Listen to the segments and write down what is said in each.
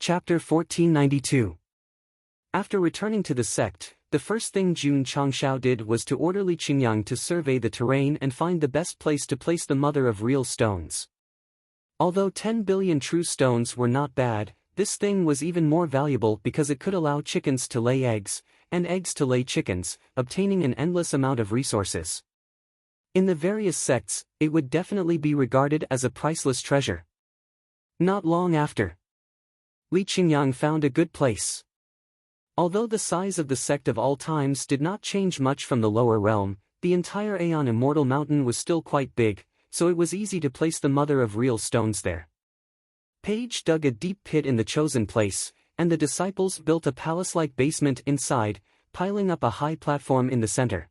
Chapter 1492. After returning to the sect, the first thing Jun Changshao did was to order Li Qingyang to survey the terrain and find the best place to place the mother of real stones. Although 10 billion true stones were not bad, this thing was even more valuable because it could allow chickens to lay eggs, and eggs to lay chickens, obtaining an endless amount of resources. In the various sects, it would definitely be regarded as a priceless treasure. Not long after, Li Qingyang found a good place. Although the size of the sect of all times did not change much from the lower realm, the entire Aeon Immortal Mountain was still quite big, so it was easy to place the mother of real stones there. Page dug a deep pit in the chosen place, and the disciples built a palace-like basement inside, piling up a high platform in the center.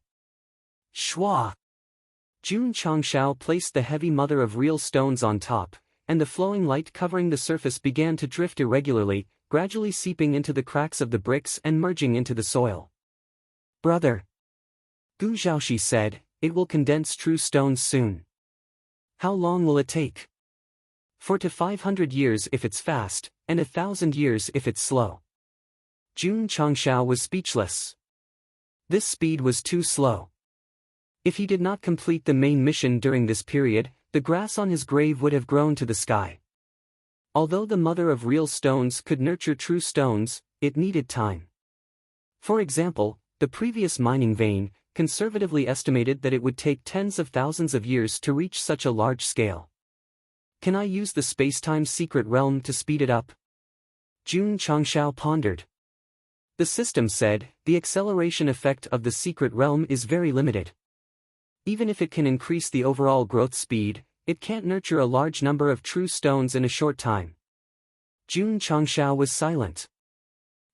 Shwa! Jun Changshao placed the heavy mother of real stones on top, and the flowing light covering the surface began to drift irregularly, gradually seeping into the cracks of the bricks and merging into the soil. Brother, Gu Zhaoxi said, it will condense true stones soon. How long will it take? 4 to 500 years if it's fast, and 1,000 years if it's slow. Jun Changshao was speechless. This speed was too slow. If he did not complete the main mission during this period, the grass on his grave would have grown to the sky. Although the mother of real stones could nurture true stones, it needed time. For example, the previous mining vein conservatively estimated that it would take tens of thousands of years to reach such a large scale. Can I use the spacetime secret realm to speed it up? Jun Changshao pondered. The system said, the acceleration effect of the secret realm is very limited. Even if it can increase the overall growth speed, it can't nurture a large number of true stones in a short time. Jun Changshao was silent.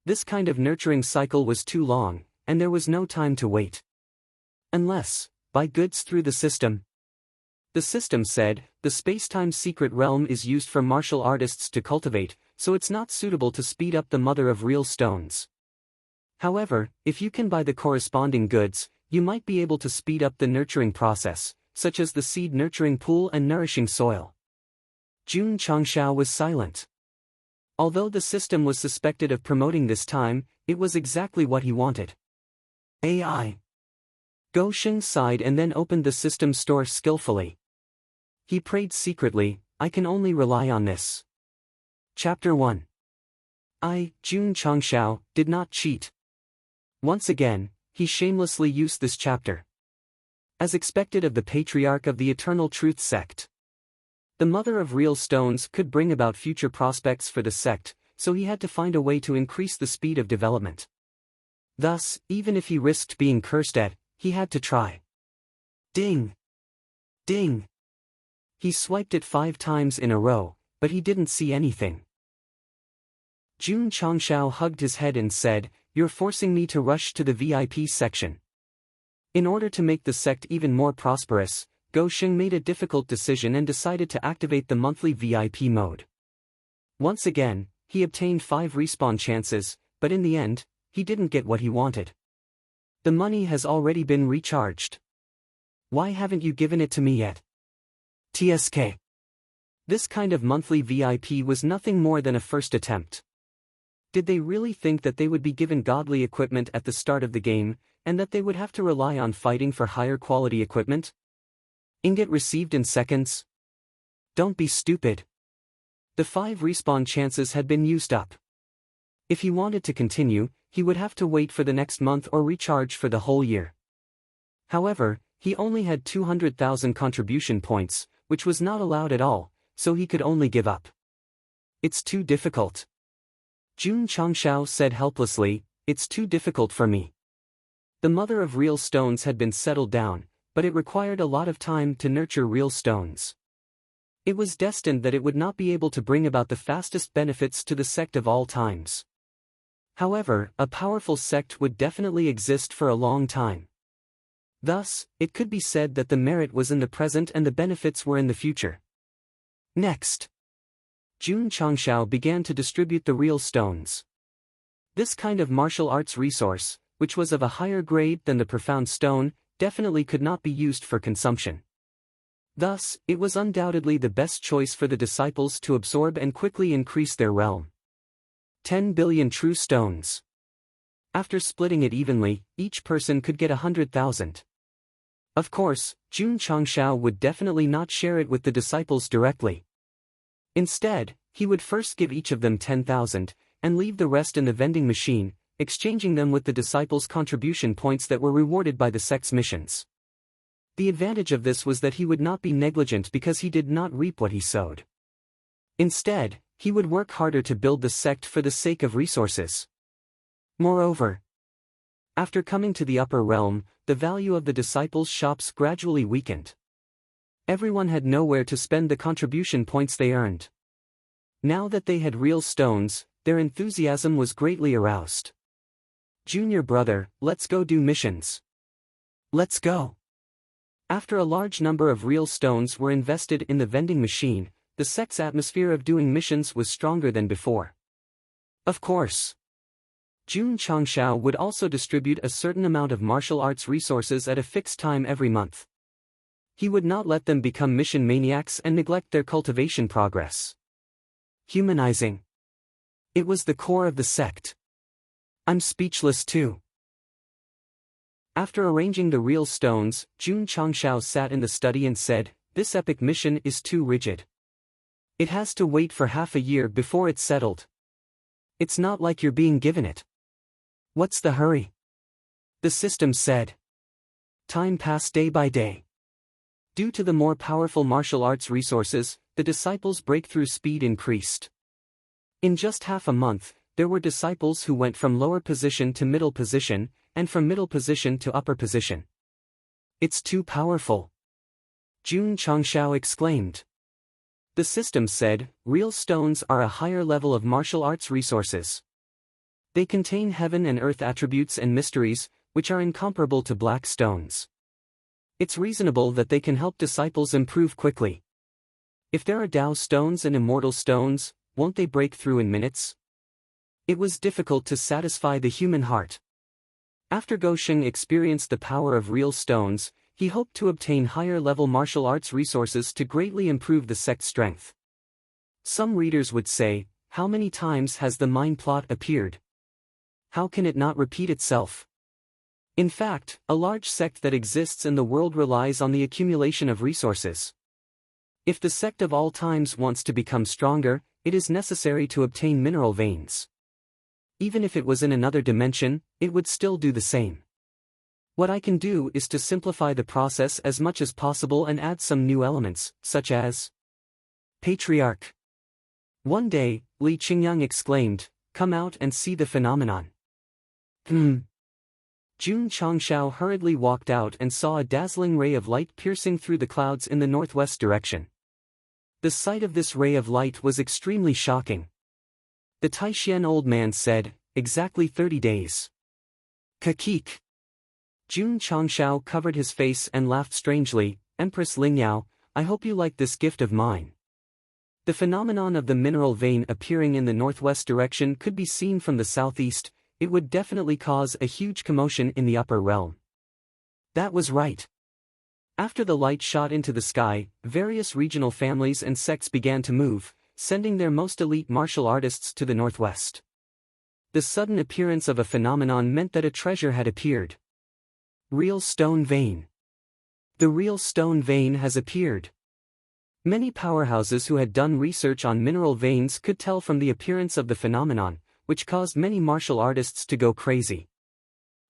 This kind of nurturing cycle was too long, and there was no time to wait. Unless, buy goods through the system. The system said, the spacetime secret realm is used for martial artists to cultivate, so it's not suitable to speed up the mother of real stones. However, if you can buy the corresponding goods, you might be able to speed up the nurturing process, such as the seed nurturing pool and nourishing soil. Jun Changshao was silent. Although the system was suspected of promoting this time, it was exactly what he wanted. AI. Go Sheng sighed and then opened the system store skillfully. He prayed secretly, I can only rely on this. Chapter 1. I, Jun Changshao, did not cheat. Once again, he shamelessly used this chapter. As expected of the patriarch of the Eternal Truth sect. The mother of real stones could bring about future prospects for the sect, so he had to find a way to increase the speed of development. Thus, even if he risked being cursed at, he had to try. Ding! Ding! He swiped it 5 times in a row, but he didn't see anything. Jun Changshao hugged his head and said, You're forcing me to rush to the VIP section. In order to make the sect even more prosperous, Go Sheng made a difficult decision and decided to activate the monthly VIP mode. Once again, he obtained 5 respawn chances, but in the end, he didn't get what he wanted. The money has already been recharged. Why haven't you given it to me yet? TSK. This kind of monthly VIP was nothing more than a first attempt. Did they really think that they would be given godly equipment at the start of the game, and that they would have to rely on fighting for higher quality equipment? Ingot received in seconds? Don't be stupid. The 5 respawn chances had been used up. If he wanted to continue, he would have to wait for the next month or recharge for the whole year. However, he only had 200,000 contribution points, which was not allowed at all, so he could only give up. It's too difficult. Jun Changshao said helplessly, It's too difficult for me. The mother of real stones had been settled down, but it required a lot of time to nurture real stones. It was destined that it would not be able to bring about the fastest benefits to the sect of all times. However, a powerful sect would definitely exist for a long time. Thus, it could be said that the merit was in the present and the benefits were in the future. Next, Jun Changshao began to distribute the real stones. This kind of martial arts resource, which was of a higher grade than the profound stone, definitely could not be used for consumption. Thus, it was undoubtedly the best choice for the disciples to absorb and quickly increase their realm. 10 billion true stones. After splitting it evenly, each person could get 100,000. Of course, Jun Changshao would definitely not share it with the disciples directly. Instead, he would first give each of them 10,000, and leave the rest in the vending machine, exchanging them with the disciples' contribution points that were rewarded by the sect's missions. The advantage of this was that he would not be negligent because he did not reap what he sowed. Instead, he would work harder to build the sect for the sake of resources. Moreover, after coming to the upper realm, the value of the disciples' shops gradually weakened. Everyone had nowhere to spend the contribution points they earned. Now that they had real stones, their enthusiasm was greatly aroused. "Junior brother, let's go do missions." "Let's go." After a large number of real stones were invested in the vending machine, the sect's atmosphere of doing missions was stronger than before. Of course, Jun Changshao would also distribute a certain amount of martial arts resources at a fixed time every month. He would not let them become mission maniacs and neglect their cultivation progress. Humanizing. It was the core of the sect. I'm speechless too. After arranging the real stones, Jun Changshao sat in the study and said, "This epic mission is too rigid. It has to wait for half a year before it's settled. It's not like you're being given it. What's the hurry?" The system said. Time passed day by day. Due to the more powerful martial arts resources, the disciples' breakthrough speed increased. In just half a month, there were disciples who went from lower position to middle position, and from middle position to upper position. "It's too powerful," Jun Changshao exclaimed. The system said, "Real stones are a higher level of martial arts resources. They contain heaven and earth attributes and mysteries, which are incomparable to black stones. It's reasonable that they can help disciples improve quickly. If there are Tao stones and immortal stones, won't they break through in minutes?" It was difficult to satisfy the human heart. After Gosheng experienced the power of real stones, he hoped to obtain higher-level martial arts resources to greatly improve the sect's strength. Some readers would say, "How many times has the mind plot appeared? How can it not repeat itself?" In fact, a large sect that exists in the world relies on the accumulation of resources. If the sect of all times wants to become stronger, it is necessary to obtain mineral veins. Even if it was in another dimension, it would still do the same. What I can do is to simplify the process as much as possible and add some new elements, such as Patriarch. One day, Li Qingyang exclaimed, "Come out and see the phenomenon." Jun Changshao hurriedly walked out and saw a dazzling ray of light piercing through the clouds in the northwest direction. The sight of this ray of light was extremely shocking. The Taishan old man said, "Exactly 30 days. Kakik." Jun Changshao covered his face and laughed strangely, "Empress Lingyao, I hope you like this gift of mine." The phenomenon of the mineral vein appearing in the northwest direction could be seen from the southeast. It would definitely cause a huge commotion in the upper realm. That was right. After the light shot into the sky, various regional families and sects began to move, sending their most elite martial artists to the northwest. The sudden appearance of a phenomenon meant that a treasure had appeared. Real stone vein. The real stone vein has appeared. Many powerhouses who had done research on mineral veins could tell from the appearance of the phenomenon, which caused many martial artists to go crazy.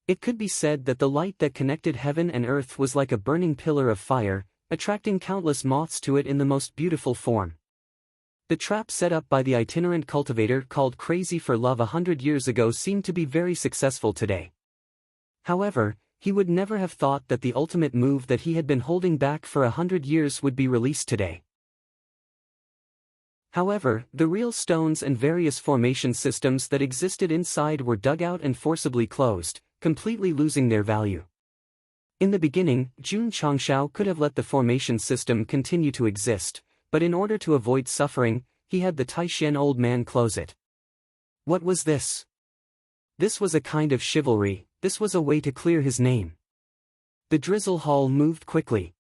It could be said that the light that connected heaven and earth was like a burning pillar of fire, attracting countless moths to it in the most beautiful form. The trap set up by the itinerant cultivator called Crazy for Love 100 years ago seemed to be very successful today. However, he would never have thought that the ultimate move that he had been holding back for 100 years would be released today. However, the real stones and various formation systems that existed inside were dug out and forcibly closed, completely losing their value. In the beginning, Jun Changshao could have let the formation system continue to exist, but in order to avoid suffering, he had the Taishan old man close it. What was this? This was a kind of chivalry, this was a way to clear his name. The drizzle hall moved quickly.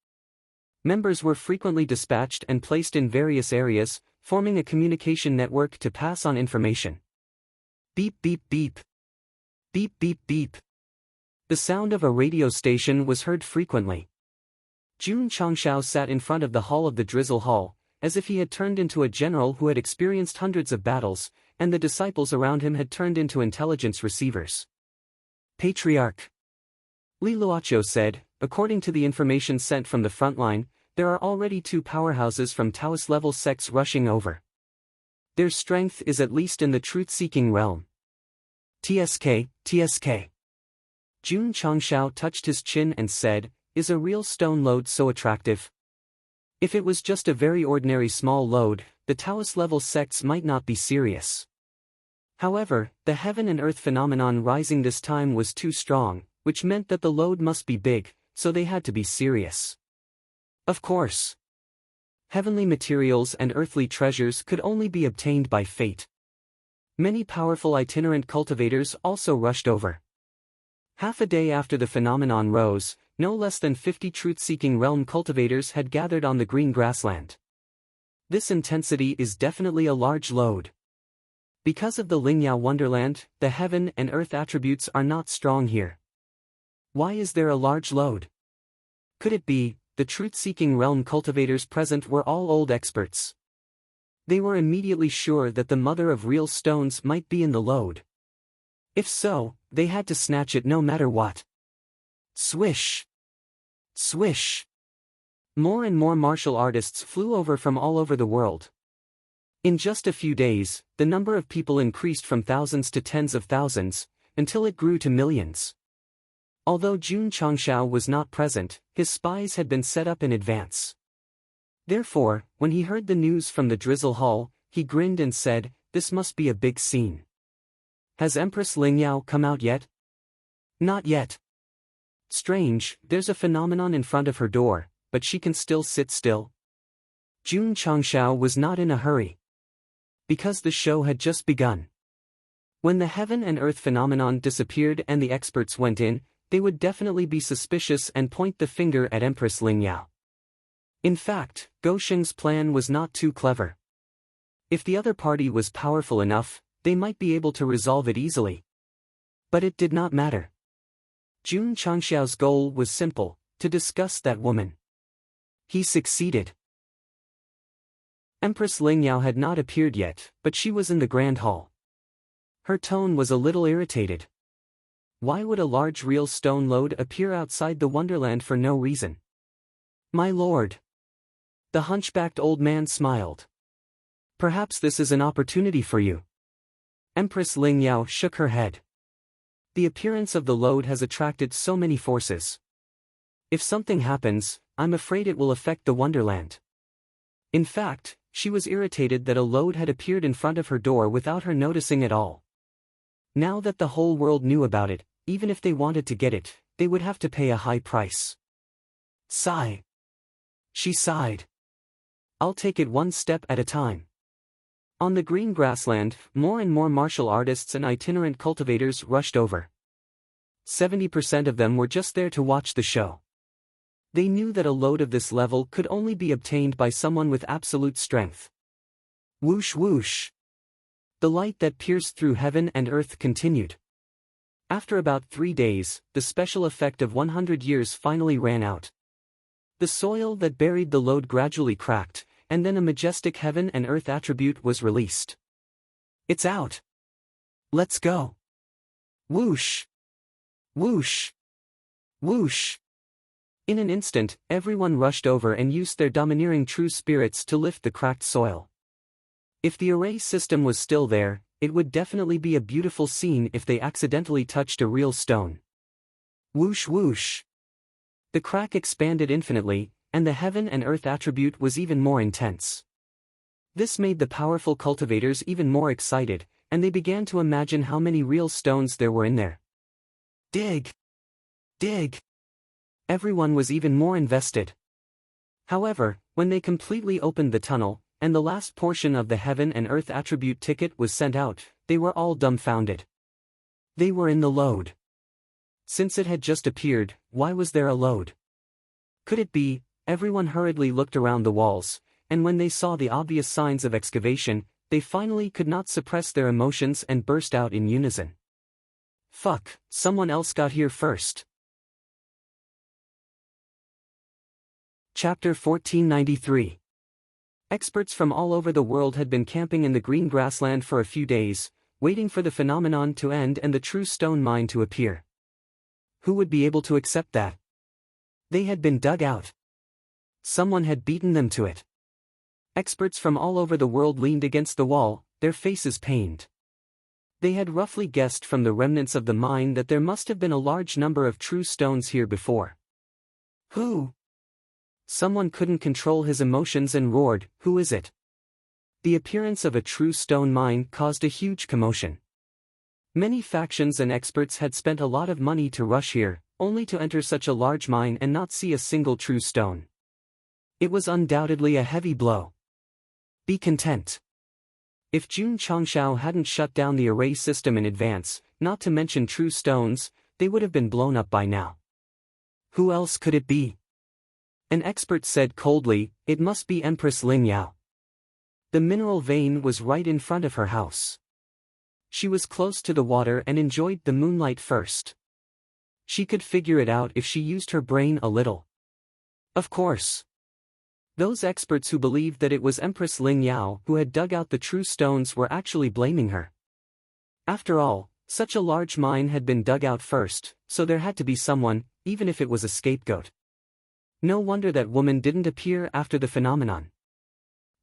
Members were frequently dispatched and placed in various areas, forming a communication network to pass on information. Beep beep beep. Beep beep beep. The sound of a radio station was heard frequently. Jun Changshao sat in front of the hall of the Drizzle Hall, as if he had turned into a general who had experienced hundreds of battles, and the disciples around him had turned into intelligence receivers. Patriarch Li Luocho said, according to the information sent from the front line, there are already 2 powerhouses from Taoist-level sects rushing over. Their strength is at least in the truth-seeking realm. TSK, TSK. Jun Changshao touched his chin and said, is a real stone lode so attractive? If it was just a very ordinary small lode, the Taoist-level sects might not be serious. However, the heaven and earth phenomenon rising this time was too strong, which meant that the lode must be big, so they had to be serious. Of course. Heavenly materials and earthly treasures could only be obtained by fate. Many powerful itinerant cultivators also rushed over. Half a day after the phenomenon rose, no less than 50 truth-seeking realm cultivators had gathered on the green grassland. This intensity is definitely a large load. Because of the Lingyao Wonderland, the heaven and earth attributes are not strong here. Why is there a large load? Could it be, the truth-seeking realm cultivators present were all old experts? They were immediately sure that the mother of real stones might be in the lode. If so, they had to snatch it no matter what. Swish! Swish! More and more martial artists flew over from all over the world. In just a few days, the number of people increased from thousands to tens of thousands, until it grew to millions. Although Jun Changshao was not present, his spies had been set up in advance. Therefore, when he heard the news from the Drizzle Hall, he grinned and said, this must be a big scene. Has Empress Lingyao come out yet? Not yet. Strange, there's a phenomenon in front of her door, but she can still sit still. Jun Changshao was not in a hurry. Because the show had just begun. When the heaven and earth phenomenon disappeared and the experts went in, they would definitely be suspicious and point the finger at Empress Lingyao. In fact, Gou Sheng's plan was not too clever. If the other party was powerful enough, they might be able to resolve it easily. But it did not matter. Jun Changshao's goal was simple, to disgust that woman. He succeeded. Empress Lingyao had not appeared yet, but she was in the grand hall. Her tone was a little irritated. Why would a large real stone lode appear outside the wonderland for no reason? My lord. The hunchbacked old man smiled. Perhaps this is an opportunity for you. Empress Lingyao shook her head. The appearance of the lode has attracted so many forces. If something happens, I'm afraid it will affect the wonderland. In fact, she was irritated that a lode had appeared in front of her door without her noticing at all. Now that the whole world knew about it, even if they wanted to get it, they would have to pay a high price. Sigh. She sighed. I'll take it one step at a time. On the green grassland, more and more martial artists and itinerant cultivators rushed over. 70% of them were just there to watch the show. They knew that a lode of this level could only be obtained by someone with absolute strength. Whoosh whoosh. The light that pierced through heaven and earth continued. After about 3 days, the special effect of 100 years finally ran out. The soil that buried the lode gradually cracked, and then a majestic heaven and earth attribute was released. It's out. Let's go. Whoosh. Whoosh. Whoosh. In an instant, everyone rushed over and used their domineering true spirits to lift the cracked soil. If the array system was still there, it would definitely be a beautiful scene if they accidentally touched a real stone. Whoosh whoosh. The crack expanded infinitely, and the heaven and earth attribute was even more intense. This made the powerful cultivators even more excited, and they began to imagine how many real stones there were in there. Dig! Dig! Everyone was even more invested. However, when they completely opened the tunnel, and the last portion of the heaven and earth attribute ticket was sent out, they were all dumbfounded. They were in the lode. Since it had just appeared, why was there a lode? Could it be? Everyone hurriedly looked around the walls, and when they saw the obvious signs of excavation, they finally could not suppress their emotions and burst out in unison. Fuck, someone else got here first. Chapter 1493. Experts from all over the world had been camping in the green grassland for a few days, waiting for the phenomenon to end and the true stone mine to appear. Who would be able to accept that? They had been dug out. Someone had beaten them to it. Experts from all over the world leaned against the wall, their faces pained. They had roughly guessed from the remnants of the mine that there must have been a large number of true stones here before. Who? Someone couldn't control his emotions and roared, "Who is it?" The appearance of a true stone mine caused a huge commotion. Many factions and experts had spent a lot of money to rush here, only to enter such a large mine and not see a single true stone. It was undoubtedly a heavy blow. Be content. If Jun Changshao hadn't shut down the array system in advance, not to mention true stones, they would have been blown up by now. Who else could it be? An expert said coldly, "It must be Empress Ling Yao." The mineral vein was right in front of her house. She was close to the water and enjoyed the moonlight first. She could figure it out if she used her brain a little. Of course. Those experts who believed that it was Empress Ling Yao who had dug out the true stones were actually blaming her. After all, such a large mine had been dug out first, so there had to be someone, even if it was a scapegoat. No wonder that woman didn't appear after the phenomenon.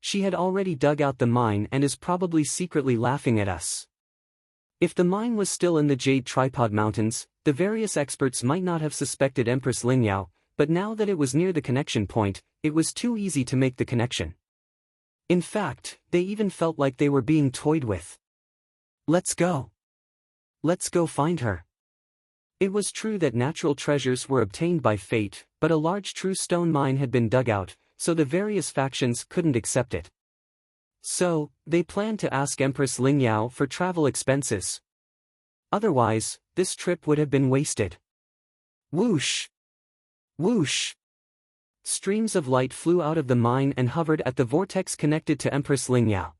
She had already dug out the mine and is probably secretly laughing at us. If the mine was still in the Jade Tripod Mountains, the various experts might not have suspected Empress Ling Yao, but now that it was near the connection point, it was too easy to make the connection. In fact, they even felt like they were being toyed with. Let's go. Let's go find her. It was true that natural treasures were obtained by fate, but a large true stone mine had been dug out, so the various factions couldn't accept it. So, they planned to ask Empress Ling Yao for travel expenses. Otherwise, this trip would have been wasted. Whoosh! Whoosh! Streams of light flew out of the mine and hovered at the vortex connected to Empress Ling Yao.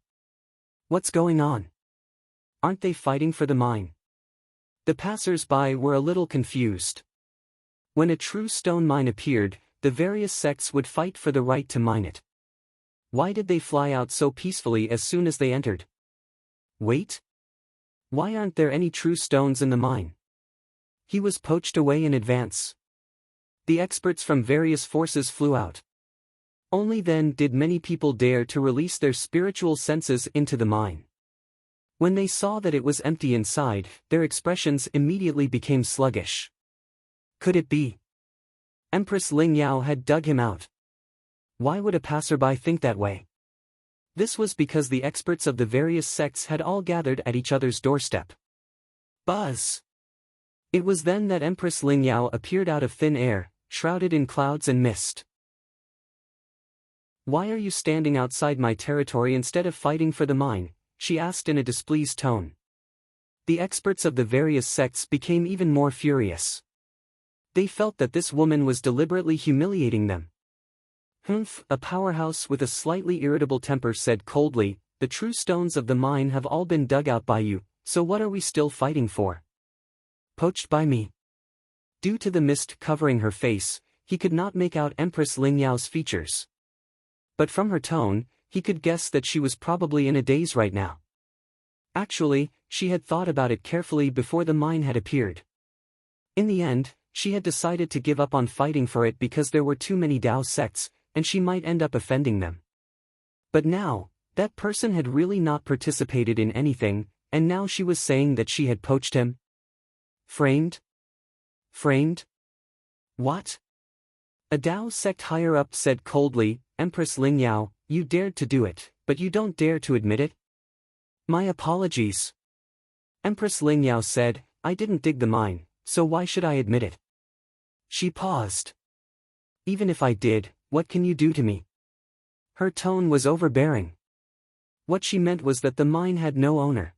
What's going on? Aren't they fighting for the mine? The passers-by were a little confused. When a true stone mine appeared, the various sects would fight for the right to mine it. Why did they fly out so peacefully as soon as they entered? Wait? Why aren't there any true stones in the mine? He was poached away in advance. The experts from various forces flew out. Only then did many people dare to release their spiritual senses into the mine. When they saw that it was empty inside, their expressions immediately became sluggish. Could it be? Empress Ling Yao had dug him out. Why would a passerby think that way? This was because the experts of the various sects had all gathered at each other's doorstep. Buzz! It was then that Empress Ling Yao appeared out of thin air, shrouded in clouds and mist. Why are you standing outside my territory instead of fighting for the mine? She asked in a displeased tone. The experts of the various sects became even more furious. They felt that this woman was deliberately humiliating them. Humph, a powerhouse with a slightly irritable temper said coldly, "The true stones of the mine have all been dug out by you, so what are we still fighting for?" Poached by me. Due to the mist covering her face, he could not make out Empress Ling Yao's features. But from her tone, he could guess that she was probably in a daze right now. Actually, she had thought about it carefully before the mine had appeared. In the end, she had decided to give up on fighting for it because there were too many Dao sects, and she might end up offending them. But now, that person had really not participated in anything, and now she was saying that she had poached him? Framed? Framed? What? A Dao sect higher-up said coldly, "Empress Ling Yao, you dared to do it, but you don't dare to admit it?" "My apologies." Empress Ling Yao said, "I didn't dig the mine, so why should I admit it?" She paused. "Even if I did, what can you do to me?" Her tone was overbearing. What she meant was that the mine had no owner.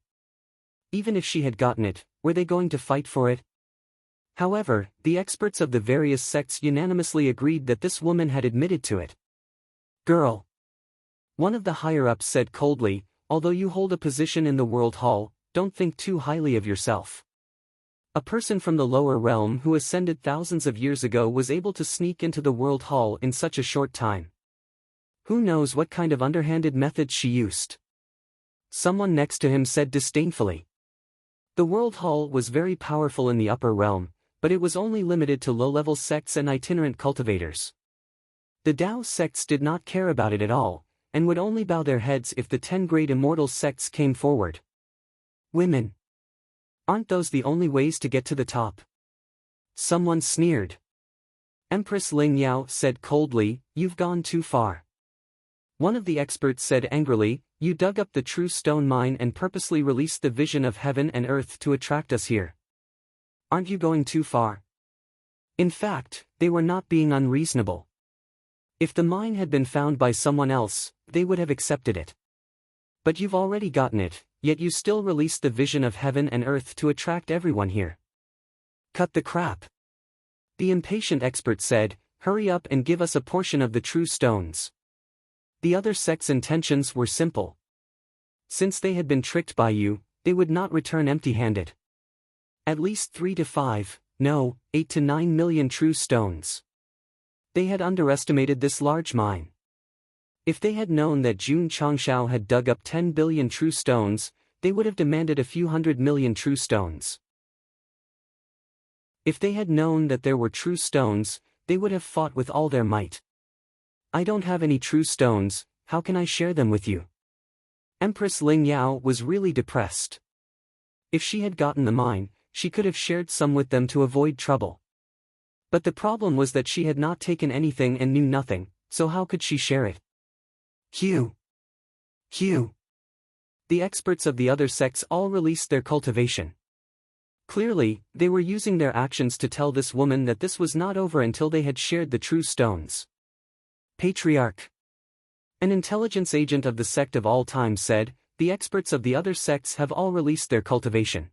Even if she had gotten it, were they going to fight for it? However, the experts of the various sects unanimously agreed that this woman had admitted to it. "Girl." One of the higher-ups said coldly, although you hold a position in the World Hall, don't think too highly of yourself. A person from the lower realm who ascended thousands of years ago was able to sneak into the World Hall in such a short time. Who knows what kind of underhanded methods she used? Someone next to him said disdainfully. The World Hall was very powerful in the upper realm, but it was only limited to low-level sects and itinerant cultivators. The Tao sects did not care about it at all, and would only bow their heads if the 10 great immortal sects came forward. Women. Aren't those the only ways to get to the top? Someone sneered. Empress Ling Yao said coldly, "You've gone too far." One of the experts said angrily, "You dug up the true stone mine and purposely released the vision of heaven and earth to attract us here. Aren't you going too far?" In fact, they were not being unreasonable. If the mine had been found by someone else, they would have accepted it. But you've already gotten it, yet you still released the vision of heaven and earth to attract everyone here. Cut the crap. The impatient expert said, "Hurry up and give us a portion of the true stones." The other sect's intentions were simple. Since they had been tricked by you, they would not return empty-handed. At least 3 to 5, no, 8 to 9 million true stones. They had underestimated this large mine. If they had known that Jun Changshao had dug up 10 billion true stones, they would have demanded a few 100 million true stones. If they had known that there were true stones, they would have fought with all their might. "I don't have any true stones, how can I share them with you?" Empress Ling Yao was really depressed. If she had gotten the mine, she could have shared some with them to avoid trouble. But the problem was that she had not taken anything and knew nothing, so how could she share it? Q. The experts of the other sects all released their cultivation. Clearly, they were using their actions to tell this woman that this was not over until they had shared the true stones. Patriarch. An intelligence agent of the sect of all time said, "The experts of the other sects have all released their cultivation.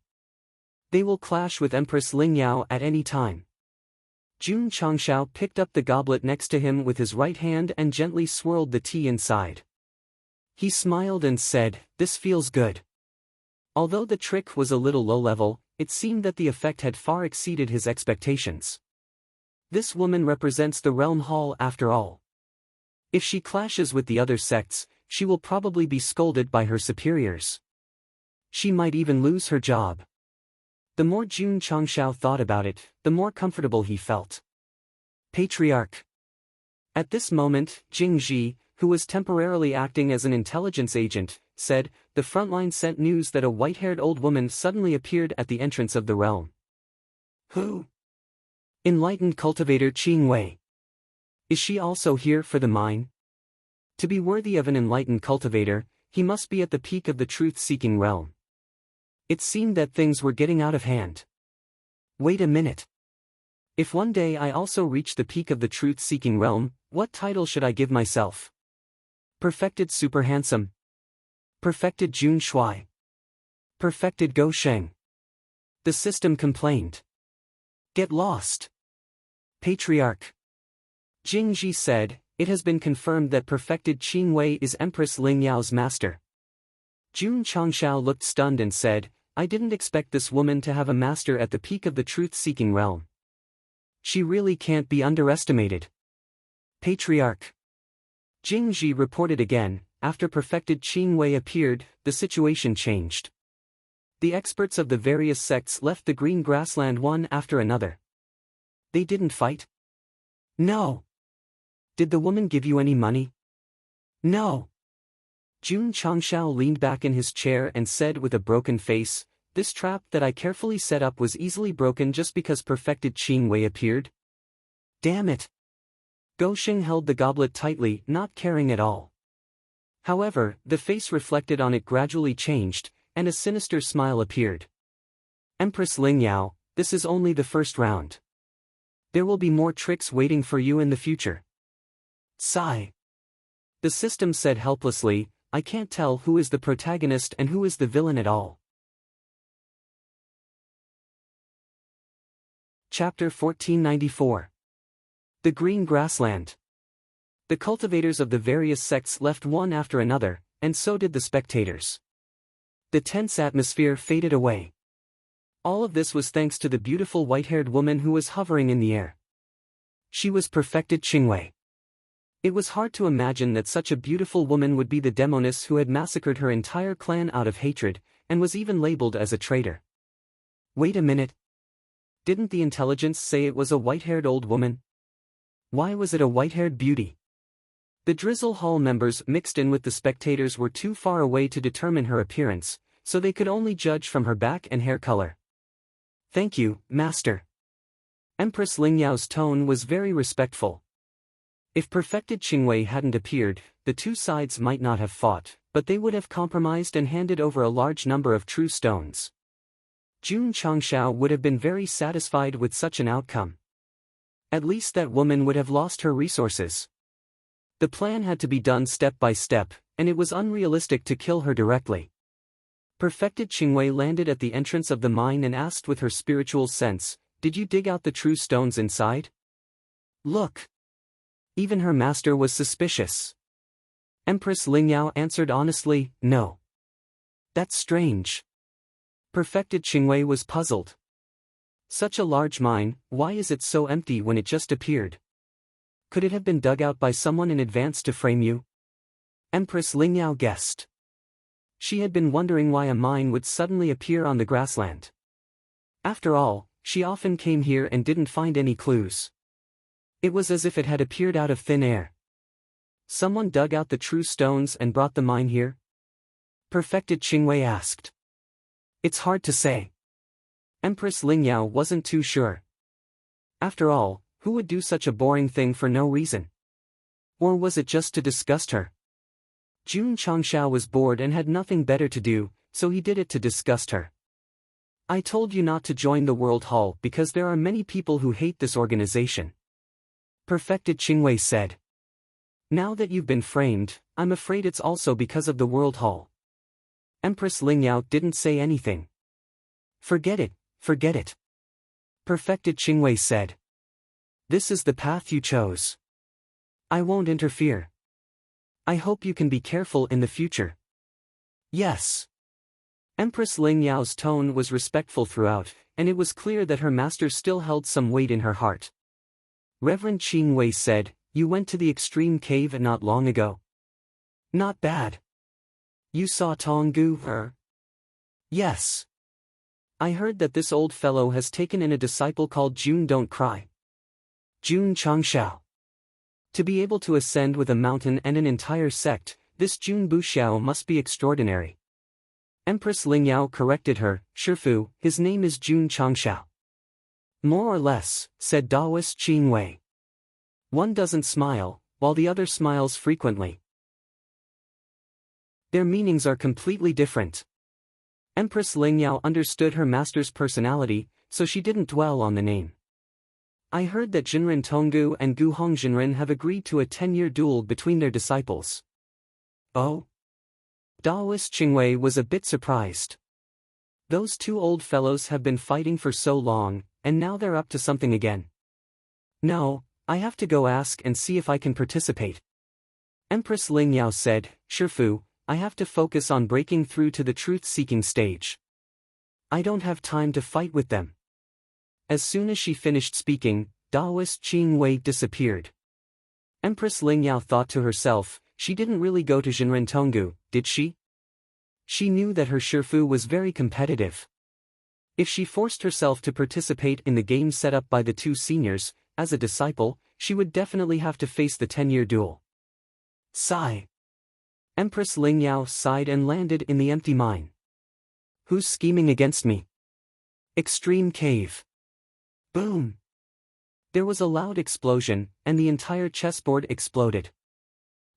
They will clash with Empress Ling Yao at any time." Jun Changshao picked up the goblet next to him with his right hand and gently swirled the tea inside. He smiled and said, "This feels good." Although the trick was a little low-level, it seemed that the effect had far exceeded his expectations. This woman represents the Realm Hall after all. If she clashes with the other sects, she will probably be scolded by her superiors. She might even lose her job. The more Jun Changshao thought about it, the more comfortable he felt. Patriarch. At this moment, Jing Ji, who was temporarily acting as an intelligence agent, said, "The frontline sent news that a white-haired old woman suddenly appeared at the entrance of the realm." Who? Enlightened cultivator Qing Wei. Is she also here for the mine? To be worthy of an enlightened cultivator, he must be at the peak of the truth-seeking realm. It seemed that things were getting out of hand. Wait a minute. If one day I also reach the peak of the truth-seeking realm, what title should I give myself? Perfected Super Handsome? Perfected Jun Shui? Perfected Go Sheng? The system complained. Get lost. Patriarch. Jing Ji said, "It has been confirmed that perfected Qing Wei is Empress Ling Yao's master." Jun Changshao looked stunned and said, "I didn't expect this woman to have a master at the peak of the truth-seeking realm. She really can't be underestimated." Patriarch. Jing Ji reported again, after perfected Qing Wei appeared, the situation changed. The experts of the various sects left the green grassland one after another. They didn't fight? No. Did the woman give you any money? No. Jun Changshao leaned back in his chair and said with a broken face, "This trap that I carefully set up was easily broken just because perfected Qing Wei appeared? Damn it." Go Sheng held the goblet tightly, not caring at all. However, the face reflected on it gradually changed, and a sinister smile appeared. "Empress Ling Yao, this is only the first round. There will be more tricks waiting for you in the future." Sigh. The system said helplessly, "I can't tell who is the protagonist and who is the villain at all." Chapter 1494. The Green Grassland. The cultivators of the various sects left one after another, and so did the spectators. The tense atmosphere faded away. All of this was thanks to the beautiful white-haired woman who was hovering in the air. She was perfected Qingwei. It was hard to imagine that such a beautiful woman would be the demoness who had massacred her entire clan out of hatred, and was even labeled as a traitor. Wait a minute. Didn't the intelligence say it was a white-haired old woman? Why was it a white-haired beauty? The Drizzle Hall members mixed in with the spectators were too far away to determine her appearance, so they could only judge from her back and hair color. Thank you, Master. Empress Lingyao's tone was very respectful. If perfected Qingwei hadn't appeared, the two sides might not have fought, but they would have compromised and handed over a large number of true stones. Jun Changshao would have been very satisfied with such an outcome. At least that woman would have lost her resources. The plan had to be done step by step, and it was unrealistic to kill her directly. Perfected Qingwei landed at the entrance of the mine and asked with her spiritual sense, "Did you dig out the true stones inside?" Look! Even her master was suspicious. Empress Lingyao answered honestly, "No." That's strange. Perfected Qingwei was puzzled. Such a large mine, why is it so empty when it just appeared? Could it have been dug out by someone in advance to frame you? Empress Lingyao guessed. She had been wondering why a mine would suddenly appear on the grassland. After all, she often came here and didn't find any clues. It was as if it had appeared out of thin air. Someone dug out the true stones and brought the mine here? Perfected Qingwei asked. It's hard to say. Empress Lingyao wasn't too sure. After all, who would do such a boring thing for no reason? Or was it just to disgust her? Jun Changshao was bored and had nothing better to do, so he did it to disgust her. I told you not to join the World Hall because there are many people who hate this organization. Perfected Qingwei said. Now that you've been framed, I'm afraid it's also because of the World Hall. Empress Lingyao didn't say anything. Forget it, forget it. Perfected Qingwei said. This is the path you chose. I won't interfere. I hope you can be careful in the future. Yes. Empress Lingyao's tone was respectful throughout, and it was clear that her master still held some weight in her heart. Reverend Qingwei said, You went to the extreme cave not long ago. Not bad. You saw Tonggu? Yes. I heard that this old fellow has taken in a disciple called Jun Don't Cry. Jun Changshao. To be able to ascend with a mountain and an entire sect, this Jun Buxiao must be extraordinary. Empress Lingyao corrected her, Shifu, his name is Jun Changshao. More or less, said Daoist Qingwei. One doesn't smile, while the other smiles frequently. Their meanings are completely different. Empress Lingyao understood her master's personality, so she didn't dwell on the name. I heard that Jinren Tonggu and Gu Hong Jinren have agreed to a 10-year duel between their disciples. Oh? Daoist Qingwei was a bit surprised. Those two old fellows have been fighting for so long, and now they're up to something again. No, I have to go ask and see if I can participate. Empress Lingyao said, Shifu, I have to focus on breaking through to the truth-seeking stage. I don't have time to fight with them. As soon as she finished speaking, Daoist Qingwei disappeared. Empress Lingyao thought to herself, she didn't really go to Jinren Tonggu, did she? She knew that her Shifu was very competitive. If she forced herself to participate in the game set up by the two seniors, as a disciple, she would definitely have to face the 10-year duel. Sigh. Empress Lingyao sighed and landed in the empty mine. Who's scheming against me? Extreme cave. Boom! There was a loud explosion, and the entire chessboard exploded.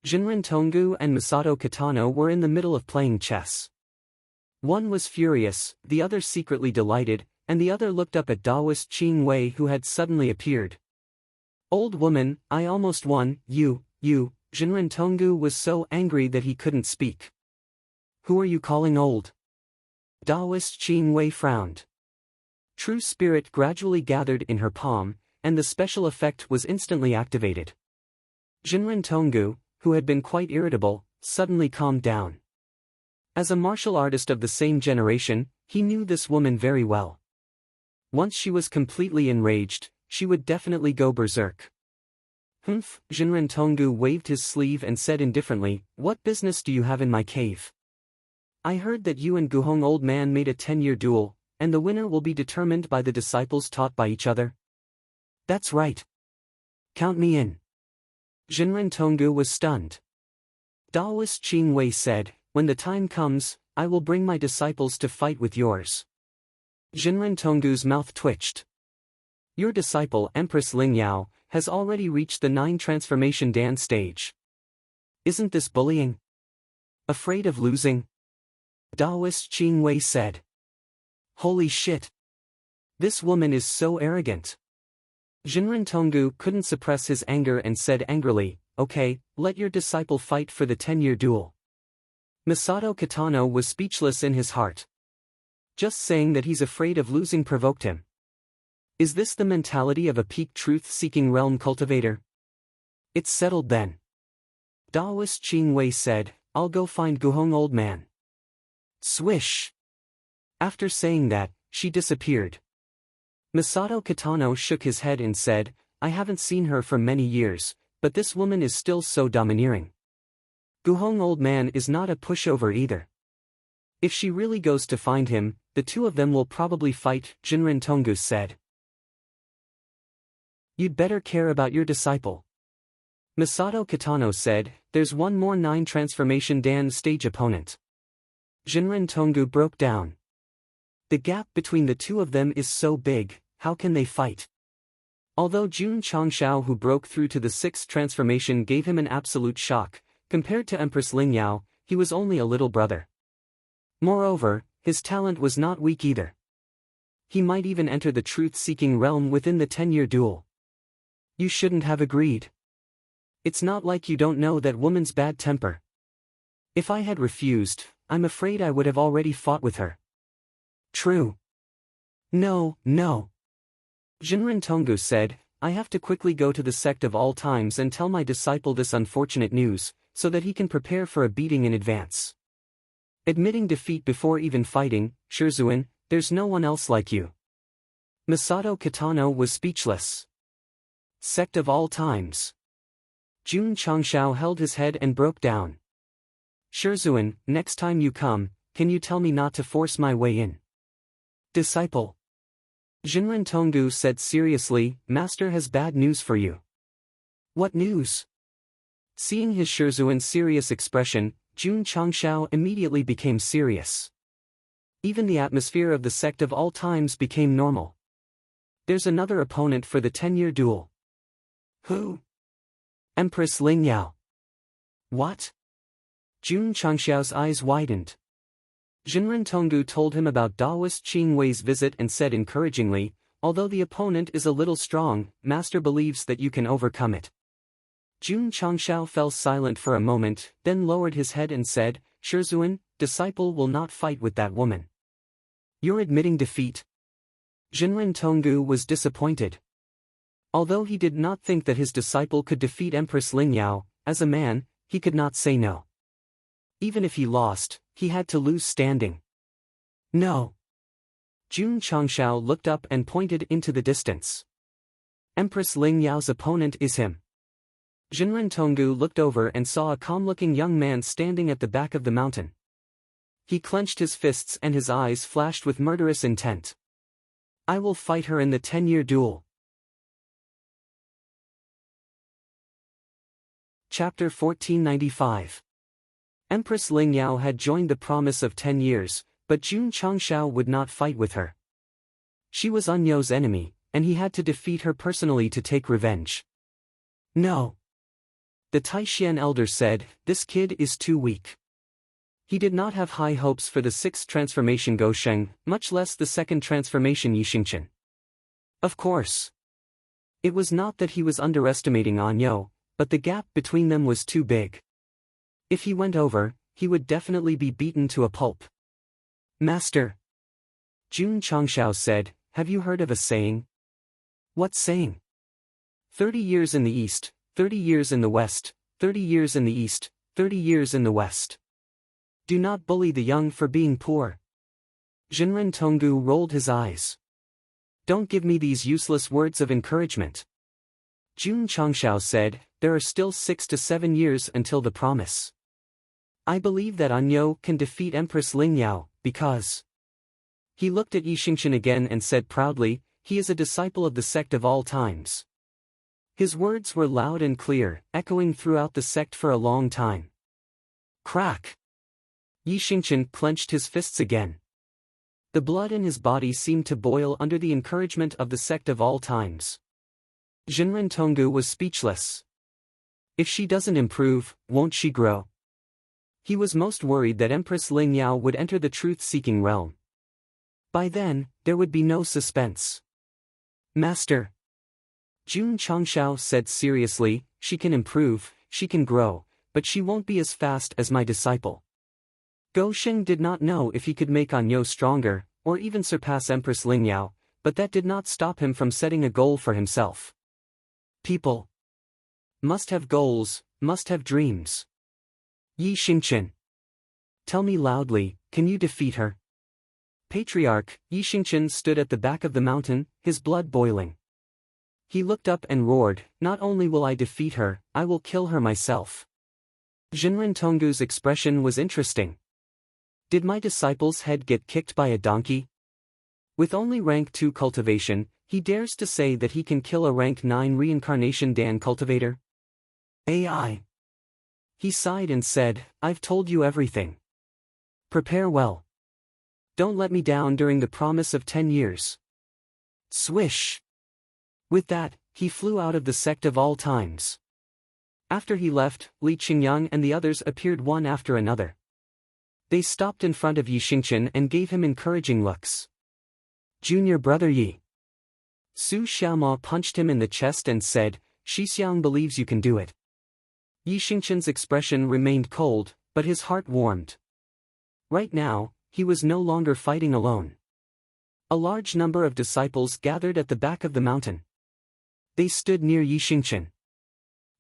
Jinren Tonggu and Masato Kitano were in the middle of playing chess. One was furious, the other secretly delighted, and the other looked up at Daoist Qingwei who had suddenly appeared. Old woman, I almost won, you, Jinren Tonggu was so angry that he couldn't speak. Who are you calling old? Daoist Qingwei frowned. True spirit gradually gathered in her palm, and the special effect was instantly activated. Jinren Tonggu, who had been quite irritable, suddenly calmed down. As a martial artist of the same generation, he knew this woman very well. Once she was completely enraged, she would definitely go berserk. Humph, Jinren Tonggu waved his sleeve and said indifferently, "What business do you have in my cave? I heard that you and Guhong Old Man made a 10-year duel, and the winner will be determined by the disciples taught by each other." "That's right. Count me in." Jinren Tonggu was stunned. Daoist Qing Wei said, "When the time comes, I will bring my disciples to fight with yours." Jinren Tonggu's mouth twitched. "Your disciple Empress Ling Yao has already reached the 9 transformation Dan stage. Isn't this bullying? Afraid of losing?" Daoist Qing Wei said. "Holy shit. This woman is so arrogant." Jinren Tonggu couldn't suppress his anger and said angrily, "Okay, let your disciple fight for the 10-year duel." Masato Kitano was speechless in his heart. Just saying that he's afraid of losing provoked him. Is this the mentality of a peak truth-seeking realm cultivator? "It's settled then." Daoist Qing Wei said, "I'll go find Guhong Old Man." Swish! After saying that, she disappeared. Masato Kitano shook his head and said, "I haven't seen her for many years, but this woman is still so domineering. Guhong Old Man is not a pushover either. If she really goes to find him, the two of them will probably fight," Jinren Tonggu said. "You'd better care about your disciple." Masato Kitano said, "There's one more 9 transformation Dan stage opponent." Jinren Tonggu broke down. The gap between the two of them is so big, how can they fight? Although Jun Changshao, who broke through to the 6th transformation, gave him an absolute shock, compared to Empress Ling Yao, he was only a little brother. Moreover, his talent was not weak either. He might even enter the truth-seeking realm within the 10-year duel. You shouldn't have agreed. It's not like you don't know that woman's bad temper. If I had refused, I'm afraid I would have already fought with her. True. No. Jinren Tonggu said, "I have to quickly go to the Sect of all times and tell my disciple this unfortunate news, so that he can prepare for a beating in advance." Admitting defeat before even fighting, Shizuan, there's no one else like you. Masato Kitano was speechless. Sect of all times. Jun Changshao held his head and broke down. Shizuan, next time you come, can you tell me not to force my way in? Disciple. Jinren Tonggu said seriously, "Master has bad news for you." What news? Seeing his Shizuan's serious expression, Jun Changshao immediately became serious. Even the atmosphere of the Sect of all times became normal. There's another opponent for the 10-year duel. Who? Empress Ling Yao. What? Jun Changshao's eyes widened. Jinren Tonggu told him about Daoist Qing Wei's visit and said encouragingly, "Although the opponent is a little strong, Master believes that you can overcome it." Jun Changshao fell silent for a moment, then lowered his head and said, "Shizuan, disciple will not fight with that woman." "You're admitting defeat?" Jinren Tonggu was disappointed. Although he did not think that his disciple could defeat Empress Ling Yao, as a man, he could not say no. Even if he lost, he had to lose standing. No. Jun Changshao looked up and pointed into the distance. Empress Ling Yao's opponent is him. Jinren Tonggu looked over and saw a calm-looking young man standing at the back of the mountain. He clenched his fists and his eyes flashed with murderous intent. "I will fight her in the 10-year duel." Chapter 1495. Empress Ling Yao had joined the promise of 10 years, but Jun Changshao would not fight with her. She was Anyo's enemy, and he had to defeat her personally to take revenge. No. The Taishian elder said, "This kid is too weak." He did not have high hopes for the 6th transformation Gosheng, much less the 2nd transformation Yixingchen. Of course. It was not that he was underestimating Anyo, but the gap between them was too big. If he went over, he would definitely be beaten to a pulp. "Master," Jun Changshao said, "have you heard of a saying?" "What saying?" 30 years in the east, 30 years in the west, 30 years in the east, 30 years in the West. Do not bully the young for being poor. Jinren Tonggu rolled his eyes. Don't give me these useless words of encouragement. Jun Changshao said, there are still 6 to 7 years until the promise. I believe that Anyo can defeat Empress Lingyao, because... He looked at Yi Xingqian again and said proudly, he is a disciple of the sect of all times. His words were loud and clear, echoing throughout the sect for a long time. Crack! Yi Xingqian clenched his fists again. The blood in his body seemed to boil under the encouragement of the sect of all times. Jinren Tonggu was speechless. If she doesn't improve, won't she grow? He was most worried that Empress Lingyao would enter the truth-seeking realm. By then, there would be no suspense. Master. Jun Changshao said seriously, she can improve, she can grow, but she won't be as fast as my disciple. Go Sheng did not know if he could make Anyo stronger, or even surpass Empress Lingyao, but that did not stop him from setting a goal for himself. People must have goals, must have dreams. Yi Xingqian. Tell me loudly, can you defeat her? Patriarch, Yi Xingqian stood at the back of the mountain, his blood boiling. He looked up and roared, not only will I defeat her, I will kill her myself. Jinren Tonggu's expression was interesting. Did my disciple's head get kicked by a donkey? With only rank 2 cultivation, he dares to say that he can kill a rank 9 reincarnation Dan cultivator? AI. He sighed and said, I've told you everything. Prepare well. Don't let me down during the promise of 10 years. Swish. With that, he flew out of the sect of all times. After he left, Li Qingyang and the others appeared one after another. They stopped in front of Yi Xingqian and gave him encouraging looks. Junior brother Yi. Su Xiaoma punched him in the chest and said, Shixiang believes you can do it. Yi Xingqian's expression remained cold, but his heart warmed. Right now, he was no longer fighting alone. A large number of disciples gathered at the back of the mountain. They stood near Yi Xingqian.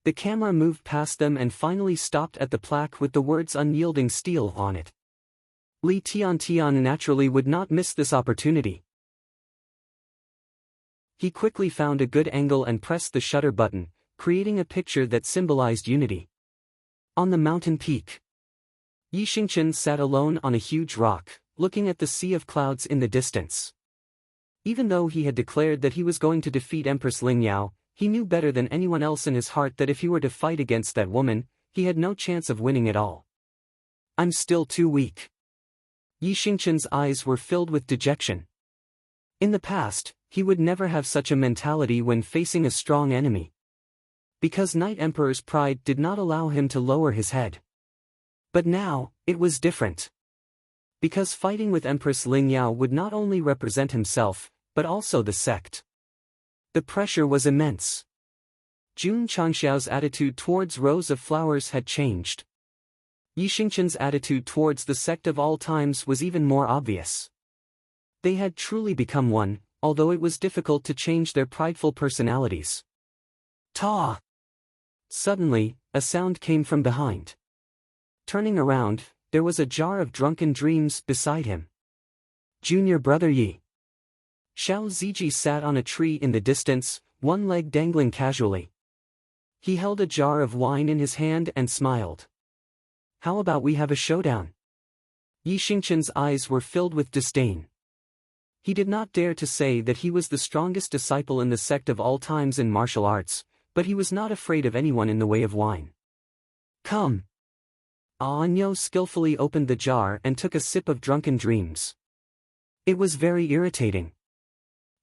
The camera moved past them and finally stopped at the plaque with the words unyielding steel on it. Li Tiantian naturally would not miss this opportunity. He quickly found a good angle and pressed the shutter button, creating a picture that symbolized unity. On the mountain peak, Yi Xingqian sat alone on a huge rock, looking at the sea of clouds in the distance. Even though he had declared that he was going to defeat Empress Lingyao, he knew better than anyone else in his heart that if he were to fight against that woman, he had no chance of winning at all. I'm still too weak. Yi Xingqian's eyes were filled with dejection. In the past, he would never have such a mentality when facing a strong enemy. Because Night Emperor's pride did not allow him to lower his head. But now, it was different. Because fighting with Empress Lingyao would not only represent himself, but also the sect. The pressure was immense. Jun Changxiao's attitude towards rows of flowers had changed. Yi Xingqian's attitude towards the sect of all times was even more obvious. They had truly become one, although it was difficult to change their prideful personalities. Ta! Suddenly, a sound came from behind. Turning around, there was a jar of drunken dreams beside him. Junior brother Yi. Xiao Ziji sat on a tree in the distance, one leg dangling casually. He held a jar of wine in his hand and smiled. How about we have a showdown? Yi Xingqian's eyes were filled with disdain. He did not dare to say that he was the strongest disciple in the sect of all times in martial arts, but he was not afraid of anyone in the way of wine. Come. Anyo skillfully opened the jar and took a sip of drunken dreams. It was very irritating.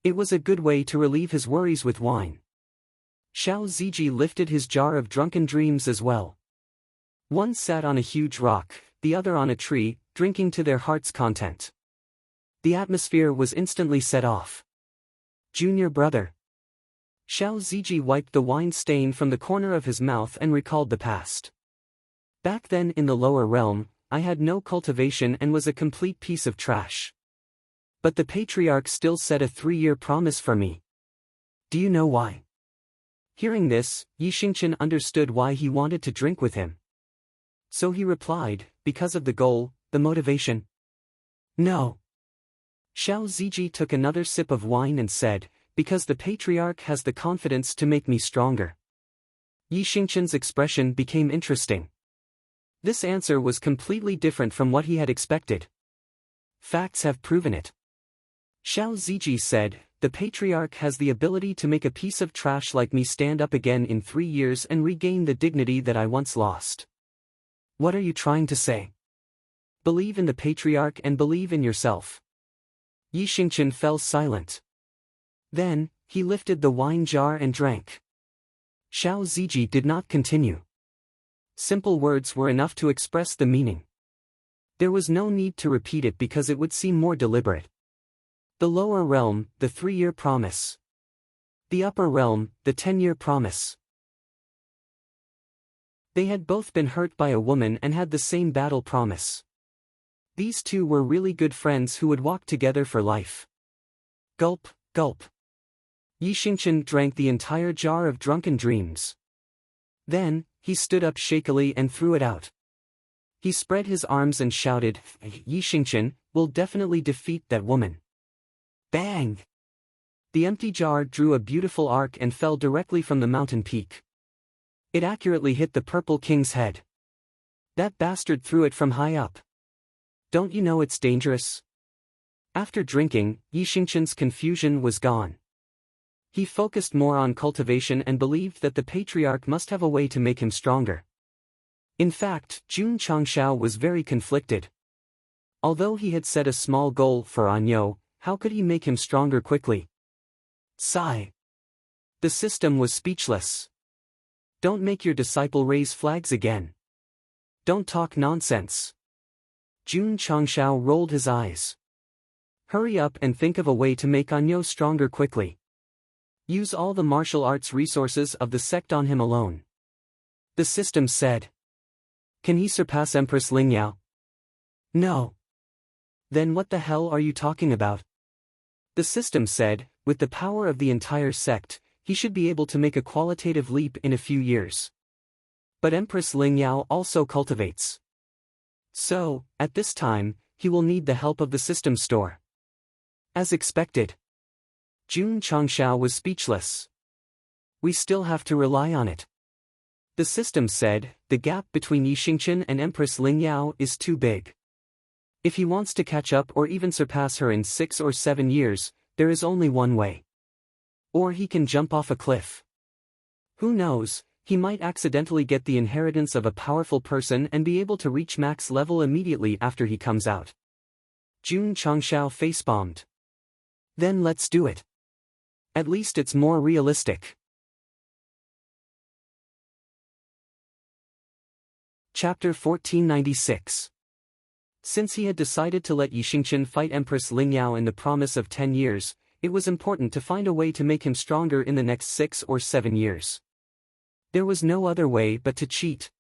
It was a good way to relieve his worries with wine. Xiao Ziji lifted his jar of drunken dreams as well. One sat on a huge rock, the other on a tree, drinking to their heart's content. The atmosphere was instantly set off. Junior brother. Xiao Ziji wiped the wine stain from the corner of his mouth and recalled the past. Back then in the lower realm, I had no cultivation and was a complete piece of trash. But the patriarch still set a 3-year promise for me. Do you know why? Hearing this, Yi Xingqian understood why he wanted to drink with him. So he replied, because of the goal, the motivation. No. Xiao Ziji took another sip of wine and said, because the patriarch has the confidence to make me stronger. Yi Xingqian's expression became interesting. This answer was completely different from what he had expected. Facts have proven it. Xiao Ziji said, the patriarch has the ability to make a piece of trash like me stand up again in 3 years and regain the dignity that I once lost. What are you trying to say? Believe in the patriarch and believe in yourself. Yi Xingqian fell silent. Then, he lifted the wine jar and drank. Xiao Ziji did not continue. Simple words were enough to express the meaning. There was no need to repeat it because it would seem more deliberate. The lower realm, the 3-year promise. The upper realm, the 10-year promise. They had both been hurt by a woman and had the same battle promise. These two were really good friends who would walk together for life. Gulp, gulp. Yi Xingqian drank the entire jar of drunken dreams. Then, he stood up shakily and threw it out. He spread his arms and shouted, Yi Xingqian will definitely defeat that woman. Bang! The empty jar drew a beautiful arc and fell directly from the mountain peak. It accurately hit the Purple King's head. That bastard threw it from high up. Don't you know it's dangerous? After drinking, Yi Xingqian's confusion was gone. He focused more on cultivation and believed that the patriarch must have a way to make him stronger. In fact, Jun Changshao was very conflicted. Although he had set a small goal for Anyo, how could he make him stronger quickly? Sigh. The system was speechless. Don't make your disciple raise flags again. Don't talk nonsense. Jun Changshao rolled his eyes. Hurry up and think of a way to make Anyo stronger quickly. Use all the martial arts resources of the sect on him alone. The system said. Can he surpass Empress Lingyao? No. Then what the hell are you talking about? The system said, with the power of the entire sect, he should be able to make a qualitative leap in a few years. But Empress Lingyao also cultivates. So, at this time, he will need the help of the system store. As expected. Jun Changshao was speechless. We still have to rely on it. The system said, the gap between Yi Xingqian and Empress Lingyao is too big. If he wants to catch up or even surpass her in 6 or 7 years, there is only one way. Or he can jump off a cliff. Who knows, he might accidentally get the inheritance of a powerful person and be able to reach max level immediately after he comes out. Jun Changshao facepalmed. Then let's do it. At least it's more realistic. Chapter 1496. Since he had decided to let Yi Xingqian fight Empress Lingyao in the promise of 10 years, it was important to find a way to make him stronger in the next 6 or 7 years. There was no other way but to cheat.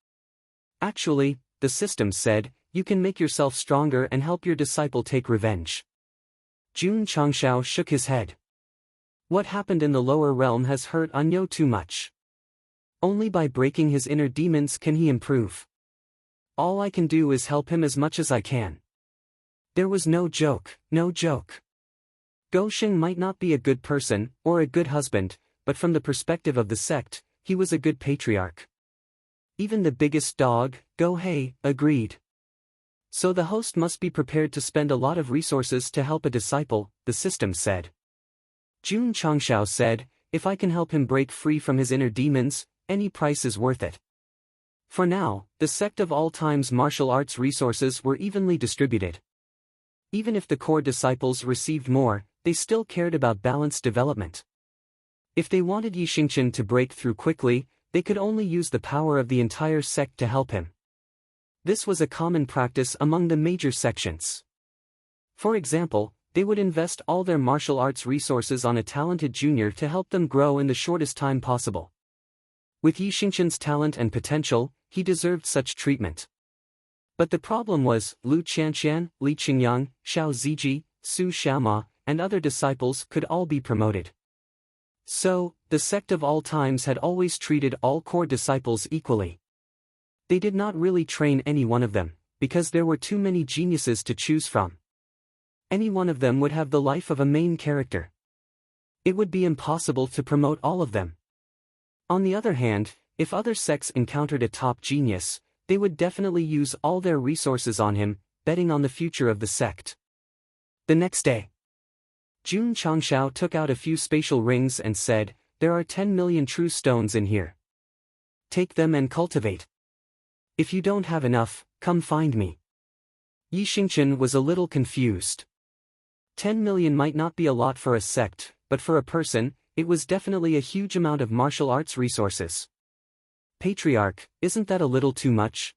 Actually, the system said, you can make yourself stronger and help your disciple take revenge. Jun Changshao shook his head. What happened in the lower realm has hurt Anyo too much. Only by breaking his inner demons can he improve. All I can do is help him as much as I can. There was no joke, no joke. Gosheng might not be a good person, or a good husband, but from the perspective of the sect, he was a good patriarch. Even the biggest dog, Go-hei, agreed. So the host must be prepared to spend a lot of resources to help a disciple, the system said. Jun Changshao said, if I can help him break free from his inner demons, any price is worth it. For now, the sect of all times martial arts resources were evenly distributed. Even if the core disciples received more, they still cared about balanced development. If they wanted Yi Xingqian to break through quickly, they could only use the power of the entire sect to help him. This was a common practice among the major sections. For example, they would invest all their martial arts resources on a talented junior to help them grow in the shortest time possible. With Yi Xingqian's talent and potential, he deserved such treatment. But the problem was, Lu Qianqian, Li Qingyang, Xiao Ziji, Su Xiaoma, and other disciples could all be promoted. So, the sect of all times had always treated all core disciples equally. They did not really train any one of them, because there were too many geniuses to choose from. Any one of them would have the life of a main character. It would be impossible to promote all of them. On the other hand, if other sects encountered a top genius, they would definitely use all their resources on him, betting on the future of the sect. The next day, Jun Changshao took out a few spatial rings and said, "There are 10 million true stones in here. Take them and cultivate. If you don't have enough, come find me." Yi Xingqian was a little confused. 10 million might not be a lot for a sect, but for a person, it was definitely a huge amount of martial arts resources. Patriarch, isn't that a little too much?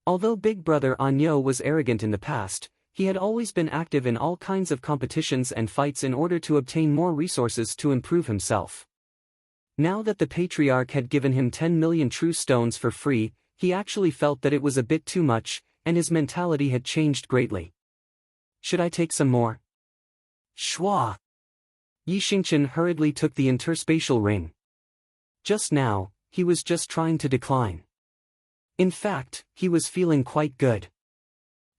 Although Big Brother Anyo was arrogant in the past, he had always been active in all kinds of competitions and fights in order to obtain more resources to improve himself. Now that the Patriarch had given him 10 million true stones for free, he actually felt that it was a bit too much, and his mentality had changed greatly. Should I take some more? Shwa! Yi Xingqian hurriedly took the interspatial ring. Just now, he was just trying to decline. In fact, he was feeling quite good.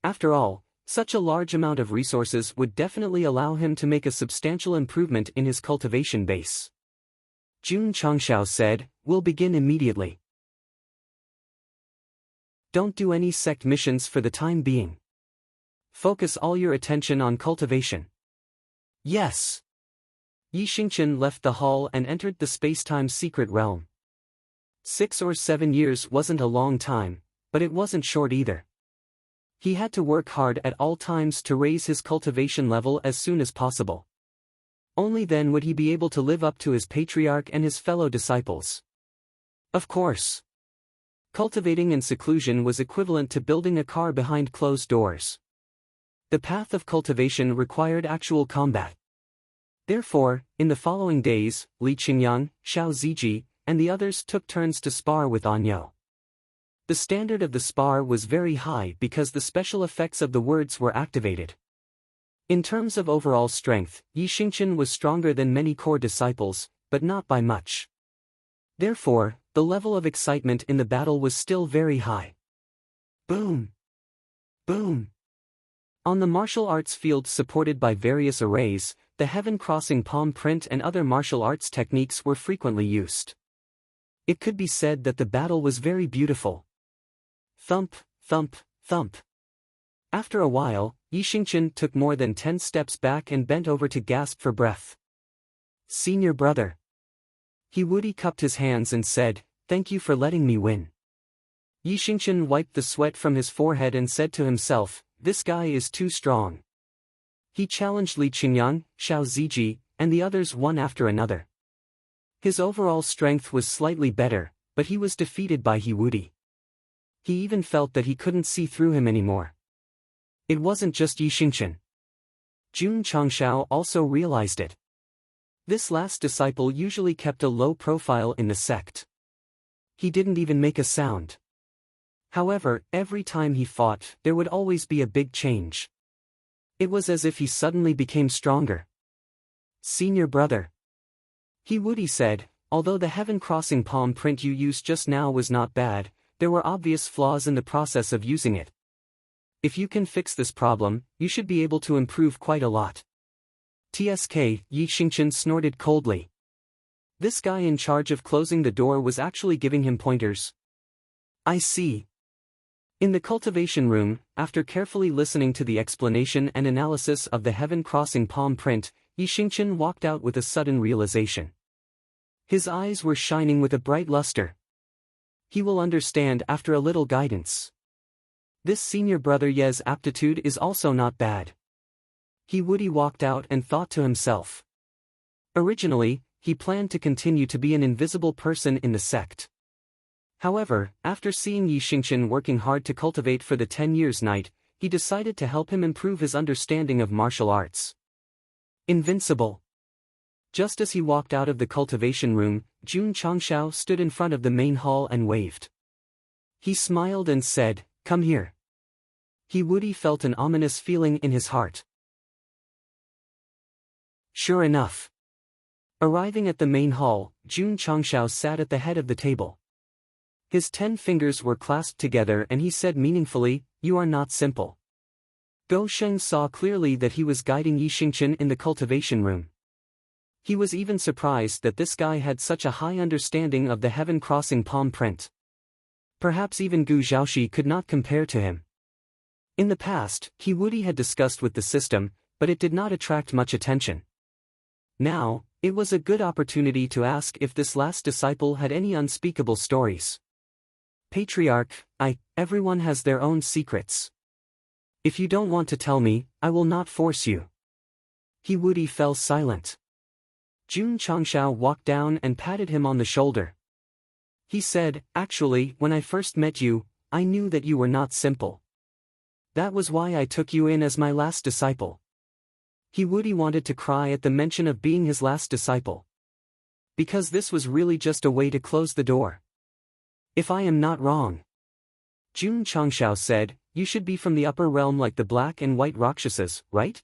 After all, such a large amount of resources would definitely allow him to make a substantial improvement in his cultivation base. Jun Changshao said, "We'll begin immediately. Don't do any sect missions for the time being. Focus all your attention on cultivation." Yes. Yi Xingqian left the hall and entered the space-time secret realm. 6 or 7 years wasn't a long time, but it wasn't short either. He had to work hard at all times to raise his cultivation level as soon as possible. Only then would he be able to live up to his patriarch and his fellow disciples. Of course, cultivating in seclusion was equivalent to building a car behind closed doors. The path of cultivation required actual combat. Therefore, in the following days, Li Qingyang, Xiao Ziji, and the others took turns to spar with Anyo. The standard of the spar was very high because the special effects of the words were activated. In terms of overall strength, Yi Xingqian was stronger than many core disciples, but not by much. Therefore, the level of excitement in the battle was still very high. Boom! Boom! On the martial arts field supported by various arrays, the heaven-crossing palm print and other martial arts techniques were frequently used. It could be said that the battle was very beautiful. Thump, thump, thump. After a while, Yi Xingqian took more than 10 steps back and bent over to gasp for breath. "Senior brother." He woody cupped his hands and said, "Thank you for letting me win." Yi Xingqian wiped the sweat from his forehead and said to himself, "This guy is too strong." He challenged Li Qingyang, Xiao Ziji, and the others one after another. His overall strength was slightly better, but he was defeated by He Wudi. He even felt that he couldn't see through him anymore. It wasn't just Yi Xingqian. Jun Changshao also realized it. This last disciple usually kept a low profile in the sect. He didn't even make a sound. However, every time he fought, there would always be a big change. It was as if he suddenly became stronger. "Senior brother," He Wudi said, "although the heaven-crossing palm print you used just now was not bad, there were obvious flaws in the process of using it. If you can fix this problem, you should be able to improve quite a lot." "TSK," Yi Xingqian snorted coldly. This guy in charge of closing the door was actually giving him pointers. "I see." In the cultivation room, after carefully listening to the explanation and analysis of the heaven-crossing palm print, Yi Xingqian walked out with a sudden realization. His eyes were shining with a bright luster. He will understand after a little guidance. This senior brother Ye's aptitude is also not bad. He Wudi walked out and thought to himself. Originally, he planned to continue to be an invisible person in the sect. However, after seeing Yi Xingqian working hard to cultivate for the 10 years night, he decided to help him improve his understanding of martial arts. Invincible. Just as he walked out of the cultivation room, Jun Changshao stood in front of the main hall and waved. He smiled and said, "Come here." He Wudi felt an ominous feeling in his heart. Sure enough. Arriving at the main hall, Jun Changshao sat at the head of the table. His 10 fingers were clasped together and he said meaningfully, "You are not simple." Go Sheng saw clearly that he was guiding Yi Xingchen in the cultivation room. He was even surprised that this guy had such a high understanding of the heaven-crossing palm print. Perhaps even Gu Zhaoxi could not compare to him. In the past, He Wudi had discussed with the system, but it did not attract much attention. Now, it was a good opportunity to ask if this last disciple had any unspeakable stories. Patriarch, everyone has their own secrets. If you don't want to tell me, I will not force you. He Wudi fell silent. Jun Changshao walked down and patted him on the shoulder. He said, "Actually, when I first met you, I knew that you were not simple. That was why I took you in as my last disciple." He Wudi wanted to cry at the mention of being his last disciple. Because this was really just a way to close the door. "If I am not wrong," Jun Changshao said, "you should be from the upper realm like the black and white Rakshasas, right?"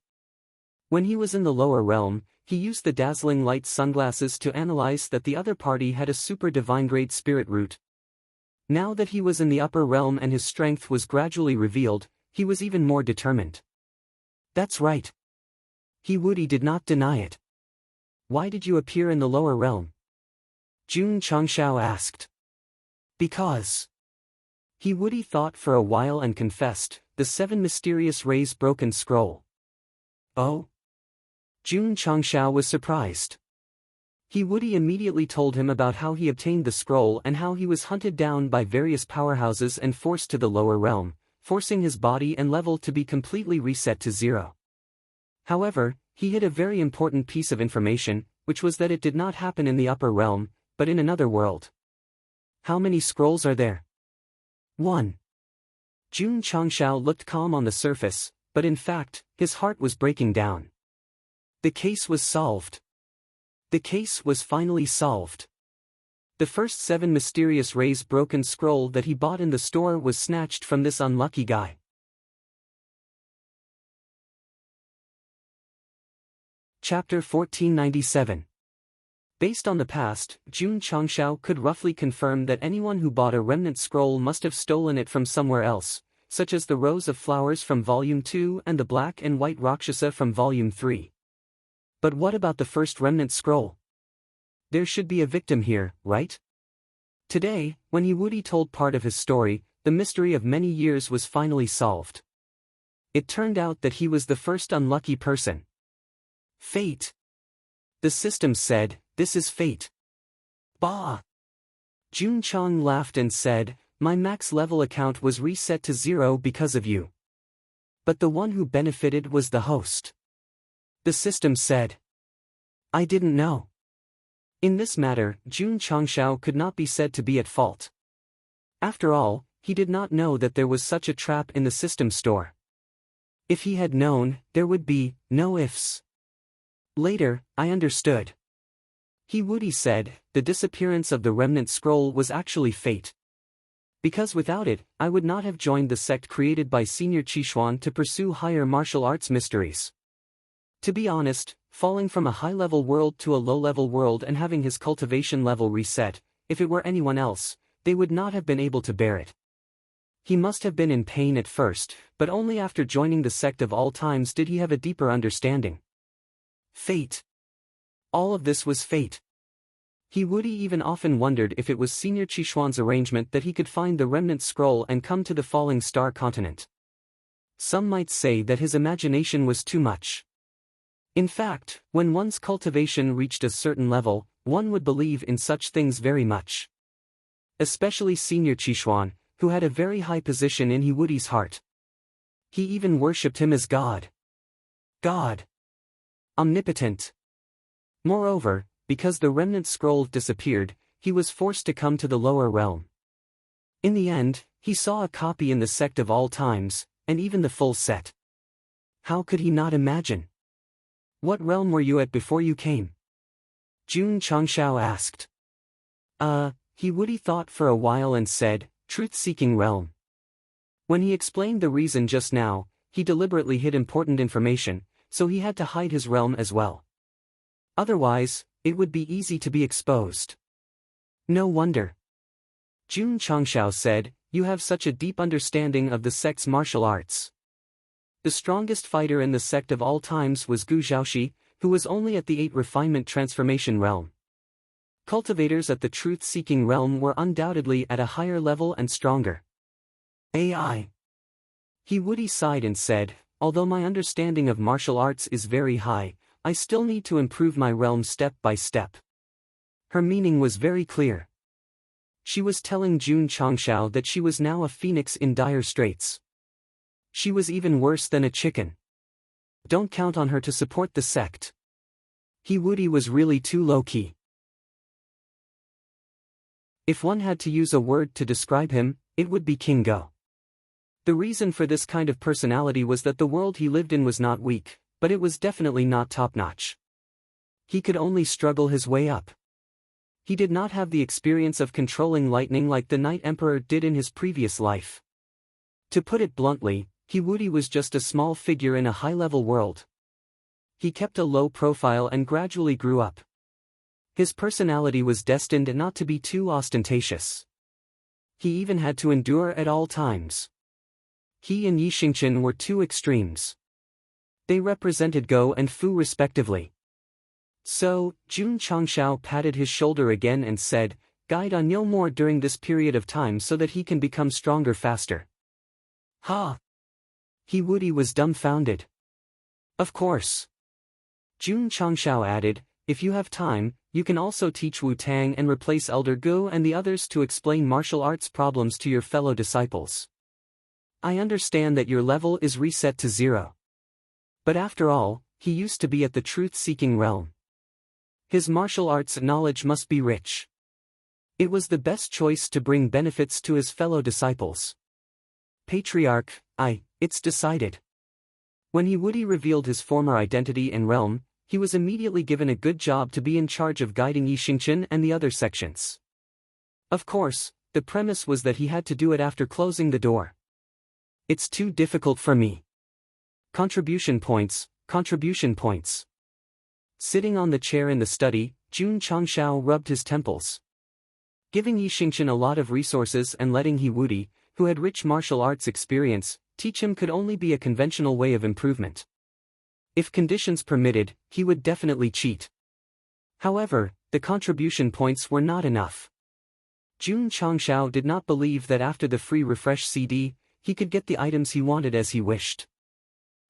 When he was in the lower realm, he used the dazzling light sunglasses to analyze that the other party had a super divine grade spirit root. Now that he was in the upper realm and his strength was gradually revealed, he was even more determined. "That's right." He Wudi did not deny it. "Why did you appear in the lower realm?" Jun Changshao asked. "Because." He Wudi thought for a while and confessed, "The 7 mysterious rays broken scroll." "Oh?" Jun Changshao was surprised. He Wudi immediately told him about how he obtained the scroll and how he was hunted down by various powerhouses and forced to the lower realm, forcing his body and level to be completely reset to 0. However, he hid a very important piece of information, which was that it did not happen in the upper realm, but in another world. "How many scrolls are there?" "1. Jun Changshao looked calm on the surface, but in fact, his heart was breaking down. The case was solved. The case was finally solved. The first 7 mysterious rays broken scroll that he bought in the store was snatched from this unlucky guy. Chapter 1497. Based on the past, Jun Changshao could roughly confirm that anyone who bought a remnant scroll must have stolen it from somewhere else, such as the Rose of Flowers from Volume 2 and the Black and White Rakshasa from Volume 3. But what about the first remnant scroll? There should be a victim here, right? Today, when He Wudi told part of his story, the mystery of many years was finally solved. It turned out that he was the first unlucky person. Fate. The system said, "This is fate." Bah! Jun Chang laughed and said, "My max level account was reset to 0 because of you. But the one who benefited was the host." The system said. "I didn't know." In this matter, Jun Changshao could not be said to be at fault. After all, he did not know that there was such a trap in the system store. If he had known, there would be no ifs. Later, I understood. He Wudi said, the disappearance of the remnant scroll was actually fate. Because without it, I would not have joined the sect created by Senior Qishuan to pursue higher martial arts mysteries. To be honest, falling from a high-level world to a low-level world and having his cultivation level reset, if it were anyone else, they would not have been able to bear it. He must have been in pain at first, but only after joining the sect of all times did he have a deeper understanding. Fate. All of this was fate. He Wudi even often wondered if it was Senior Qishuan's arrangement that he could find the remnant scroll and come to the falling star continent. Some might say that his imagination was too much. In fact, when one's cultivation reached a certain level, one would believe in such things very much. Especially Senior Qishuan, who had a very high position in He Wudi's heart. He even worshipped him as God. God. Omnipotent. Moreover, because the remnant scroll disappeared, he was forced to come to the lower realm. In the end, he saw a copy in the sect of all times, and even the full set. How could he not imagine? What realm were you at before you came? Jun Changshao asked. He Wudi thought for a while and said, truth-seeking realm. When he explained the reason just now, he deliberately hid important information, so he had to hide his realm as well. Otherwise, it would be easy to be exposed. No wonder. Jun Changshao said, "You have such a deep understanding of the sect's martial arts." The strongest fighter in the sect of all times was Gu Zhaoxi, who was only at the 8 refinement transformation realm. Cultivators at the truth-seeking realm were undoubtedly at a higher level and stronger. AI. He woody sighed and said, "Although my understanding of martial arts is very high, I still need to improve my realm step by step." Her meaning was very clear. She was telling Jun Changshao that she was now a phoenix in dire straits. She was even worse than a chicken. Don't count on her to support the sect. He woody was really too low-key. If one had to use a word to describe him, it would be King Go. The reason for this kind of personality was that the world he lived in was not weak, but it was definitely not top-notch. He could only struggle his way up. He did not have the experience of controlling lightning like the Night Emperor did in his previous life. To put it bluntly, he woody was just a small figure in a high-level world. He kept a low profile and gradually grew up. His personality was destined not to be too ostentatious. He even had to endure at all times. He and Yi Xingqian were two extremes. They represented Go and Fu respectively. So, Jun Changshao patted his shoulder again and said, "Guide Anil more during this period of time so that he can become stronger faster." Ha! He woody was dumbfounded. Of course. Jun Changshao added, "If you have time, you can also teach Wu Tang and replace Elder Gu and the others to explain martial arts problems to your fellow disciples. I understand that your level is reset to 0. But after all, he used to be at the truth-seeking realm. His martial arts knowledge must be rich. It was the best choice to bring benefits to his fellow disciples." Patriarch, it's decided. When he woody revealed his former identity and realm, he was immediately given a good job to be in charge of guiding Yi Xingqian and the other sections. Of course, the premise was that he had to do it after closing the door. It's too difficult for me. Contribution points, contribution points. Sitting on the chair in the study, Jun Changshao rubbed his temples. Giving Yi Xingqian a lot of resources and letting he woody, who had rich martial arts experience, teach him could only be a conventional way of improvement. If conditions permitted, he would definitely cheat. However, the contribution points were not enough. Jun Changshao did not believe that after the free refresh CD, he could get the items he wanted as he wished.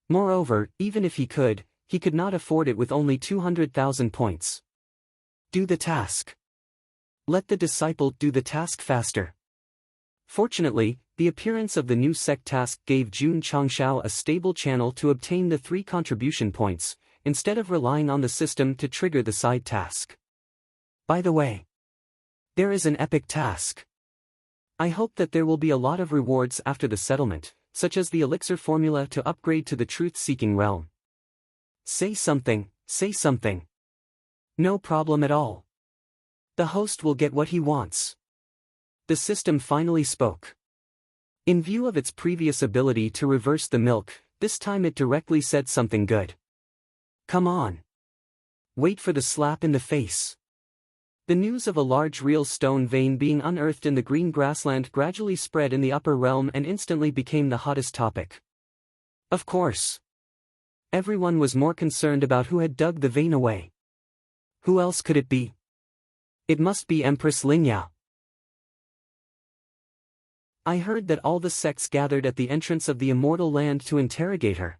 Moreover, even if he could not afford it with only 200,000 points. Do the task. Let the disciple do the task faster. Fortunately, the appearance of the new sect task gave Jun Changshao a stable channel to obtain the 3 contribution points, instead of relying on the system to trigger the side task. By the way, there is an epic task. I hope that there will be a lot of rewards after the settlement, such as the elixir formula to upgrade to the truth-seeking realm. Say something, say something. No problem at all. The host will get what he wants. The system finally spoke. In view of its previous ability to reverse the milk, this time it directly said something good. Come on. Wait for the slap in the face. The news of a large real stone vein being unearthed in the green grassland gradually spread in the upper realm and instantly became the hottest topic. Of course. Everyone was more concerned about who had dug the vein away. Who else could it be? It must be Empress Lingyao. I heard that all the sects gathered at the entrance of the Immortal Land to interrogate her.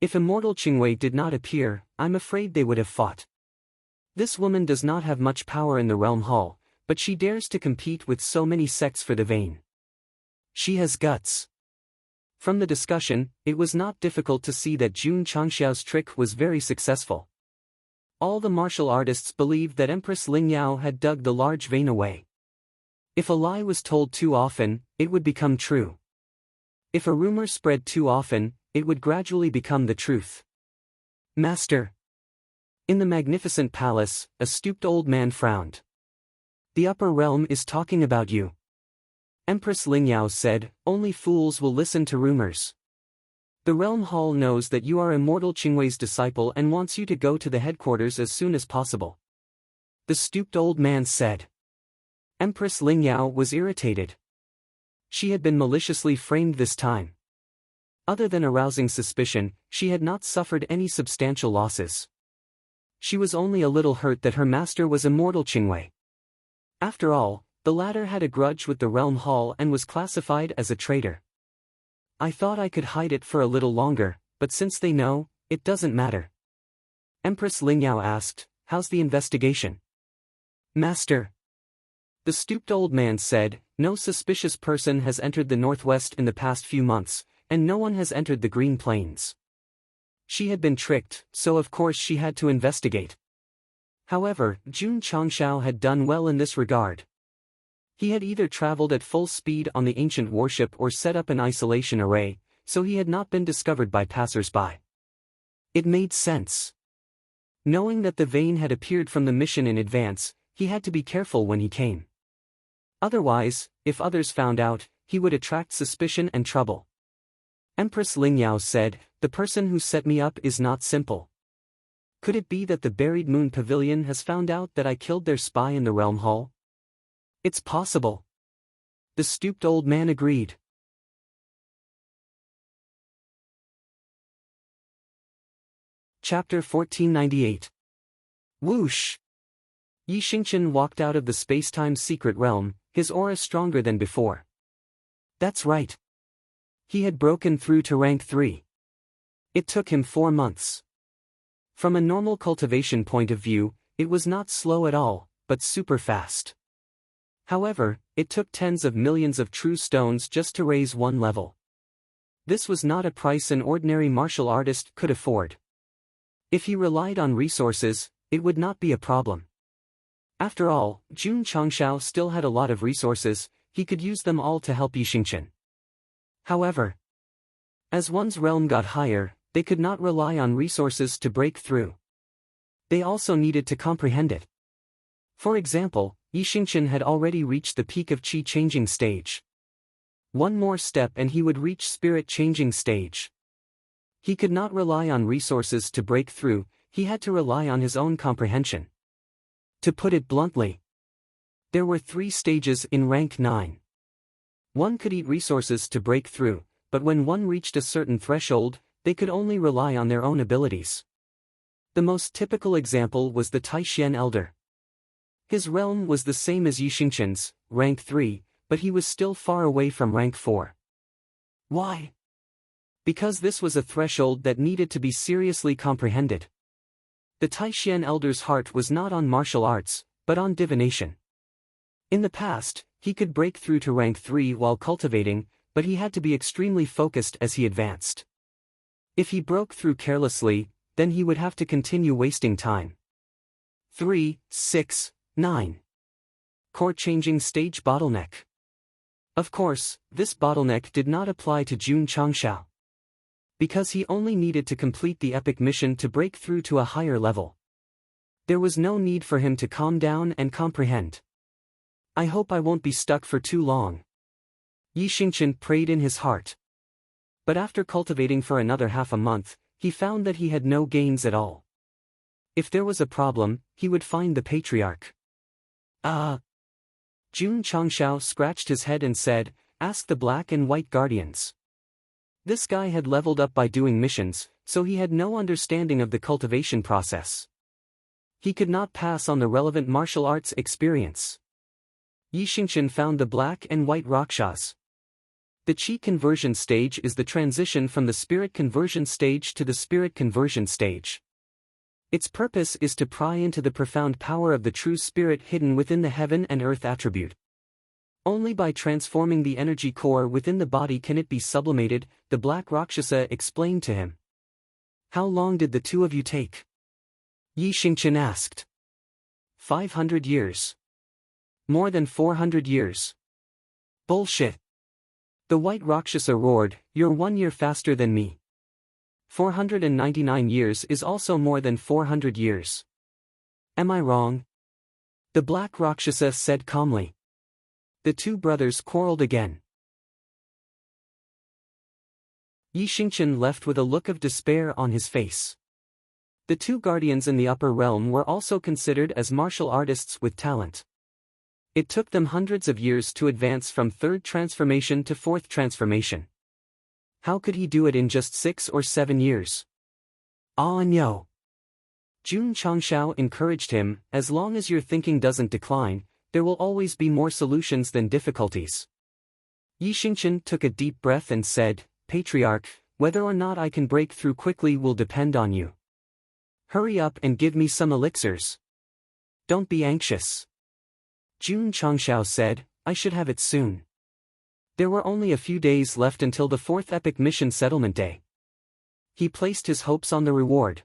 If Immortal Qingwei did not appear, I'm afraid they would have fought. This woman does not have much power in the Realm Hall, but she dares to compete with so many sects for the vein. She has guts. From the discussion, it was not difficult to see that Jun Changshao's trick was very successful. All the martial artists believed that Empress Lingyao had dug the large vein away. If a lie was told too often, it would become true. If a rumor spread too often, it would gradually become the truth. Master. In the magnificent palace, a stooped old man frowned. The upper realm is talking about you. Empress Lingyao said, only fools will listen to rumors. The Realm Hall knows that you are Immortal Qingwei's disciple and wants you to go to the headquarters as soon as possible. The stooped old man said. Empress Lingyao was irritated. She had been maliciously framed this time. Other than arousing suspicion, she had not suffered any substantial losses. She was only a little hurt that her master was immortal Qingwei. After all, the latter had a grudge with the Realm Hall and was classified as a traitor. I thought I could hide it for a little longer, but since they know, it doesn't matter. Empress Lingyao asked, "How's the investigation?" "Master," the stooped old man said, "no suspicious person has entered the northwest in the past few months, and no one has entered the Green Plains. She had been tricked, so of course she had to investigate." However, Jun Changshao had done well in this regard. He had either traveled at full speed on the ancient warship or set up an isolation array, so he had not been discovered by passers-by. It made sense. Knowing that the vein had appeared from the mission in advance, he had to be careful when he came. Otherwise, if others found out, he would attract suspicion and trouble. Empress Lingyao said, "The person who set me up is not simple. Could it be that the Buried Moon Pavilion has found out that I killed their spy in the Realm Hall?" "It's possible." The stooped old man agreed. Chapter 1498. Whoosh! Yi Xingqian walked out of the spacetime secret realm, his aura stronger than before. That's right. He had broken through to rank 3. It took him 4 months. From a normal cultivation point of view, it was not slow at all, but super fast. However, it took tens of millions of true stones just to raise 1 level. This was not a price an ordinary martial artist could afford. If he relied on resources, it would not be a problem. After all, Jun Changshao still had a lot of resources, he could use them all to help Yi Xingqian. However, as one's realm got higher, they could not rely on resources to break through. They also needed to comprehend it. For example, Yi Xingqian had already reached the peak of Qi changing stage. 1 more step and he would reach spirit changing stage. He could not rely on resources to break through, he had to rely on his own comprehension. To put it bluntly, there were 3 stages in rank 9. One could eat resources to break through, but when one reached a certain threshold, they could only rely on their own abilities. The most typical example was the Taishian Elder. His realm was the same as Yi Xingqian's, rank 3, but he was still far away from rank 4. Why? Because this was a threshold that needed to be seriously comprehended. The Taishian Elder's heart was not on martial arts, but on divination. In the past, he could break through to rank 3 while cultivating, but he had to be extremely focused as he advanced. If he broke through carelessly, then he would have to continue wasting time. 3, 6, 9. Core changing stage bottleneck. Of course, this bottleneck did not apply to Jun Changshao. Because he only needed to complete the epic mission to break through to a higher level. There was no need for him to calm down and comprehend. I hope I won't be stuck for too long. Yi Xingqian prayed in his heart. But after cultivating for another half a month, he found that he had no gains at all. If there was a problem, he would find the patriarch. Jun Changshao scratched his head and said, "Ask the Black and White Guardians." This guy had leveled up by doing missions, so he had no understanding of the cultivation process. He could not pass on the relevant martial arts experience. Yi Xingqian found the Black and White Rakshas. The Qi conversion stage is the transition from the spirit conversion stage to the spirit conversion stage. Its purpose is to pry into the profound power of the true spirit hidden within the heaven and earth attribute. Only by transforming the energy core within the body can it be sublimated, the Black Rakshasa explained to him. How long did the 2 of you take? Yi Xingqian asked. 500 years. More than 400 years. Bullshit. The White Rakshasa roared, "You're 1 year faster than me. 499 years is also more than 400 years. Am I wrong?" The Black Rakshasa said calmly. The 2 brothers quarreled again. Yi Xingqian left with a look of despair on his face. The 2 guardians in the upper realm were also considered as martial artists with talent. It took them hundreds of years to advance from third transformation to fourth transformation. How could he do it in just 6 or 7 years? Ah no. Jun Changshao encouraged him, as long as your thinking doesn't decline, there will always be more solutions than difficulties. Yi Xingchen took a deep breath and said, Patriarch, whether or not I can break through quickly will depend on you. Hurry up and give me some elixirs. Don't be anxious. Jun Changshao said, I should have it soon. There were only a few days left until the 4th epic mission settlement day. He placed his hopes on the reward.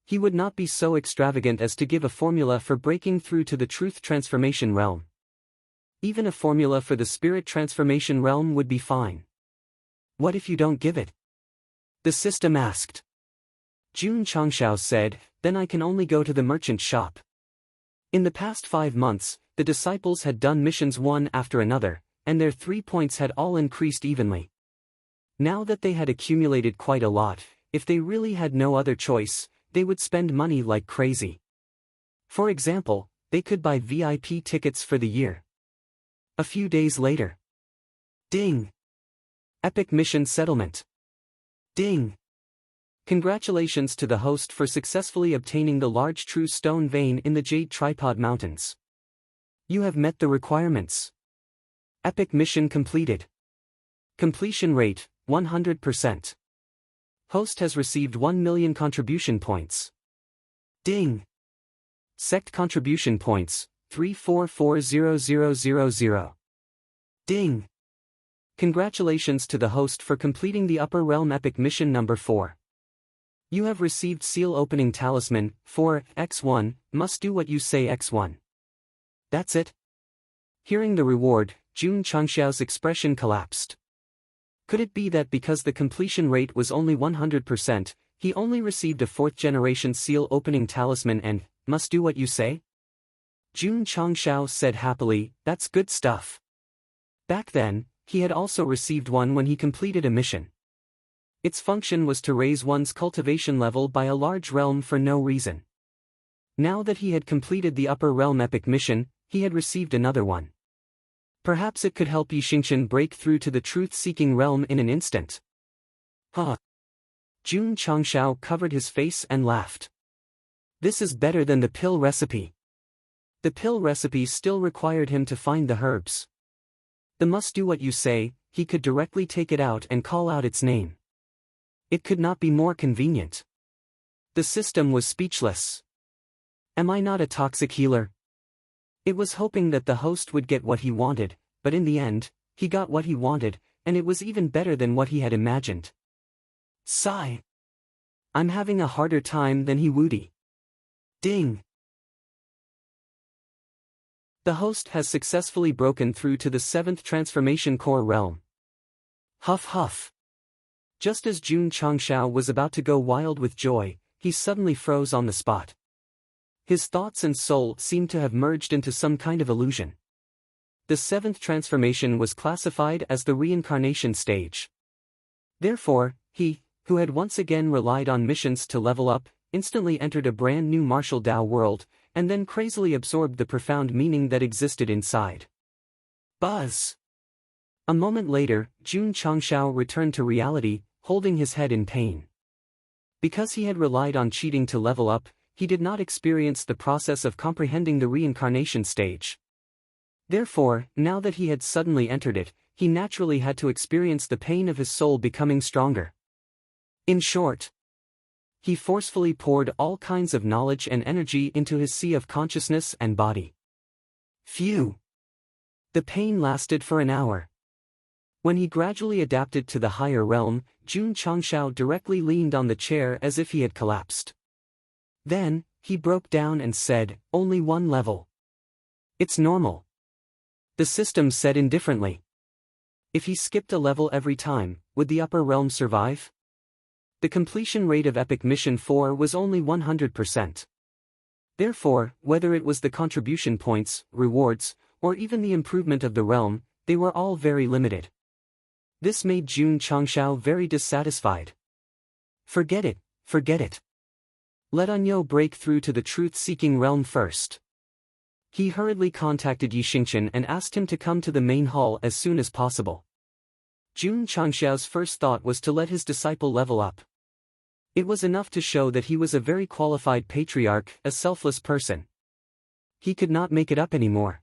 He would not be so extravagant as to give a formula for breaking through to the truth transformation realm. Even a formula for the spirit transformation realm would be fine. What if you don't give it? The system asked. Jun Changshao said, then I can only go to the merchant shop. In the past 5 months, the disciples had done missions one after another, and their 3 points had all increased evenly. Now that they had accumulated quite a lot, if they really had no other choice, they would spend money like crazy. For example, they could buy VIP tickets for the year. A few days later. Ding! Epic mission settlement. Ding! Congratulations to the host for successfully obtaining the large true stone vein in the Jade Tripod Mountains. You have met the requirements. Epic mission completed. Completion rate, 100%. Host has received 1 million contribution points. Ding! Sect contribution points, 3440000. Ding! Congratulations to the host for completing the Upper Realm Epic Mission number 4. You have received Seal Opening Talisman, 4x1, must do what you say x1. That's it? Hearing the reward, Jun Changshao's expression collapsed. Could it be that because the completion rate was only 100%, he only received a 4th-generation Seal Opening Talisman and, must do what you say? Jun Changshao said happily, that's good stuff. Back then, he had also received one when he completed a mission. Its function was to raise one's cultivation level by a large realm for no reason. Now that he had completed the Upper Realm Epic Mission, he had received another one. Perhaps it could help Yi Xingchen break through to the truth-seeking realm in an instant. Huh. Jun Changshao covered his face and laughed. This is better than the pill recipe. The pill recipe still required him to find the herbs. The must do what you say, he could directly take it out and call out its name. It could not be more convenient. The system was speechless. Am I not a toxic healer? It was hoping that the host would get what he wanted, but in the end, he got what he wanted, and it was even better than what he had imagined. Sigh. I'm having a harder time than he would. Ding. The host has successfully broken through to the 7th Transformation Core realm. Huff huff. Just as Jun Changshao was about to go wild with joy, he suddenly froze on the spot. His thoughts and soul seemed to have merged into some kind of illusion. The 7th transformation was classified as the reincarnation stage. Therefore, he, who had once again relied on missions to level up, instantly entered a brand new martial Dao world, and then crazily absorbed the profound meaning that existed inside. Buzz! A moment later, Jun Changshao returned to reality, holding his head in pain. Because he had relied on cheating to level up, he did not experience the process of comprehending the reincarnation stage. Therefore, now that he had suddenly entered it, he naturally had to experience the pain of his soul becoming stronger. In short, he forcefully poured all kinds of knowledge and energy into his sea of consciousness and body. Phew! The pain lasted for an hour. When he gradually adapted to the higher realm, Jun Changshao directly leaned on the chair as if he had collapsed. Then, he broke down and said, only one level. It's normal. The system said indifferently. If he skipped a level every time, would the upper realm survive? The completion rate of Epic Mission 4 was only 100%. Therefore, whether it was the contribution points, rewards, or even the improvement of the realm, they were all very limited. This made Jun Changshao very dissatisfied. Forget it, forget it. Let Anyo break through to the truth-seeking realm first. He hurriedly contacted Yi Xingqian and asked him to come to the main hall as soon as possible. Jun Changxiao's first thought was to let his disciple level up. It was enough to show that he was a very qualified patriarch, a selfless person. He could not make it up anymore.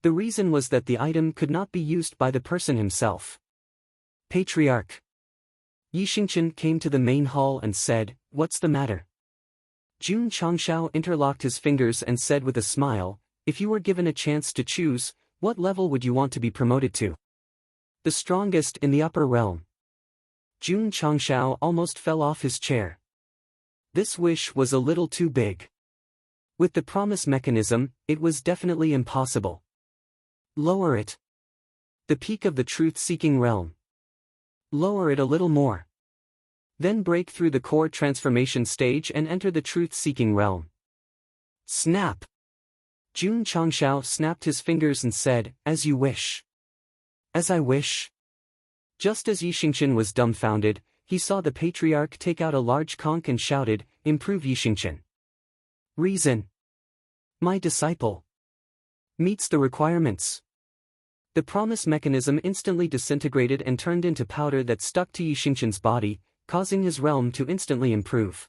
The reason was that the item could not be used by the person himself. Patriarch. Yi Xingqian came to the main hall and said, "What's the matter?" Jun Changxiao interlocked his fingers and said with a smile, "If you were given a chance to choose, what level would you want to be promoted to?" "The strongest in the upper realm." Jun Changxiao almost fell off his chair. This wish was a little too big. With the promise mechanism, it was definitely impossible. Lower it. The peak of the truth-seeking realm. Lower it a little more. Then break through the core transformation stage and enter the truth-seeking realm. Snap! Jun Changxiao snapped his fingers and said, "As you wish." "As I wish." Just as Yi Xingqian was dumbfounded, he saw the patriarch take out a large conch and shouted, "Improve Yi Xingqian." Reason. My disciple. Meets the requirements. The promise mechanism instantly disintegrated and turned into powder that stuck to Yi Xingqian's body, causing his realm to instantly improve.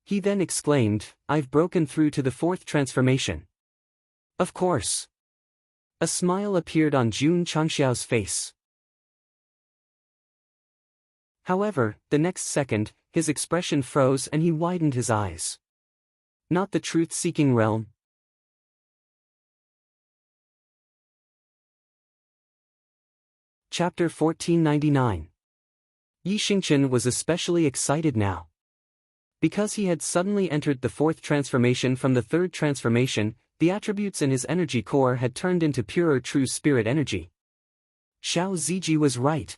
He then exclaimed, "I've broken through to the fourth transformation." Of course. A smile appeared on Jun Changxiao's face. However, the next second, his expression froze and he widened his eyes. Not the truth-seeking realm. Chapter 1499. Yi Xingqian was especially excited now. Because he had suddenly entered the fourth transformation from the third transformation, the attributes in his energy core had turned into purer true spirit energy. Xiao Ziji was right.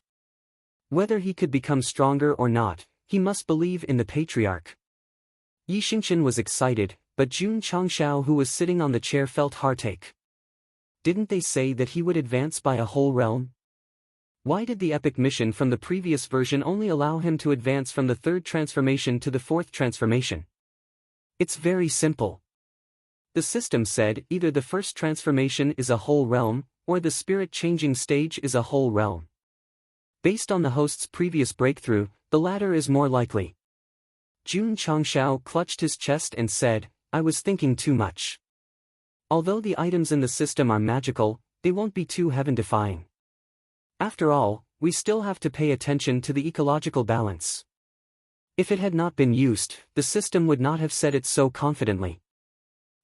Whether he could become stronger or not, he must believe in the patriarch. Yi Xingqian was excited, but Jun Changxiao who was sitting on the chair felt heartache. Didn't they say that he would advance by a whole realm? Why did the epic mission from the previous version only allow him to advance from the third transformation to the fourth transformation? It's very simple. The system said either the first transformation is a whole realm, or the spirit changing stage is a whole realm. Based on the host's previous breakthrough, the latter is more likely. Jun Changxiao clutched his chest and said, "I was thinking too much. Although the items in the system are magical, they won't be too heaven-defying. After all, we still have to pay attention to the ecological balance." If it had not been used, the system would not have said it so confidently.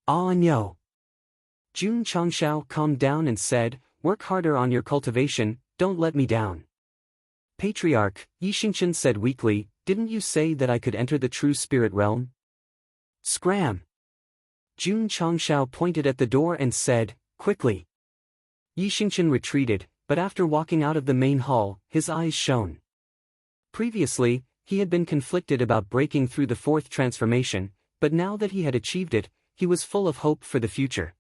"Ah no." Jun Changxiao calmed down and said, "Work harder on your cultivation, don't let me down." "Patriarch," Yi Xingqian said weakly, "didn't you say that I could enter the true spirit realm?" Scram! Jun Changxiao pointed at the door and said, "Quickly." Yi Xingqian retreated, but after walking out of the main hall, his eyes shone. Previously, he had been conflicted about breaking through the fourth transformation, but now that he had achieved it, he was full of hope for the future.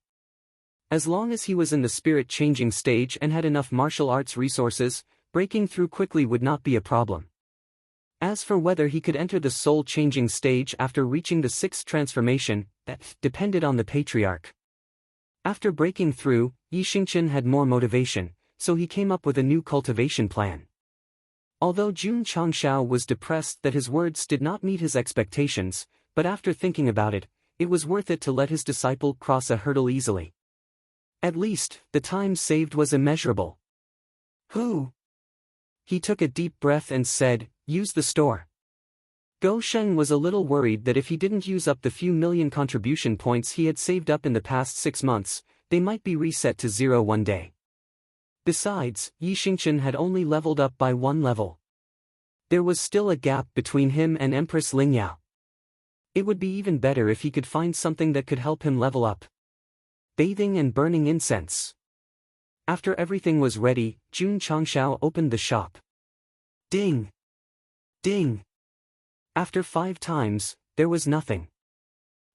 As long as he was in the spirit-changing stage and had enough martial arts resources, breaking through quickly would not be a problem. As for whether he could enter the soul-changing stage after reaching the sixth transformation, that depended on the patriarch. After breaking through, Yi Xingqian had more motivation, so he came up with a new cultivation plan. Although Jun Changxiao was depressed that his words did not meet his expectations, but after thinking about it, it was worth it to let his disciple cross a hurdle easily. At least, the time saved was immeasurable. Who? He took a deep breath and said, "Use the store." Go Sheng was a little worried that if he didn't use up the few million contribution points he had saved up in the past 6 months, they might be reset to 0 one day. Besides, Yi Xingqian had only leveled up by 1 level. There was still a gap between him and Empress Lingyao. It would be even better if he could find something that could help him level up. Bathing and burning incense. After everything was ready, Jun Changxiao opened the shop. Ding! Ding! After 5 times, there was nothing.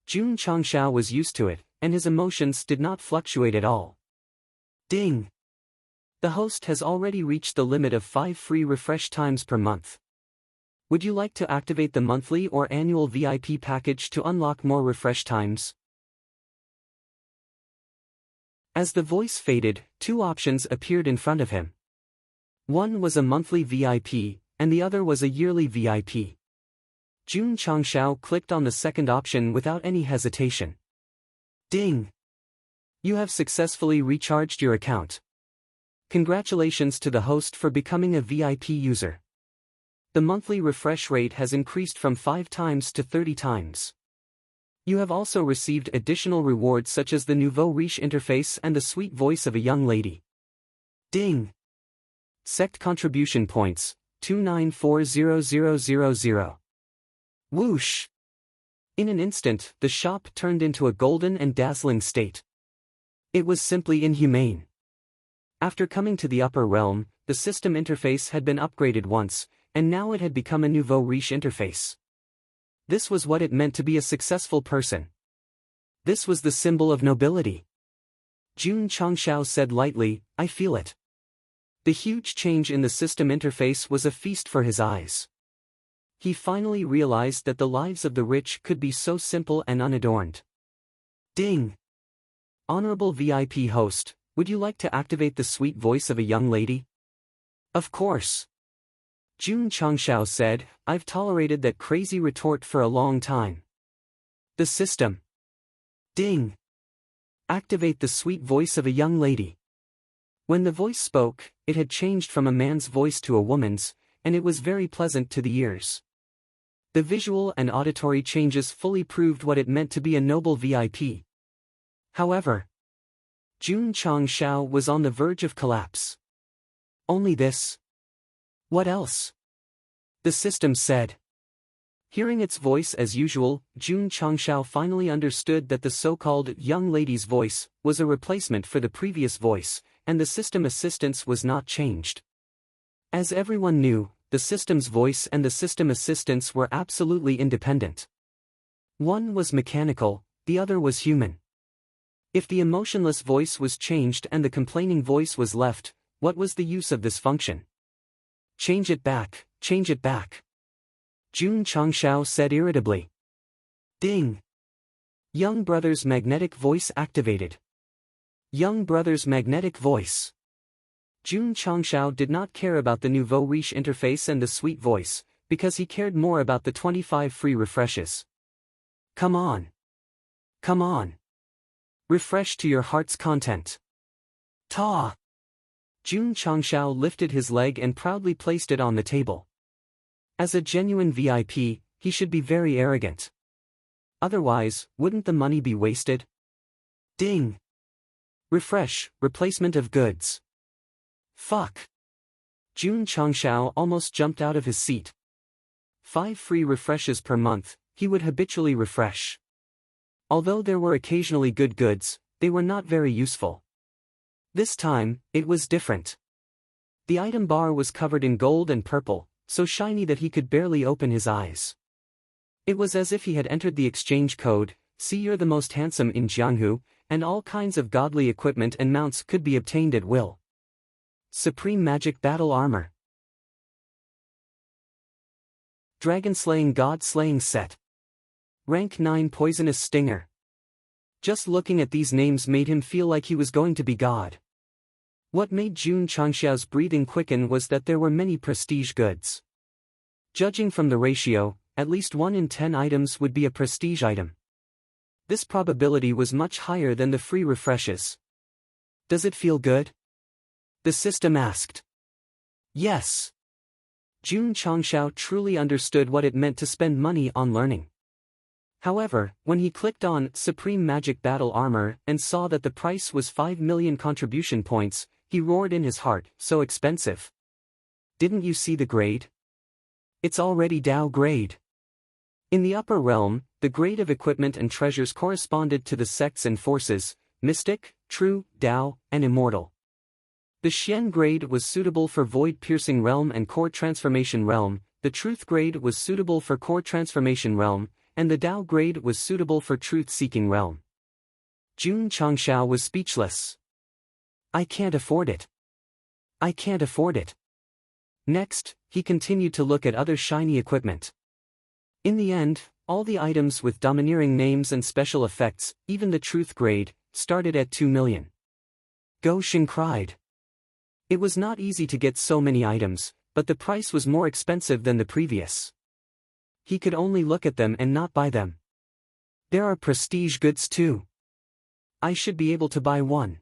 Jun Changxiao was used to it, and his emotions did not fluctuate at all. Ding! The host has already reached the limit of 5 free refresh times per month. Would you like to activate the monthly or annual VIP package to unlock more refresh times? As the voice faded, two options appeared in front of him. One was a monthly VIP, and the other was a yearly VIP. Jun Changshao clicked on the second option without any hesitation. Ding! You have successfully recharged your account. Congratulations to the host for becoming a VIP user. The monthly refresh rate has increased from 5 times to 30 times. You have also received additional rewards such as the nouveau riche interface and the sweet voice of a young lady. Ding! Sect contribution points, 2940000. Whoosh! In an instant, the shop turned into a golden and dazzling state. It was simply inhumane. After coming to the upper realm, the system interface had been upgraded once, and now it had become a nouveau riche interface. This was what it meant to be a successful person. This was the symbol of nobility. Jun Changshao said lightly, I feel it. The huge change in the system interface was a feast for his eyes. He finally realized that the lives of the rich could be so simple and unadorned. Ding! Honorable VIP host, would you like to activate the sweet voice of a young lady? Of course. Jun Changshao said, I've tolerated that crazy retort for a long time. The system. Ding! Activate the sweet voice of a young lady. When the voice spoke, it had changed from a man's voice to a woman's, and it was very pleasant to the ears. The visual and auditory changes fully proved what it meant to be a noble VIP. However, Jun Changshao was on the verge of collapse. Only this? What else? The system said. Hearing its voice as usual, Jun Changshao finally understood that the so-called young lady's voice was a replacement for the previous voice, and the system assistance was not changed. As everyone knew, the system's voice and the system assistance were absolutely independent. One was mechanical, the other was human. If the emotionless voice was changed and the complaining voice was left, what was the use of this function? Change it back, change it back. Jun Changshao said irritably. Ding! Young brother's magnetic voice activated. Young brother's magnetic voice. Jun Changshao did not care about the nouveau riche interface and the sweet voice, because he cared more about the 25 free refreshes. Come on. Come on. Refresh to your heart's content. Ta! Jun Changshao lifted his leg and proudly placed it on the table. As a genuine VIP, he should be very arrogant. Otherwise, wouldn't the money be wasted? Ding! Refresh, replacement of goods. Fuck! Jun Changshao almost jumped out of his seat. 5 free refreshes per month, he would habitually refresh. Although there were occasionally good goods, they were not very useful. This time, it was different. The item bar was covered in gold and purple, so shiny that he could barely open his eyes. It was as if he had entered the exchange code, see you're the most handsome in Jianghu, and all kinds of godly equipment and mounts could be obtained at will. Supreme Magic Battle Armor. Dragon-slaying God-slaying set. Rank 9 Poisonous Stinger. Just looking at these names made him feel like he was going to be God. What made Jun Changshao's breathing quicken was that there were many prestige goods. Judging from the ratio, at least 1 in 10 items would be a prestige item. This probability was much higher than the free refreshes. Does it feel good? The system asked. Yes. Jun Changshao truly understood what it meant to spend money on learning. However, when he clicked on Supreme Magic Battle Armor and saw that the price was 5 million contribution points, he roared in his heart, so expensive. Didn't you see the grade? It's already Dao grade. In the upper realm, the grade of equipment and treasures corresponded to the sects and forces, Mystic, True, Dao, and Immortal. The Xian grade was suitable for Void-Piercing Realm and Core Transformation Realm, the Truth grade was suitable for Core Transformation Realm, and the Dao grade was suitable for Truth-Seeking Realm. Jun Changshao was speechless. I can't afford it. I can't afford it. Next, he continued to look at other shiny equipment. In the end, all the items with domineering names and special effects, even the Truth grade, started at 2 million. Go Sheng cried. It was not easy to get so many items, but the price was more expensive than the previous. He could only look at them and not buy them. There are prestige goods too. I should be able to buy one.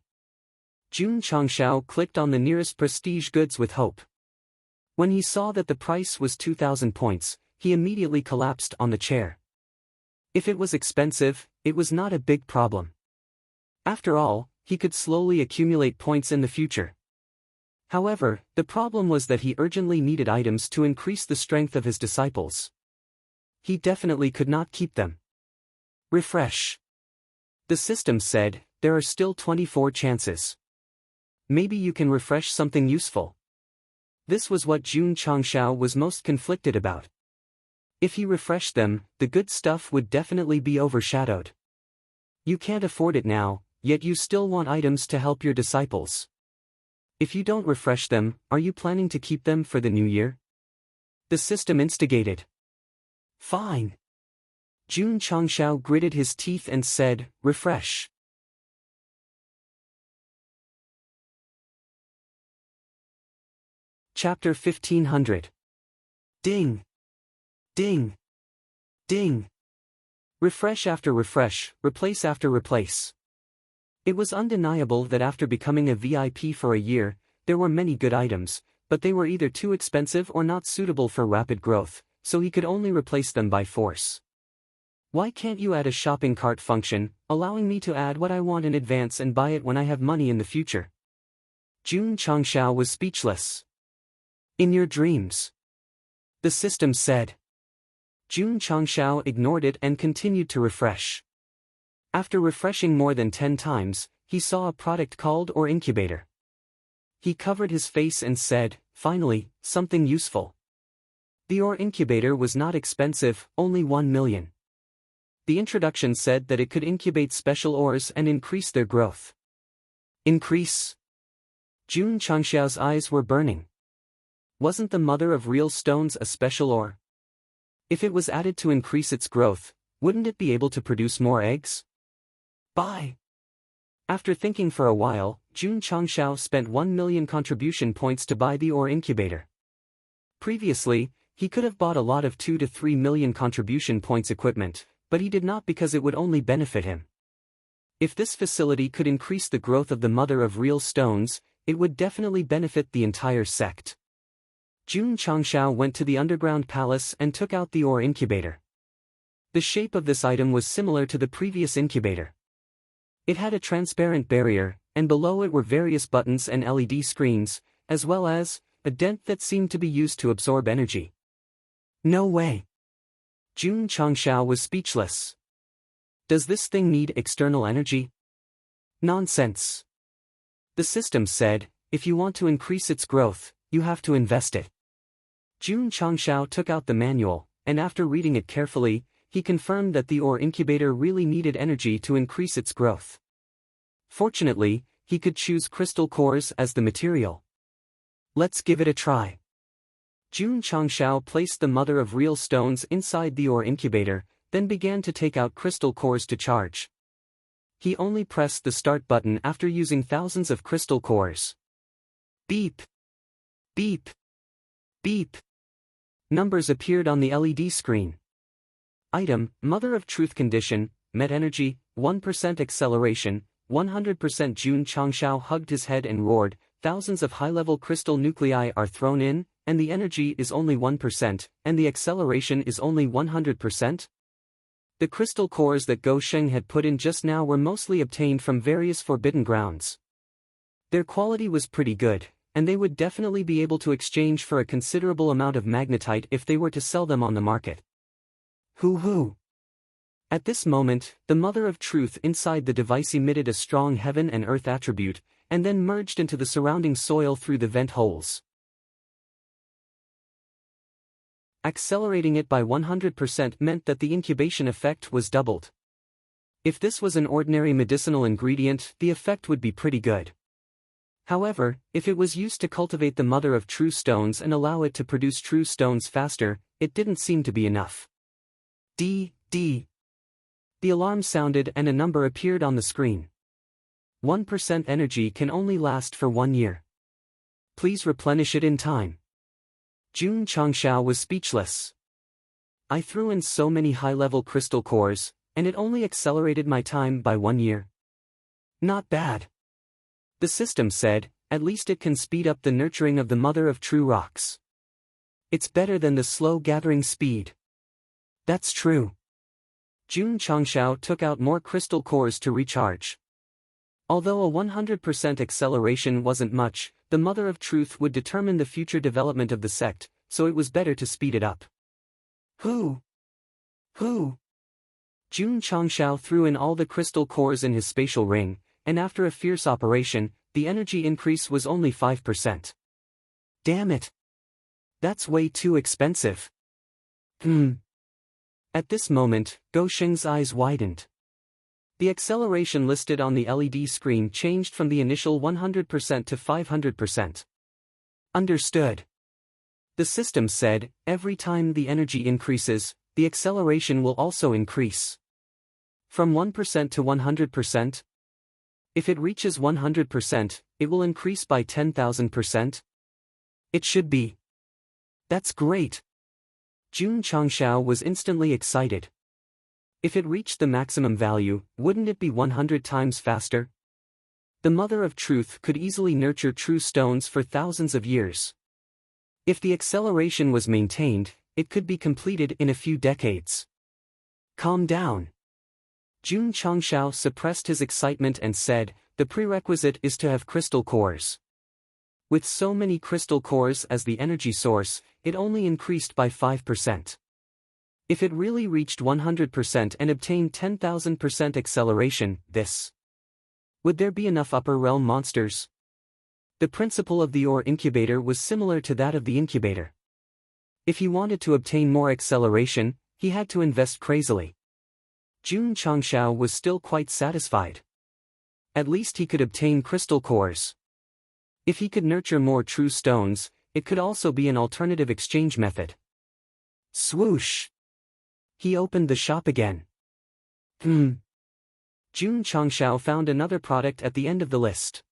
Jun Changshao clicked on the nearest prestige goods with hope. When he saw that the price was 2,000 points, he immediately collapsed on the chair. If it was expensive, it was not a big problem. After all, he could slowly accumulate points in the future. However, the problem was that he urgently needed items to increase the strength of his disciples. He definitely could not keep them. Refresh. The system said, there are still 24 chances. Maybe you can refresh something useful. This was what Jun Changshao was most conflicted about. If he refreshed them, the good stuff would definitely be overshadowed. You can't afford it now, yet you still want items to help your disciples. If you don't refresh them, are you planning to keep them for the new year? The system instigated. Fine. Jun Changshao gritted his teeth and said, refresh. Chapter 1500. Ding. Ding. Ding. Refresh after refresh, replace after replace. It was undeniable that after becoming a VIP for a year, there were many good items, but they were either too expensive or not suitable for rapid growth, so he could only replace them by force. Why can't you add a shopping cart function, allowing me to add what I want in advance and buy it when I have money in the future? Jun Changshao was speechless. In your dreams. The system said. Jun Changshao ignored it and continued to refresh. After refreshing more than 10 times, he saw a product called or incubator. He covered his face and said, finally, something useful. The ore incubator was not expensive, only 1 million. The introduction said that it could incubate special ores and increase their growth. Increase? Jun Changshao's eyes were burning. Wasn't the mother of real stones a special ore? If it was added to increase its growth, wouldn't it be able to produce more eggs? Buy. After thinking for a while, Jun Changshao spent 1 million contribution points to buy the ore incubator. Previously, he could have bought a lot of 2 to 3 million contribution points equipment, but he did not because it would only benefit him. If this facility could increase the growth of the mother of real stones, it would definitely benefit the entire sect. Jun Changshao went to the underground palace and took out the ore incubator. The shape of this item was similar to the previous incubator. It had a transparent barrier, and below it were various buttons and LED screens, as well as a dent that seemed to be used to absorb energy. No way. Jun Changshao was speechless. Does this thing need external energy? Nonsense. The system said, if you want to increase its growth, you have to invest it. Jun Changshao took out the manual, and after reading it carefully, he confirmed that the ore incubator really needed energy to increase its growth. Fortunately, he could choose crystal cores as the material. Let's give it a try. Jun Changshao placed the mother of real stones inside the ore incubator, then began to take out crystal cores to charge. He only pressed the start button after using thousands of crystal cores. Beep. Beep. Beep. Numbers appeared on the LED screen. Item, Mother of Truth Condition, Met Energy, 1% Acceleration, 100%. Jun Changshao hugged his head and roared, thousands of high-level crystal nuclei are thrown in, and the energy is only 1%, and the acceleration is only 100%? The crystal cores that Go Sheng had put in just now were mostly obtained from various forbidden grounds. Their quality was pretty good, and they would definitely be able to exchange for a considerable amount of magnetite if they were to sell them on the market. Hoo-hoo. At this moment, the Mother of Truth inside the device emitted a strong heaven and earth attribute, and then merged into the surrounding soil through the vent holes. Accelerating it by 100% meant that the incubation effect was doubled. If this was an ordinary medicinal ingredient, the effect would be pretty good. However, if it was used to cultivate the mother of true stones and allow it to produce true stones faster, it didn't seem to be enough. D. The alarm sounded and a number appeared on the screen. 1% energy can only last for 1 year. Please replenish it in time. Jun Changshao was speechless. I threw in so many high-level crystal cores, and it only accelerated my time by 1 year. Not bad. The system said, at least it can speed up the nurturing of the mother of true rocks. It's better than the slow gathering speed. That's true. Jun Changshao took out more crystal cores to recharge. Although a 100% acceleration wasn't much, the Mother of Truth would determine the future development of the sect, so it was better to speed it up. Who? Jun Changshao threw in all the crystal cores in his spatial ring, and after a fierce operation, the energy increase was only 5%. Damn it! That's way too expensive. At this moment, Go Sheng's eyes widened. The acceleration listed on the LED screen changed from the initial 100% to 500%. Understood. The system said, every time the energy increases, the acceleration will also increase. From 1% to 100%? If it reaches 100%, it will increase by 10,000%? It should be. That's great. Jun Changshao was instantly excited. If it reached the maximum value, wouldn't it be 100 times faster? The Mother of Truth could easily nurture true stones for thousands of years. If the acceleration was maintained, it could be completed in a few decades. Calm down. Jun Changshao suppressed his excitement and said, the prerequisite is to have crystal cores. With so many crystal cores as the energy source, it only increased by 5%. If it really reached 100% and obtained 10,000% acceleration, would there be enough upper realm monsters? The principle of the ore incubator was similar to that of the incubator. If he wanted to obtain more acceleration, he had to invest crazily. Jun Changshao was still quite satisfied. At least he could obtain crystal cores. If he could nurture more true stones, it could also be an alternative exchange method. Swoosh! He opened the shop again. Jun Changshao found another product at the end of the list.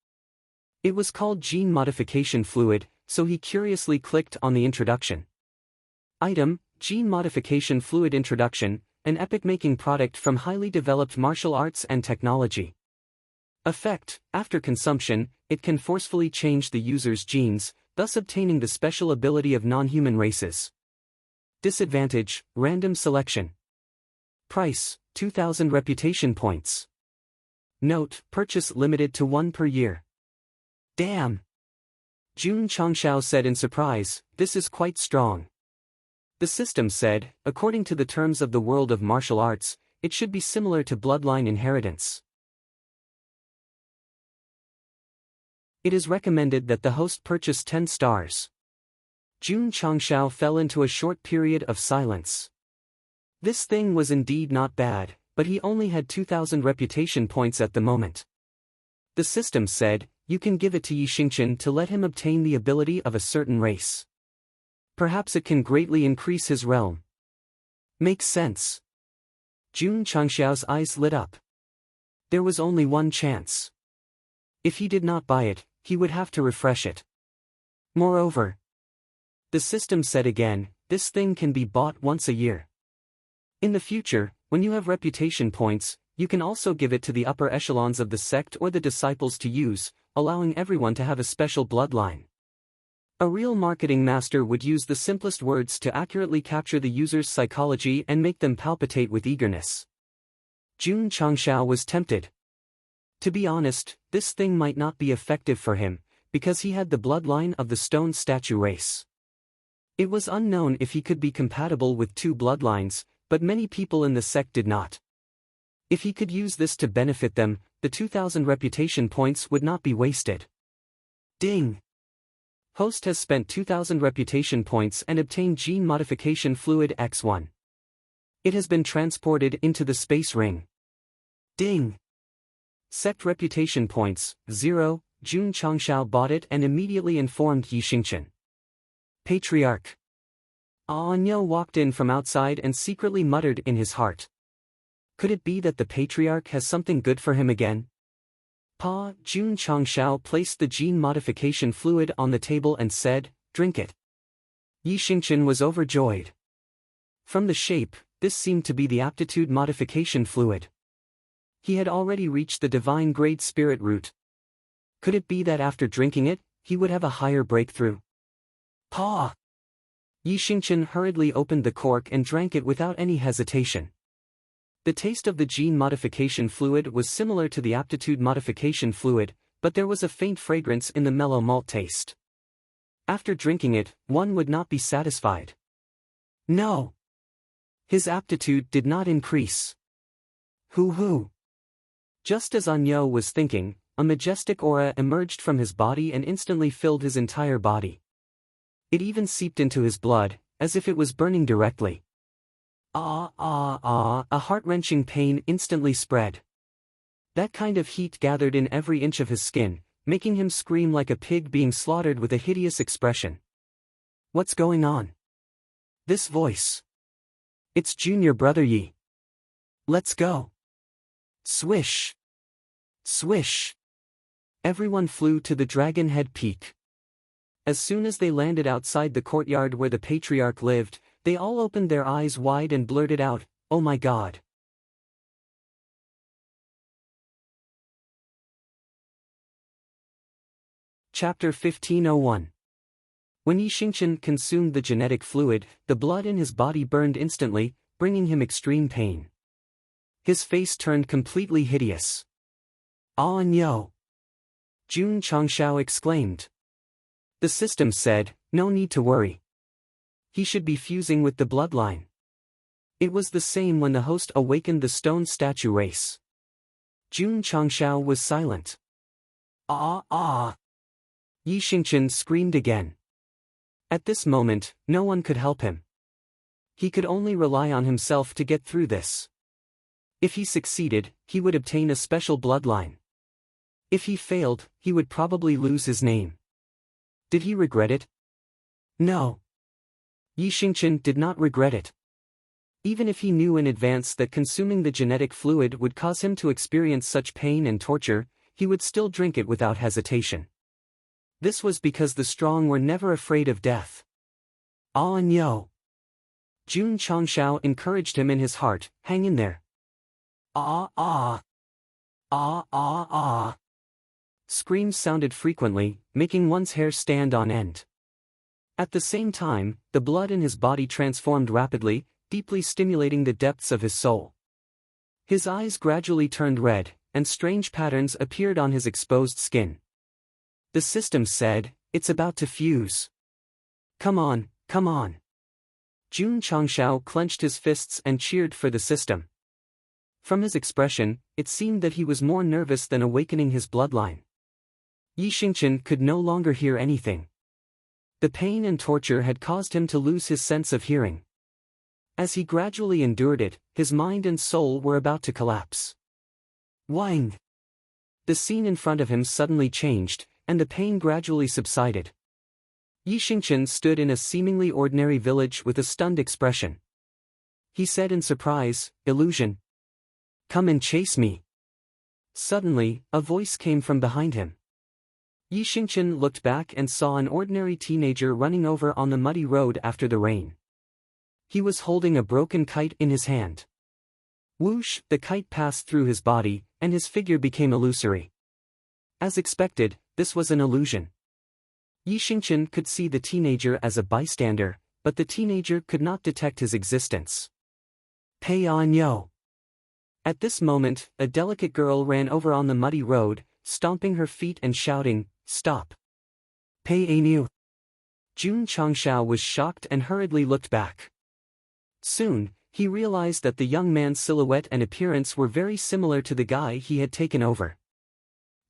It was called Gene Modification Fluid, so he curiously clicked on the introduction. Item, Gene Modification Fluid Introduction, an epic-making product from highly developed martial arts and technology. Effect, after consumption, it can forcefully change the user's genes, thus obtaining the special ability of non-human races. Disadvantage, random selection. Price, 2,000 reputation points. Note, purchase limited to 1 per year. Damn! Jun Changshao said in surprise, this is quite strong. The system said, according to the terms of the world of martial arts, it should be similar to bloodline inheritance. It is recommended that the host purchase 10 stars. Jun Changshao fell into a short period of silence. This thing was indeed not bad, but he only had 2,000 reputation points at the moment. The system said, you can give it to Yi Xingqian to let him obtain the ability of a certain race. Perhaps it can greatly increase his realm. Makes sense. Jun Changshao's eyes lit up. There was only one chance. If he did not buy it, he would have to refresh it. Moreover, the system said again, this thing can be bought once a year. In the future, when you have reputation points, you can also give it to the upper echelons of the sect or the disciples to use, allowing everyone to have a special bloodline. A real marketing master would use the simplest words to accurately capture the user's psychology and make them palpitate with eagerness. Jun Changshao was tempted. To be honest, this thing might not be effective for him, because he had the bloodline of the stone statue race. It was unknown if he could be compatible with two bloodlines, but many people in the sect did not. If he could use this to benefit them, the 2,000 reputation points would not be wasted. Ding! Host has spent 2,000 reputation points and obtained Gene Modification Fluid X1. It has been transported into the space ring. Ding! Sect reputation points, 0, Jun Changshao bought it and immediately informed Yi Xingqian. Patriarch. Anyo walked in from outside and secretly muttered in his heart. Could it be that the Patriarch has something good for him again? Pa, Jun Changshao placed the gene modification fluid on the table and said, "Drink it." Yi Xingchen was overjoyed. From the shape, this seemed to be the aptitude modification fluid. He had already reached the divine grade spirit root. Could it be that after drinking it, he would have a higher breakthrough? Pa! Yi Xingchen hurriedly opened the cork and drank it without any hesitation. The taste of the gene modification fluid was similar to the aptitude modification fluid, but there was a faint fragrance in the mellow malt taste. After drinking it, one would not be satisfied. No! His aptitude did not increase. Hoo-hoo! Just as Anyo was thinking, a majestic aura emerged from his body and instantly filled his entire body. It even seeped into his blood, as if it was burning directly. A heart-wrenching pain instantly spread. That kind of heat gathered in every inch of his skin, making him scream like a pig being slaughtered with a hideous expression. What's going on? This voice. It's junior brother Yi. Let's go. Swish. Swish. Everyone flew to the Dragon Head Peak. As soon as they landed outside the courtyard where the patriarch lived, they all opened their eyes wide and blurted out, "Oh my God." Chapter 1501. When Yi Xingchen consumed the genetic fluid, the blood in his body burned instantly, bringing him extreme pain. His face turned completely hideous. "Ah no!" Jun Changshao exclaimed. The system said, "No need to worry. He should be fusing with the bloodline." It was the same when the host awakened the stone statue race. Jun Changshao was silent. Yi Xingchen screamed again. At this moment, no one could help him. He could only rely on himself to get through this. If he succeeded, he would obtain a special bloodline. If he failed, he would probably lose his name. Did he regret it? No. Yi Xingchen did not regret it. Even if he knew in advance that consuming the genetic fluid would cause him to experience such pain and torture, he would still drink it without hesitation. This was because the strong were never afraid of death. Ah no! Jun Changshao encouraged him in his heart, "Hang in there." Screams sounded frequently, making one's hair stand on end. At the same time, the blood in his body transformed rapidly, deeply stimulating the depths of his soul. His eyes gradually turned red, and strange patterns appeared on his exposed skin. The system said, "It's about to fuse. Come on, come on." Jun Changshao clenched his fists and cheered for the system. From his expression, it seemed that he was more nervous than awakening his bloodline. Yi Xingchen could no longer hear anything. The pain and torture had caused him to lose his sense of hearing. As he gradually endured it, his mind and soul were about to collapse. Wang! The scene in front of him suddenly changed, and the pain gradually subsided. Yi Xingchen stood in a seemingly ordinary village with a stunned expression. He said in surprise, "Illusion. Come and chase me." Suddenly, a voice came from behind him. Yi Xingchen looked back and saw an ordinary teenager running over on the muddy road after the rain. He was holding a broken kite in his hand. Whoosh! The kite passed through his body, and his figure became illusory. As expected, this was an illusion. Yi Xingchen could see the teenager as a bystander, but the teenager could not detect his existence. Pei On Yo! At this moment, a delicate girl ran over on the muddy road, stomping her feet and shouting, "Stop! Pei Anu!" Jun Changshao was shocked and hurriedly looked back. Soon, he realized that the young man's silhouette and appearance were very similar to the guy he had taken over.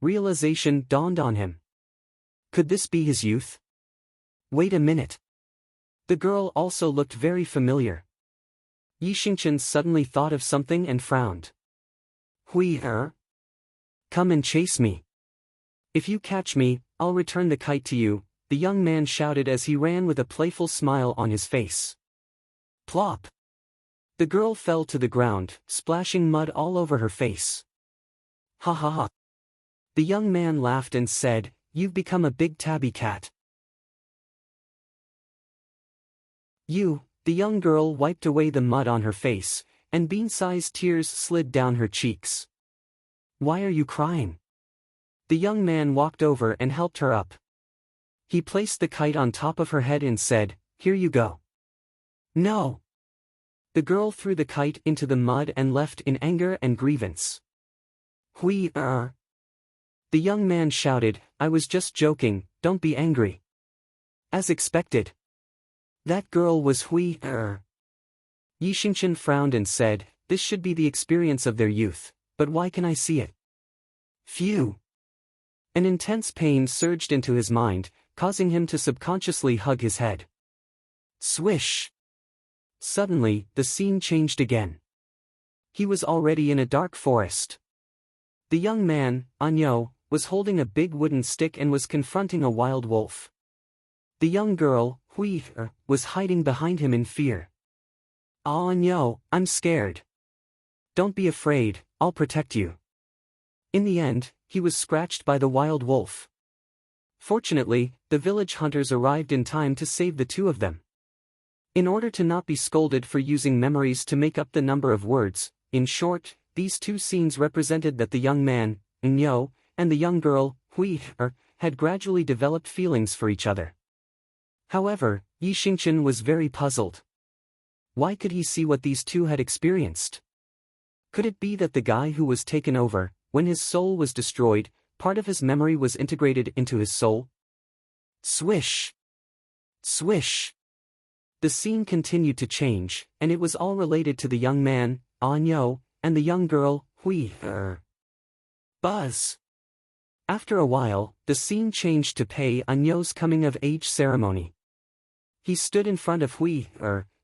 Realization dawned on him. Could this be his youth? Wait a minute. The girl also looked very familiar. Yi Xingchen suddenly thought of something and frowned. Hui er? Come and chase me. If you catch me, I'll return the kite to you, the young man shouted as he ran with a playful smile on his face. Plop! The girl fell to the ground, splashing mud all over her face. Ha ha ha! The young man laughed and said, "You've become a big tabby cat." The young girl wiped away the mud on her face, and bean-sized tears slid down her cheeks. "Why are you crying?" The young man walked over and helped her up. He placed the kite on top of her head and said, "Here you go." "No!" The girl threw the kite into the mud and left in anger and grievance. The young man shouted, "I was just joking, don't be angry." As expected. That girl was Yi Xingqian frowned and said, "This should be the experience of their youth, but why can I see it?" Phew! An intense pain surged into his mind, causing him to subconsciously hug his head. Swish! Suddenly, the scene changed again. He was already in a dark forest. The young man, Anyo, was holding a big wooden stick and was confronting a wild wolf. The young girl, Hui, was hiding behind him in fear. "Oh no, I'm scared." "Don't be afraid, I'll protect you." In the end, he was scratched by the wild wolf. Fortunately, the village hunters arrived in time to save the two of them. In order to not be scolded for using memories to make up the number of words, in short, these two scenes represented that the young man, Nyo, and the young girl, Hui, had gradually developed feelings for each other. However, Yi Xingqian was very puzzled. Why could he see what these two had experienced? Could it be that the guy who was taken over, when his soul was destroyed, part of his memory was integrated into his soul? Swish! Swish! The scene continued to change, and it was all related to the young man, Anyo, and the young girl, Hui. Buzz! After a while, the scene changed to Pei Anyo's coming-of-age ceremony. He stood in front of Hui,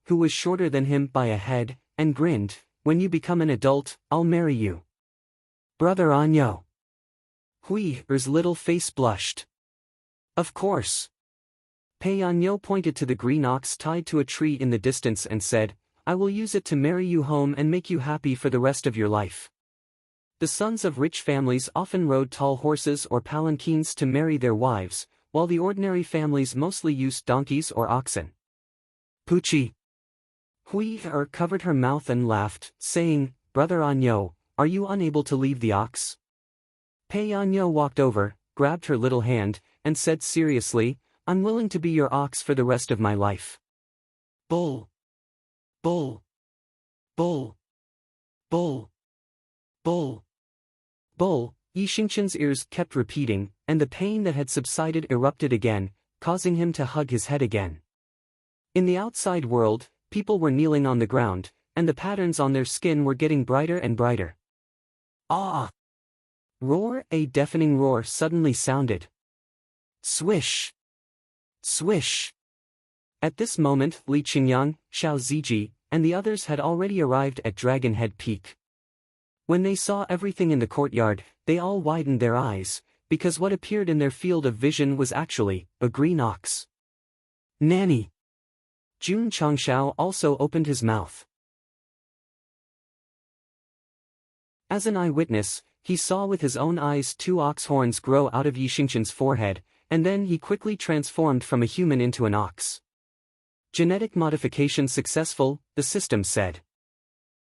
who was shorter than him by a head, and grinned, "When you become an adult, I'll marry you." "Brother Anyo." Hui's little face blushed. "Of course." Pei Anyo pointed to the green ox tied to a tree in the distance and said, "I will use it to marry you home and make you happy for the rest of your life." The sons of rich families often rode tall horses or palanquins to marry their wives, while the ordinary families mostly used donkeys or oxen. Poochie. Hui covered her mouth and laughed, saying, "Brother Anyo, are you unable to leave the ox?" Pei Anyo walked over, grabbed her little hand, and said seriously, "I'm willing to be your ox for the rest of my life." Bull. Bull. Bull. Bull. Bull. Bull. Yi Xingqian's ears kept repeating, and the pain that had subsided erupted again, causing him to hug his head again. In the outside world, people were kneeling on the ground, and the patterns on their skin were getting brighter and brighter. Ah! Roar! A deafening roar suddenly sounded. Swish! Swish! At this moment, Li Qingyang, Xiao Ziji, and the others had already arrived at Dragon Head Peak. When they saw everything in the courtyard, they all widened their eyes, because what appeared in their field of vision was actually a green ox. Nanny! Jun Changshao also opened his mouth. As an eyewitness, he saw with his own eyes two ox horns grow out of Yi Xingqian's forehead, and then he quickly transformed from a human into an ox. Genetic modification successful, the system said.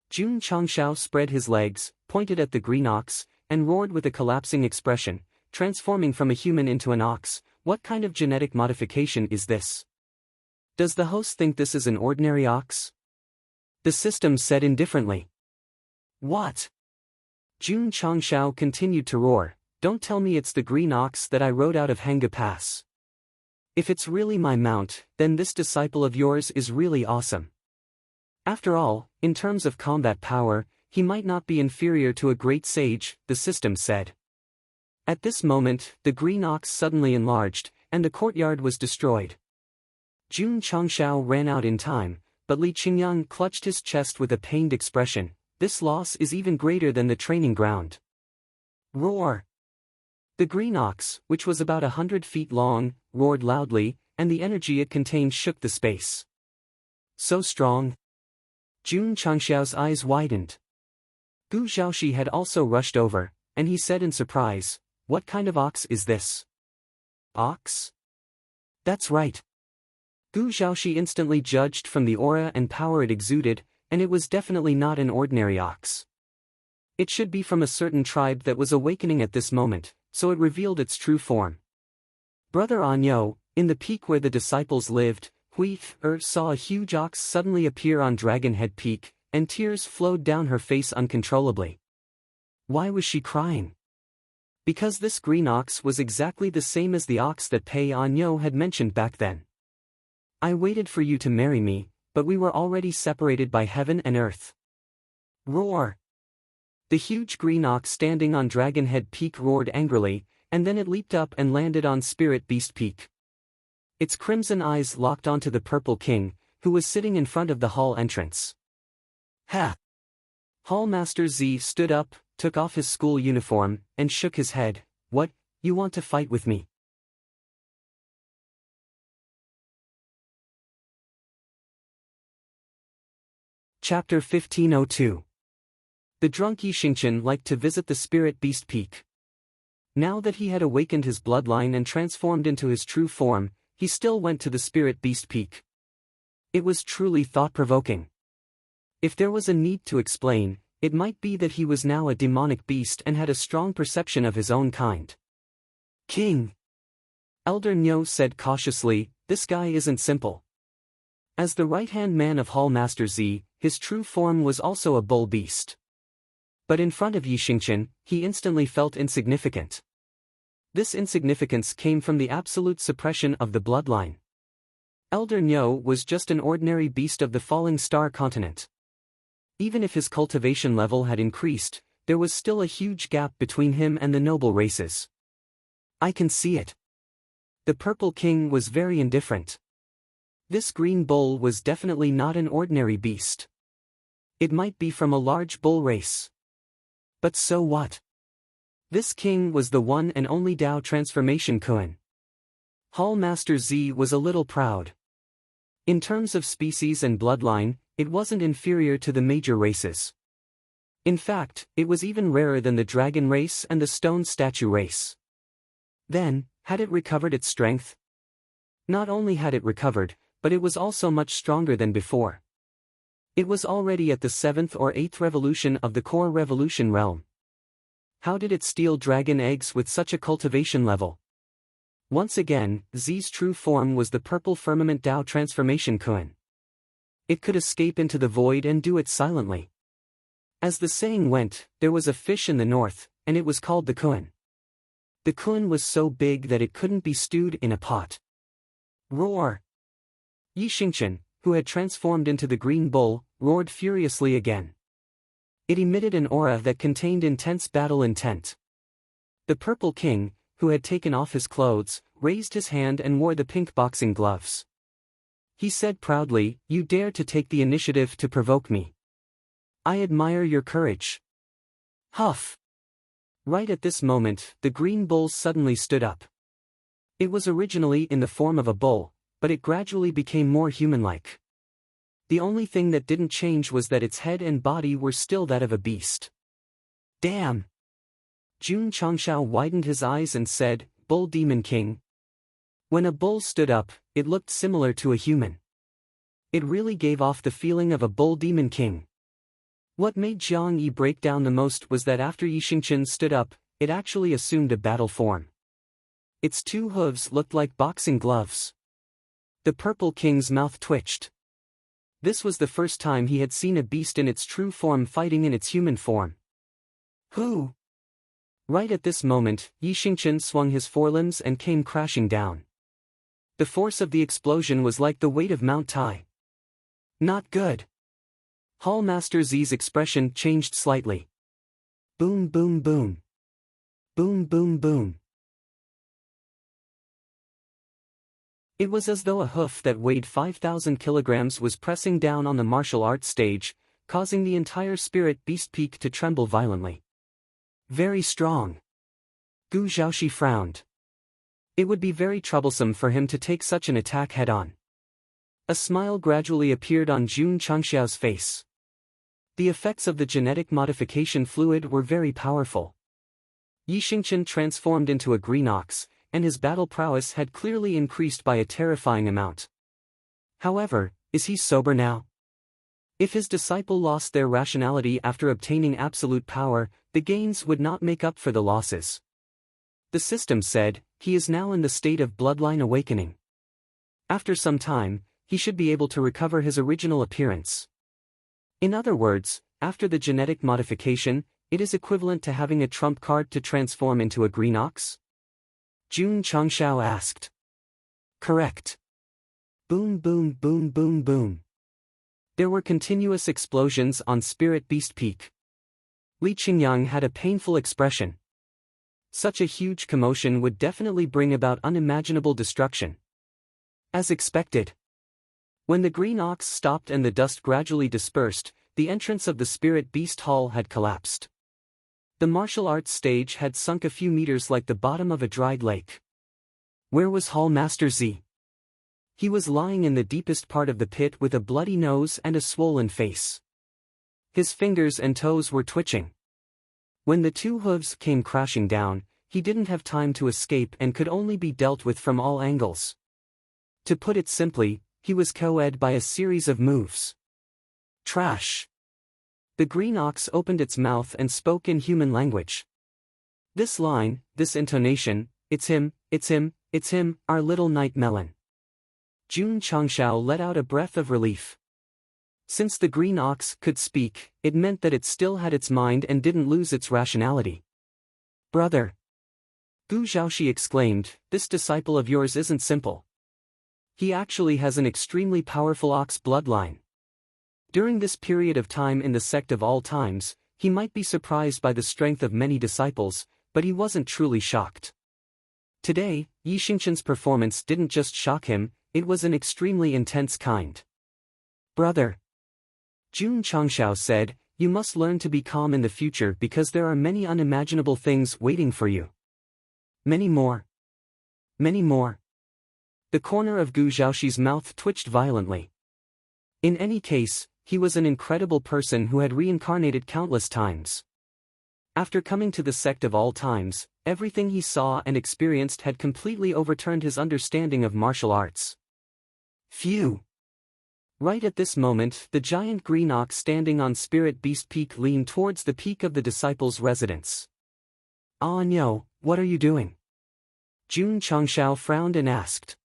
Jun Changshao spread his legs, pointed at the green ox, and roared with a collapsing expression, transforming from a human into an ox. "What kind of genetic modification is this? Does the host think this is an ordinary ox?" The system said indifferently. "What?" Jun Changshao continued to roar, "Don't tell me it's the green ox that I rode out of Hanga Pass. If it's really my mount, then this disciple of yours is really awesome. After all, in terms of combat power, he might not be inferior to a great sage," the system said. At this moment, the green ox suddenly enlarged, and the courtyard was destroyed. Jun Changshao ran out in time, but Li Qingyang clutched his chest with a pained expression. "This loss is even greater than the training ground." Roar! The green ox, which was about 100 feet long, roared loudly, and the energy it contained shook the space. So strong! Jun Changshao's eyes widened. Gu Xiaoxi had also rushed over, and he said in surprise, What kind of ox is this? Ox? That's right. Gu Zhaoxi instantly judged from the aura and power it exuded, and it was definitely not an ordinary ox. It should be from a certain tribe that was awakening at this moment, so it revealed its true form. Brother Anyo, in the peak where the disciples lived, Hui saw a huge ox suddenly appear on Dragon Head Peak, and tears flowed down her face uncontrollably. Why was she crying? Because this green ox was exactly the same as the ox that Pei Anyo had mentioned back then. I waited for you to marry me, but we were already separated by heaven and earth. Roar! The huge green ox standing on Dragon Head Peak roared angrily, and then it leaped up and landed on Spirit Beast Peak. Its crimson eyes locked onto the Purple King, who was sitting in front of the hall entrance. Ha! Hall Master Z stood up, took off his school uniform, and shook his head. What, you want to fight with me? Chapter 1502. The drunk Yixingchen liked to visit the Spirit Beast Peak. Now that he had awakened his bloodline and transformed into his true form, he still went to the Spirit Beast Peak. It was truly thought-provoking. If there was a need to explain, it might be that he was now a demonic beast and had a strong perception of his own kind. King! Elder Nyo said cautiously, this guy isn't simple. As the right-hand man of Hall Master Z, his true form was also a bull beast. But in front of Yixingchen, he instantly felt insignificant. This insignificance came from the absolute suppression of the bloodline. Elder Nyo was just an ordinary beast of the falling star continent. Even if his cultivation level had increased, there was still a huge gap between him and the noble races. I can see it. The Purple King was very indifferent. This green bull was definitely not an ordinary beast. It might be from a large bull race. But so what? This king was the one and only Dao transformation Kuan. Hall Master Z was a little proud. In terms of species and bloodline, it wasn't inferior to the major races. In fact, it was even rarer than the dragon race and the stone statue race. Then, had it recovered its strength? Not only had it recovered, but it was also much stronger than before. It was already at the 7th or 8th revolution of the core revolution realm. How did it steal dragon eggs with such a cultivation level? Once again, Z's true form was the purple firmament Dao transformation Kuan. It could escape into the void and do it silently. As the saying went, there was a fish in the north, and it was called the Kuan. The Kuan was so big that it couldn't be stewed in a pot. Roar! Yixingchen, who had transformed into the green bull, roared furiously again. It emitted an aura that contained intense battle intent. The Purple King, who had taken off his clothes, raised his hand and wore the pink boxing gloves. He said proudly, "You dare to take the initiative to provoke me. I admire your courage." Huff! Right at this moment, the green bull suddenly stood up. It was originally in the form of a bull, but it gradually became more human-like. The only thing that didn't change was that its head and body were still that of a beast. Damn! Jun Changshao widened his eyes and said, "Bull Demon King." When a bull stood up, it looked similar to a human. It really gave off the feeling of a bull demon king. What made Jiang Yi break down the most was that after Yixingchen stood up, it actually assumed a battle form. Its two hooves looked like boxing gloves. The Purple King's mouth twitched. This was the first time he had seen a beast in its true form fighting in its human form. Who? Right at this moment, Yixingchen swung his forelimbs and came crashing down. The force of the explosion was like the weight of Mount Tai. Not good. Hall Master Z's expression changed slightly. Boom boom boom. Boom boom boom. It was as though a hoof that weighed 5,000 kilograms was pressing down on the martial arts stage, causing the entire Spirit Beast Peak to tremble violently. Very strong. Gu Zhaoxi frowned. It would be very troublesome for him to take such an attack head-on. A smile gradually appeared on Jun Changxiao's face. The effects of the genetic modification fluid were very powerful. Yi Xingqian transformed into a green ox, and his battle prowess had clearly increased by a terrifying amount. However, is he sober now? If his disciple lost their rationality after obtaining absolute power, the gains would not make up for the losses. The system said, he is now in the state of bloodline awakening. After some time, he should be able to recover his original appearance. In other words, after the genetic modification, it is equivalent to having a trump card to transform into a green ox? Jun Changshao asked. Correct. Boom boom boom boom boom. There were continuous explosions on Spirit Beast Peak. Li Qingyang had a painful expression. Such a huge commotion would definitely bring about unimaginable destruction. As expected. When the green ox stopped and the dust gradually dispersed, the entrance of the Spirit Beast Hall had collapsed. The martial arts stage had sunk a few meters like the bottom of a dried lake. Where was Hall Master Z? He was lying in the deepest part of the pit with a bloody nose and a swollen face. His fingers and toes were twitching. When the two hooves came crashing down, he didn't have time to escape and could only be dealt with from all angles. To put it simply, he was co-ed by a series of moves. Trash. The green ox opened its mouth and spoke in human language. This line, this intonation, it's him, it's him, it's him, our little night melon. Jun Changshao let out a breath of relief. Since the green ox could speak, it meant that it still had its mind and didn't lose its rationality. Brother! Gu Zhaoxi exclaimed, this disciple of yours isn't simple. He actually has an extremely powerful ox bloodline. During this period of time in the sect of all times, he might be surprised by the strength of many disciples, but he wasn't truly shocked. Today, Yi Xingqian's performance didn't just shock him, it was an extremely intense kind. Brother! Jun Changshao said, you must learn to be calm in the future because there are many unimaginable things waiting for you. Many more. Many more. The corner of Gu Zhaoxi's mouth twitched violently. In any case, he was an incredible person who had reincarnated countless times. After coming to the sect of all times, everything he saw and experienced had completely overturned his understanding of martial arts. Phew! Right at this moment, the giant green ox standing on Spirit Beast Peak leaned towards the peak of the disciples' residence. Ah no, what are you doing? Jun Changshao frowned and asked.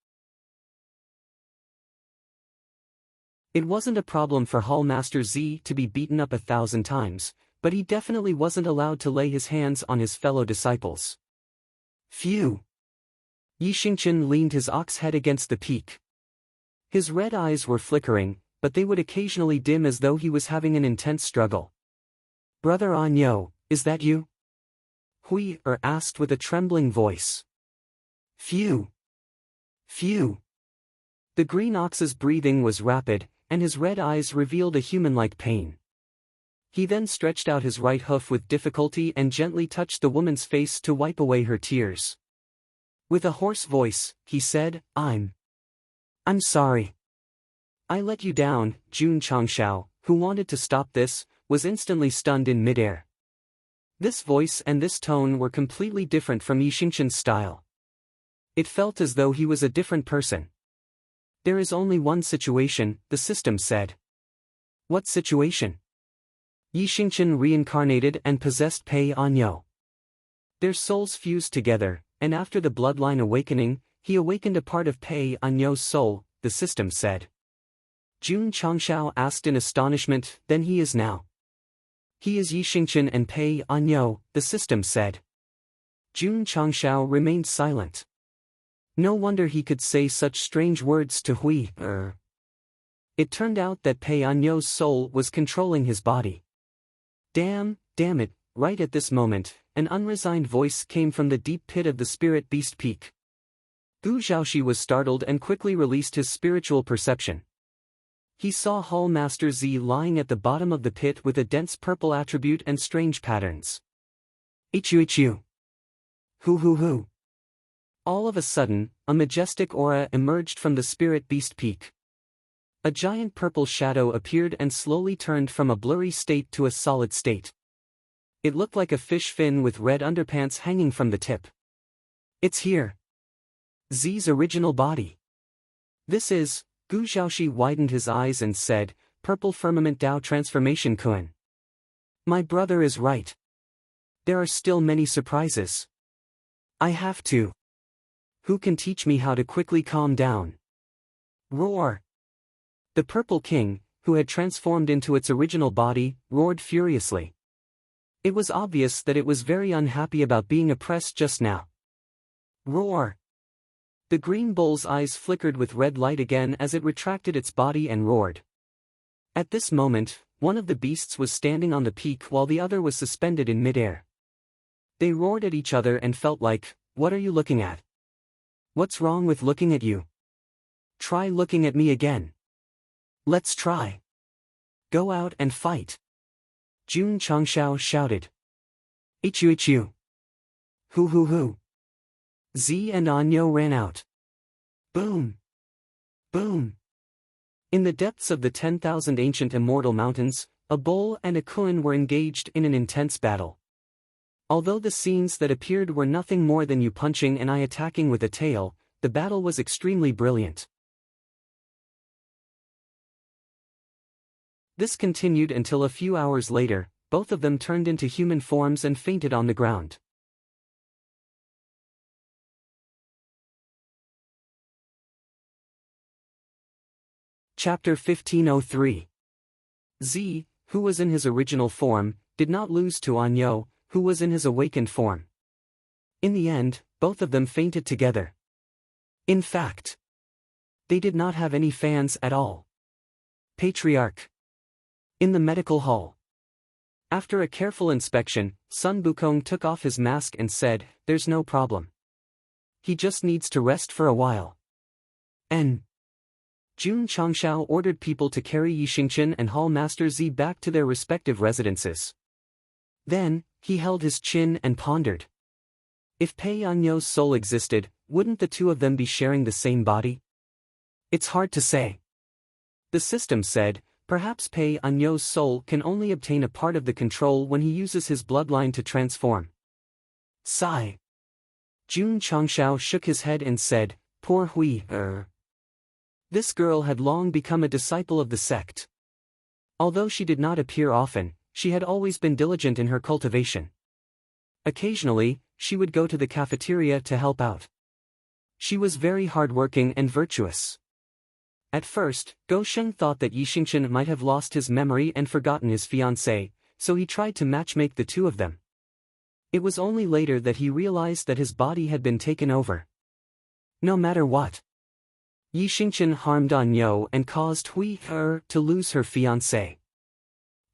It wasn't a problem for Hall Master Z to be beaten up 1,000 times, but he definitely wasn't allowed to lay his hands on his fellow disciples. Phew! Yi Xingqian leaned his ox head against the peak. His red eyes were flickering, but they would occasionally dim as though he was having an intense struggle. Brother Anyo, is that you? Hui asked with a trembling voice. Phew! Phew! The green ox's breathing was rapid, and his red eyes revealed a human-like pain. He then stretched out his right hoof with difficulty and gently touched the woman's face to wipe away her tears. With a hoarse voice, he said, I'm sorry. I let you down. Jun Changshao, who wanted to stop this, was instantly stunned in midair. This voice and this tone were completely different from Yi Xingqian's style. It felt as though he was a different person. There is only one situation, the system said. What situation? Yi Xingqian reincarnated and possessed Pei Anyo. Their souls fused together, and after the bloodline awakening, he awakened a part of Pei Anyo's soul, the system said. Jun Changshao asked in astonishment, then he is now. He is Yi Xingqian and Pei Anyo, the system said. Jun Changshao remained silent. No wonder he could say such strange words to Hui. It turned out that Pei Anyo's soul was controlling his body. Damn it, right at this moment, an unresigned voice came from the deep pit of the Spirit Beast Peak. Gu Zhaoxi was startled and quickly released his spiritual perception. He saw Hall Master Z lying at the bottom of the pit with a dense purple attribute and strange patterns. Ichu. Hu. All of a sudden, a majestic aura emerged from the Spirit Beast Peak. A giant purple shadow appeared and slowly turned from a blurry state to a solid state. It looked like a fish fin with red underpants hanging from the tip. It's here. Z's original body. This is, Gu Xiaoxi widened his eyes and said, Purple Firmament Dao Transformation Kun. My brother is right. There are still many surprises. I have to. Who can teach me how to quickly calm down? Roar! The Purple King, who had transformed into its original body, roared furiously. It was obvious that it was very unhappy about being oppressed just now. Roar! The green bull's eyes flickered with red light again as it retracted its body and roared. At this moment, one of the beasts was standing on the peak while the other was suspended in midair. They roared at each other and felt like, what are you looking at? What's wrong with looking at you? Try looking at me again. Let's try. Go out and fight. Jun Changshao shouted. Ichu. Hu. Z and Anyo ran out. Boom! Boom! In the depths of the 10,000 ancient immortal mountains, a bull and a kun were engaged in an intense battle. Although the scenes that appeared were nothing more than you punching and I attacking with a tail, the battle was extremely brilliant. This continued until a few hours later, both of them turned into human forms and fainted on the ground. Chapter 1503. Z, who was in his original form, did not lose to Anyo, who was in his awakened form. In the end, both of them fainted together. In fact, they did not have any fans at all. Patriarch. In the medical hall. After a careful inspection, Sun Bukong took off his mask and said, there's no problem. He just needs to rest for a while. Jun Changshao ordered people to carry Yixingchen and Hall Master Z back to their respective residences. Then, he held his chin and pondered. If Pei Anyo's soul existed, wouldn't the two of them be sharing the same body? It's hard to say. The system said, perhaps Pei Anyo's soul can only obtain a part of the control when he uses his bloodline to transform. Sigh. Jun Changshao shook his head and said, poor Hui. This girl had long become a disciple of the sect. Although she did not appear often, she had always been diligent in her cultivation. Occasionally, she would go to the cafeteria to help out. She was very hardworking and virtuous. At first, Go Sheng thought that Yixingchen might have lost his memory and forgotten his fiancée, so he tried to matchmake the two of them. It was only later that he realized that his body had been taken over. No matter what, Yixingchen harmed Anyo and caused Hui to lose her fiancé.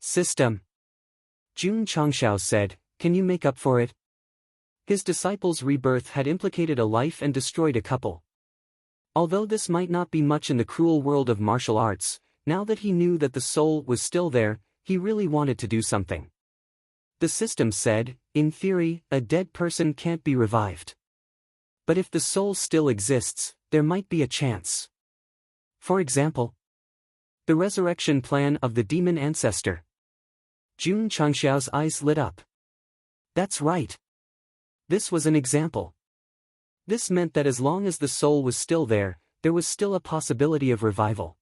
System. Jun Changshao said, can you make up for it? His disciple's rebirth had implicated a life and destroyed a couple. Although this might not be much in the cruel world of martial arts, now that he knew that the soul was still there, he really wanted to do something. The system said, in theory, a dead person can't be revived. But if the soul still exists, there might be a chance. For example, the resurrection plan of the demon ancestor. Jun Changshao's eyes lit up. That's right. This was an example. This meant that as long as the soul was still there was still a possibility of revival.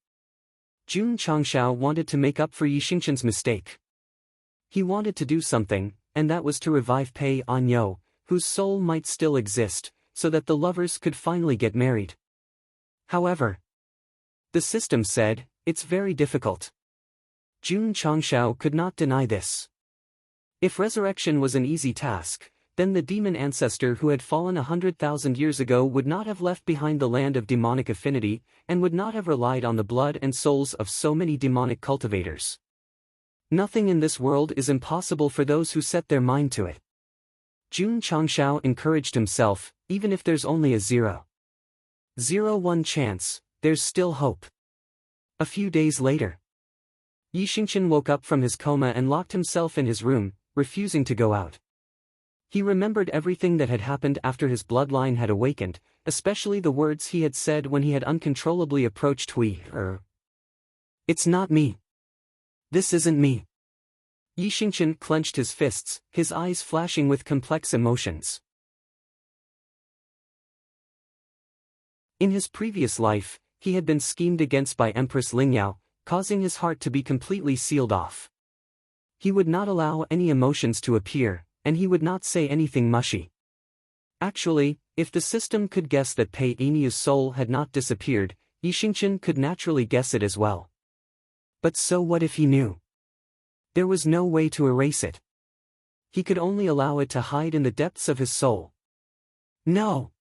Jun Changshao wanted to make up for Yixingchen's mistake. He wanted to do something, and that was to revive Pei Anyo, whose soul might still exist, so that the lovers could finally get married. However, the system said, it's very difficult. Jun Changshao could not deny this. If resurrection was an easy task, then the demon ancestor who had fallen 100,000 years ago would not have left behind the land of demonic affinity, and would not have relied on the blood and souls of so many demonic cultivators. Nothing in this world is impossible for those who set their mind to it. Jun Changshao encouraged himself, even if there's only a 0.01 chance, there's still hope. A few days later, Yixingchen woke up from his coma and locked himself in his room, refusing to go out. He remembered everything that had happened after his bloodline had awakened, especially the words he had said when he had uncontrollably approached Hui. It's not me. This isn't me. Yi Xingqian clenched his fists, his eyes flashing with complex emotions. In his previous life, he had been schemed against by Empress Lingyao, causing his heart to be completely sealed off. He would not allow any emotions to appear, and he would not say anything mushy. Actually, if the system could guess that Pei Eniu's soul had not disappeared, Yi Xingqian could naturally guess it as well. But so what if he knew? There was no way to erase it. He could only allow it to hide in the depths of his soul. No!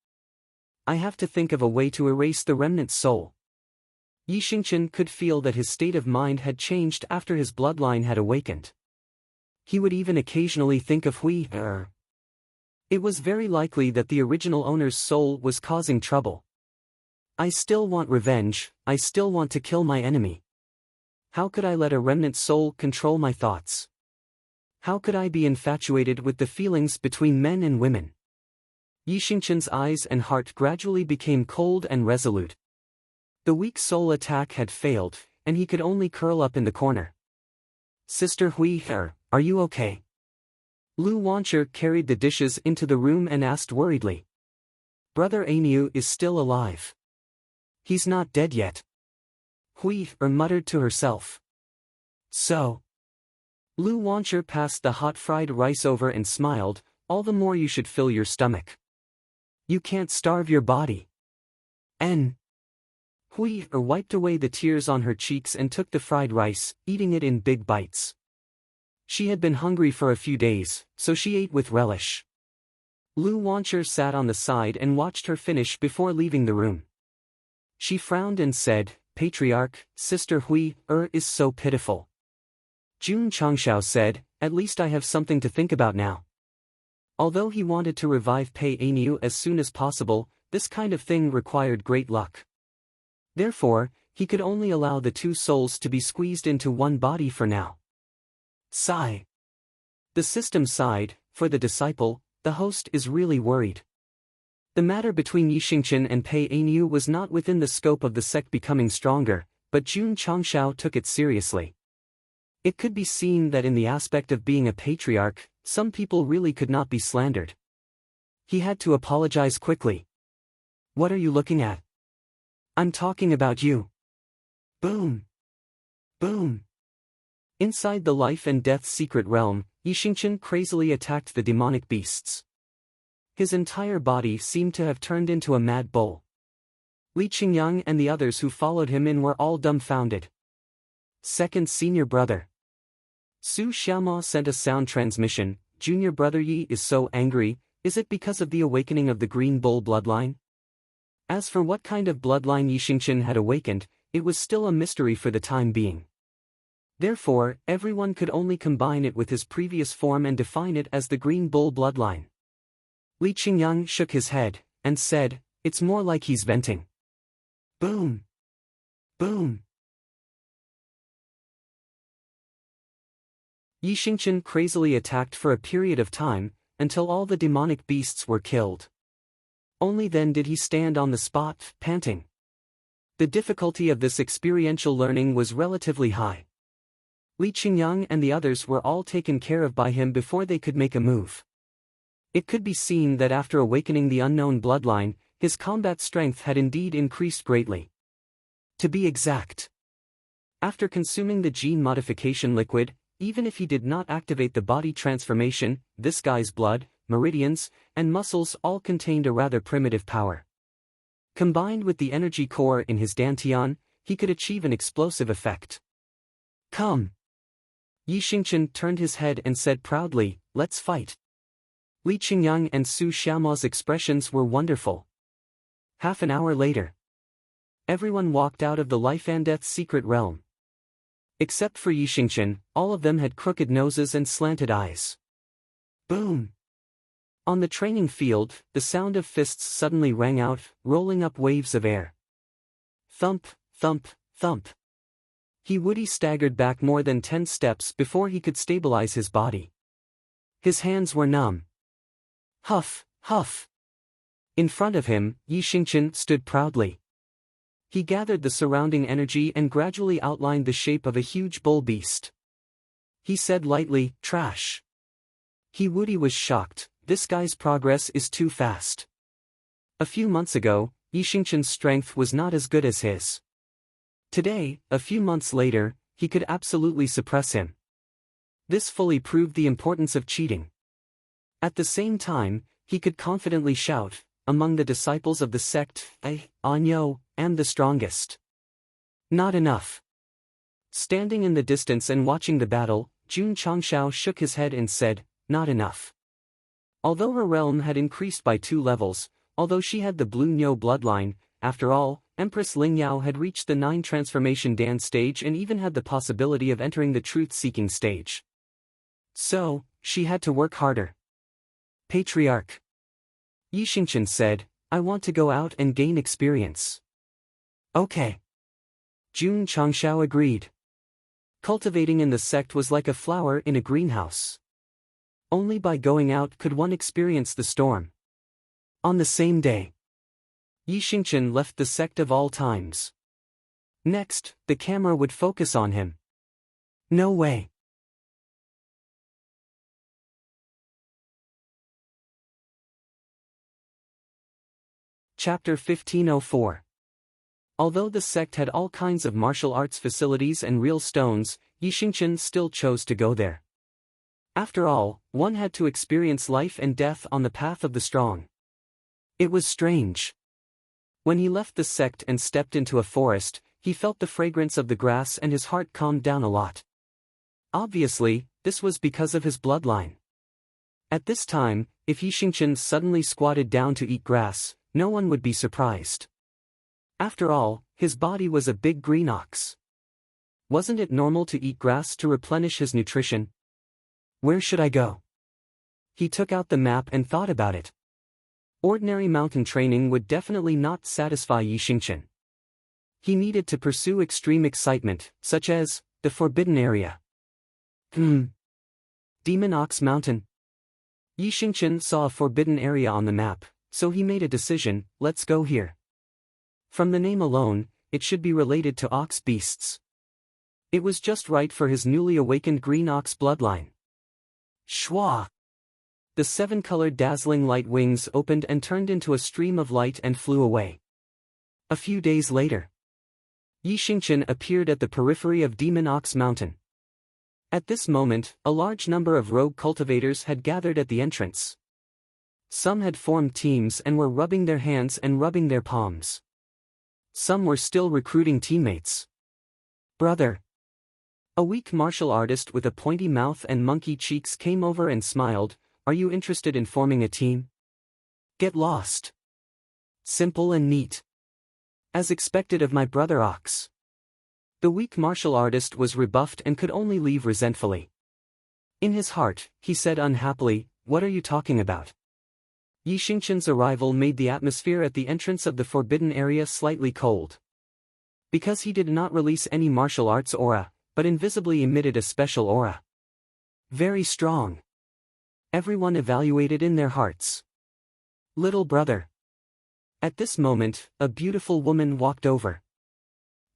I have to think of a way to erase the remnant soul. Yi Xingqian could feel that his state of mind had changed after his bloodline had awakened. He would even occasionally think of Hui Er. It was very likely that the original owner's soul was causing trouble. I still want revenge, I still want to kill my enemy. How could I let a remnant soul control my thoughts? How could I be infatuated with the feelings between men and women? Yi Xingqian's eyes and heart gradually became cold and resolute. The weak soul attack had failed, and he could only curl up in the corner. Sister Hui Er, are you okay? Lu Wancher carried the dishes into the room and asked worriedly. Brother Aniu is still alive. He's not dead yet. Hui Er muttered to herself. So? Lu Wancher passed the hot fried rice over and smiled, all the more you should fill your stomach. You can't starve your body. Hui Er wiped away the tears on her cheeks and took the fried rice, eating it in big bites. She had been hungry for a few days, so she ate with relish. Lu Wancher sat on the side and watched her finish before leaving the room. She frowned and said, Patriarch, Sister Hui Er is so pitiful. Jun Changshao said, at least I have something to think about now. Although he wanted to revive Pei Aniu as soon as possible, this kind of thing required great luck. Therefore, he could only allow the two souls to be squeezed into one body for now. Sigh. The system sighed, for the disciple, the host is really worried. The matter between Yi Xingqian and Pei Aniu was not within the scope of the sect becoming stronger, but Jun Changshao took it seriously. It could be seen that in the aspect of being a patriarch, some people really could not be slandered. He had to apologize quickly. What are you looking at? I'm talking about you. Boom. Boom. Inside the life and death secret realm, Yi Xingqian crazily attacked the demonic beasts. His entire body seemed to have turned into a mad bull. Li Qingyang and the others who followed him in were all dumbfounded. Second senior brother. Su Xiaoma sent a sound transmission. Junior brother Yi is so angry, is it because of the awakening of the green bull bloodline? As for what kind of bloodline Yi Xingqian had awakened, it was still a mystery for the time being. Therefore, everyone could only combine it with his previous form and define it as the green bull bloodline. Li Qingyang shook his head, and said, it's more like he's venting. Boom. Boom. Yi Xingqian crazily attacked for a period of time, until all the demonic beasts were killed. Only then did he stand on the spot, panting. The difficulty of this experiential learning was relatively high. Li Qingyang and the others were all taken care of by him before they could make a move. It could be seen that after awakening the unknown bloodline, his combat strength had indeed increased greatly. To be exact, after consuming the gene modification liquid, even if he did not activate the body transformation, this guy's blood, meridians, and muscles all contained a rather primitive power. Combined with the energy core in his dantian, he could achieve an explosive effect. Come! Yi Xingqian turned his head and said proudly, let's fight. Li Qingyang and Su Xiaoma's expressions were wonderful. Half an hour later, everyone walked out of the life and death secret realm. Except for Yi Xingqian, all of them had crooked noses and slanted eyes. Boom! On the training field, the sound of fists suddenly rang out, rolling up waves of air. Thump, thump, thump. Woody staggered back more than 10 steps before he could stabilize his body. His hands were numb. Huff, huff. In front of him, Yi Xingqian stood proudly. He gathered the surrounding energy and gradually outlined the shape of a huge bull beast. He said lightly, trash. He Woody was shocked, this guy's progress is too fast. A few months ago, Yi Xingqian's strength was not as good as his. Today, a few months later, he could absolutely suppress him. This fully proved the importance of cheating. At the same time, he could confidently shout, among the disciples of the sect, I, Anyo, am the strongest. Not enough. Standing in the distance and watching the battle, Jun Changshao shook his head and said, not enough. Although her realm had increased by 2 levels, although she had the Blue Nyo bloodline, after all, Empress Lingyao had reached the 9 transformation Dan stage and even had the possibility of entering the truth-seeking stage. So, she had to work harder. Patriarch Yi Xingqian said, I want to go out and gain experience. Okay. Jun Changshao agreed. Cultivating in the sect was like a flower in a greenhouse. Only by going out could one experience the storm. On the same day, Yi Xingqian left the sect of all times. Next, the camera would focus on him. No way. Chapter 1504. Although the sect had all kinds of martial arts facilities and real stones, Yi Xingqian still chose to go there. After all, one had to experience life and death on the path of the strong. It was strange. When he left the sect and stepped into a forest, he felt the fragrance of the grass and his heart calmed down a lot. Obviously, this was because of his bloodline. At this time, if Yi Xingqian suddenly squatted down to eat grass, no one would be surprised. After all, his body was a big green ox. Wasn't it normal to eat grass to replenish his nutrition? Where should I go? He took out the map and thought about it. Ordinary mountain training would definitely not satisfy Yi Xingqian. He needed to pursue extreme excitement, such as the Forbidden Area. Demon Ox Mountain. Yi Xingqian saw a forbidden area on the map, so he made a decision, let's go here. From the name alone, it should be related to ox beasts. It was just right for his newly awakened green ox bloodline. Shwa! The 7-colored dazzling light wings opened and turned into a stream of light and flew away. A few days later, Yi Xingqian appeared at the periphery of Demon Ox Mountain. At this moment, a large number of rogue cultivators had gathered at the entrance. Some had formed teams and were rubbing their hands and rubbing their palms. Some were still recruiting teammates. Brother. A weak martial artist with a pointy mouth and monkey cheeks came over and smiled, are you interested in forming a team? Get lost. Simple and neat. As expected of my brother Ox. The weak martial artist was rebuffed and could only leave resentfully. In his heart, he said unhappily, what are you talking about? Yi Xingqian's arrival made the atmosphere at the entrance of the forbidden area slightly cold. Because he did not release any martial arts aura, but invisibly emitted a special aura. Very strong. Everyone evaluated in their hearts. Little brother. At this moment, a beautiful woman walked over.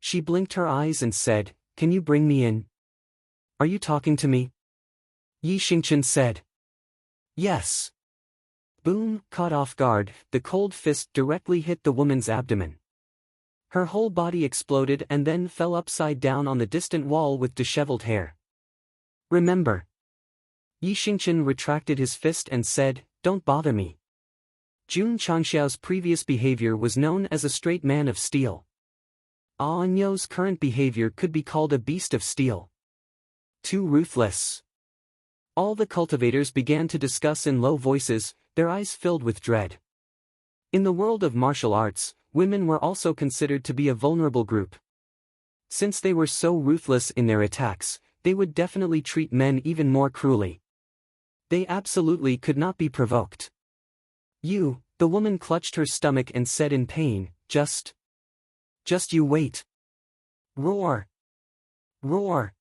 She blinked her eyes and said, can you bring me in? Are you talking to me? Yi Xingqian said. Yes. Boom, caught off guard, the cold fist directly hit the woman's abdomen. Her whole body exploded and then fell upside down on the distant wall with disheveled hair. Remember. Yi Xingqian retracted his fist and said, don't bother me. Jun Changxiao's previous behavior was known as a straight man of steel. Anyo's current behavior could be called a beast of steel. Too ruthless. All the cultivators began to discuss in low voices, their eyes filled with dread. In the world of martial arts, women were also considered to be a vulnerable group. Since they were so ruthless in their attacks, they would definitely treat men even more cruelly. They absolutely could not be provoked. The woman clutched her stomach and said in pain, just you wait. Roar. Roar.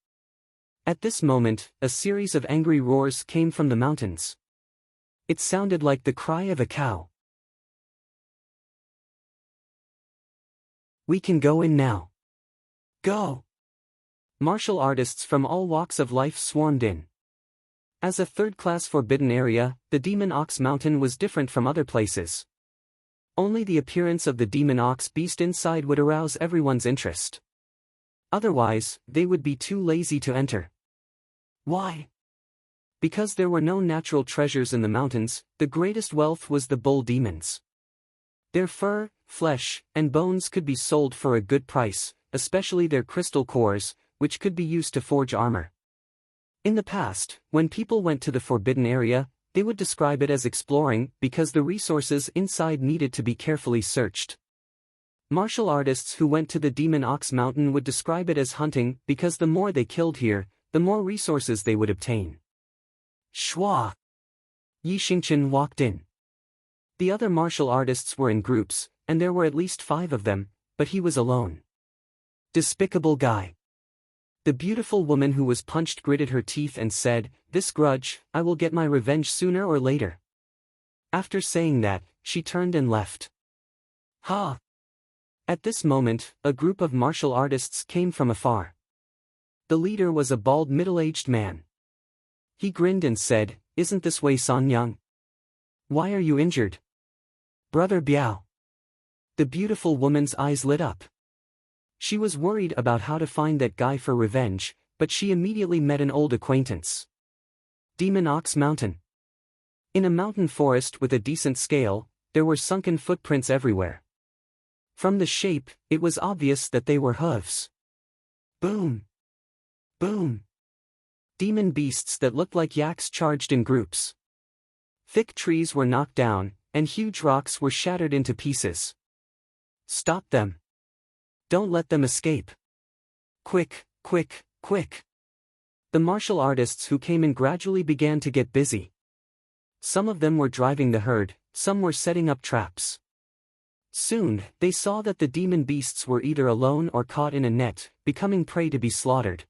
At this moment, a series of angry roars came from the mountains. It sounded like the cry of a cow. We can go in now. Go. Martial artists from all walks of life swarmed in. As a third-class forbidden area, the Demon Ox Mountain was different from other places. Only the appearance of the demon ox beast inside would arouse everyone's interest. Otherwise, they would be too lazy to enter. Why? Because there were no natural treasures in the mountains, the greatest wealth was the bull demons. Their fur, flesh, and bones could be sold for a good price, especially their crystal cores, which could be used to forge armor. In the past, when people went to the forbidden area, they would describe it as exploring because the resources inside needed to be carefully searched. Martial artists who went to the Demon Ox Mountain would describe it as hunting because the more they killed here, the more resources they would obtain. Shwa! Yi Xingqian walked in. The other martial artists were in groups, and there were at least 5 of them, but he was alone. Despicable guy. The beautiful woman who was punched gritted her teeth and said, "This grudge, I will get my revenge sooner or later." After saying that, she turned and left. Ha! At this moment, a group of martial artists came from afar. The leader was a bald middle-aged man. He grinned and said, "Isn't this Wei Sanyang? Why are you injured?" "Brother Biao." The beautiful woman's eyes lit up. She was worried about how to find that guy for revenge, but she immediately met an old acquaintance. Demon Ox Mountain. In a mountain forest with a decent scale, there were sunken footprints everywhere. From the shape, it was obvious that they were hooves. Boom! Boom! Demon beasts that looked like yaks charged in groups. Thick trees were knocked down, and huge rocks were shattered into pieces. Stop them! Don't let them escape. Quick, quick, quick. The martial artists who came in gradually began to get busy. Some of them were driving the herd, some were setting up traps. Soon, they saw that the demon beasts were either alone or caught in a net, becoming prey to be slaughtered.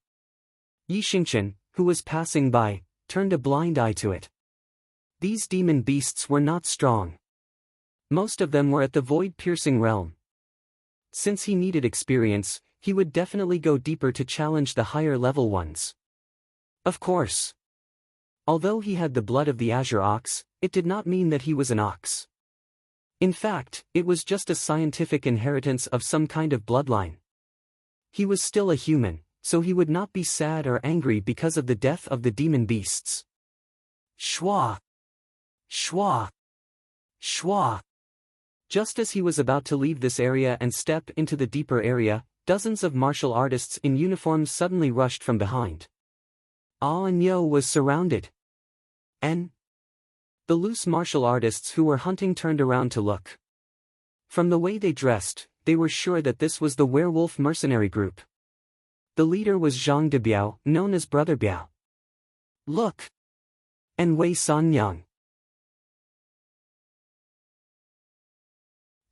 Yi Xingqian, who was passing by, turned a blind eye to it. These demon beasts were not strong. Most of them were at the void-piercing realm. Since he needed experience, he would definitely go deeper to challenge the higher-level ones. Of course. Although he had the blood of the Azure Ox, it did not mean that he was an ox. In fact, it was just a scientific inheritance of some kind of bloodline. He was still a human, so he would not be sad or angry because of the death of the demon beasts. Shwa! Shwa! Shwa! Just as he was about to leave this area and step into the deeper area, dozens of martial artists in uniforms suddenly rushed from behind. Yo was surrounded. The loose martial artists who were hunting turned around to look. From the way they dressed, they were sure that this was the werewolf mercenary group. The leader was Zhang Debiao, known as Brother Biao. Look! And Wei Sanyang.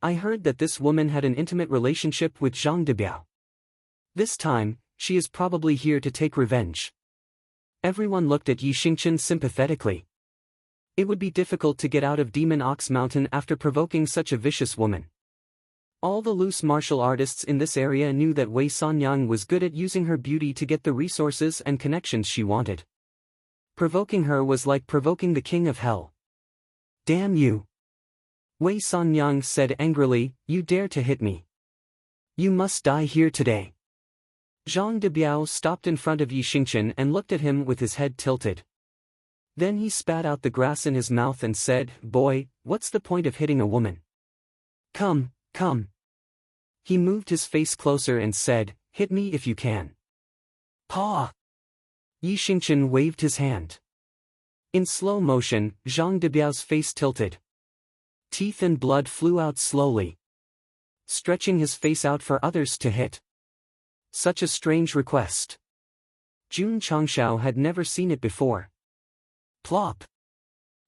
I heard that this woman had an intimate relationship with Zhang Debiao. This time, she is probably here to take revenge. Everyone looked at Yi Xingqian sympathetically. It would be difficult to get out of Demon Ox Mountain after provoking such a vicious woman. All the loose martial artists in this area knew that Wei Sanyang was good at using her beauty to get the resources and connections she wanted. Provoking her was like provoking the king of hell. Damn you! Wei Sanyang said angrily, "You dare to hit me? You must die here today." Zhang Debiao stopped in front of Yi Xingqian and looked at him with his head tilted. Then he spat out the grass in his mouth and said, "Boy, what's the point of hitting a woman? Come, come." He moved his face closer and said, "Hit me if you can." Paw! Yi Xingqian waved his hand. In slow motion, Zhang Debiao's face tilted. Teeth and blood flew out slowly, stretching his face out for others to hit. Such a strange request. Jun Changshao had never seen it before. Plop!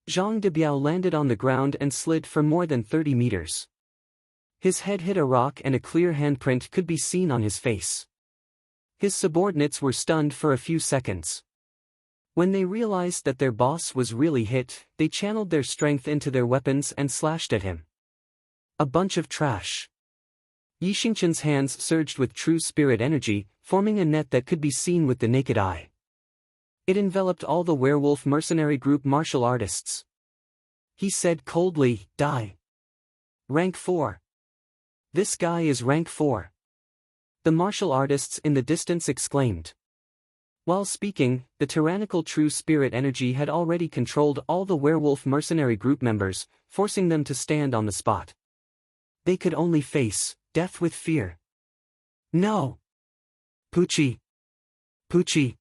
Zhang Debiao landed on the ground and slid for more than 30 meters. His head hit a rock and a clear handprint could be seen on his face. His subordinates were stunned for a few seconds. When they realized that their boss was really hit, they channeled their strength into their weapons and slashed at him. A bunch of trash. Yi Xingqian's hands surged with true spirit energy, forming a net that could be seen with the naked eye. It enveloped all the werewolf mercenary group martial artists. He said coldly, "Die. Rank 4. This guy is rank 4. The martial artists in the distance exclaimed. While speaking, the tyrannical true spirit energy had already controlled all the werewolf mercenary group members, forcing them to stand on the spot. They could only face death with fear. No! Pucci! Pucci!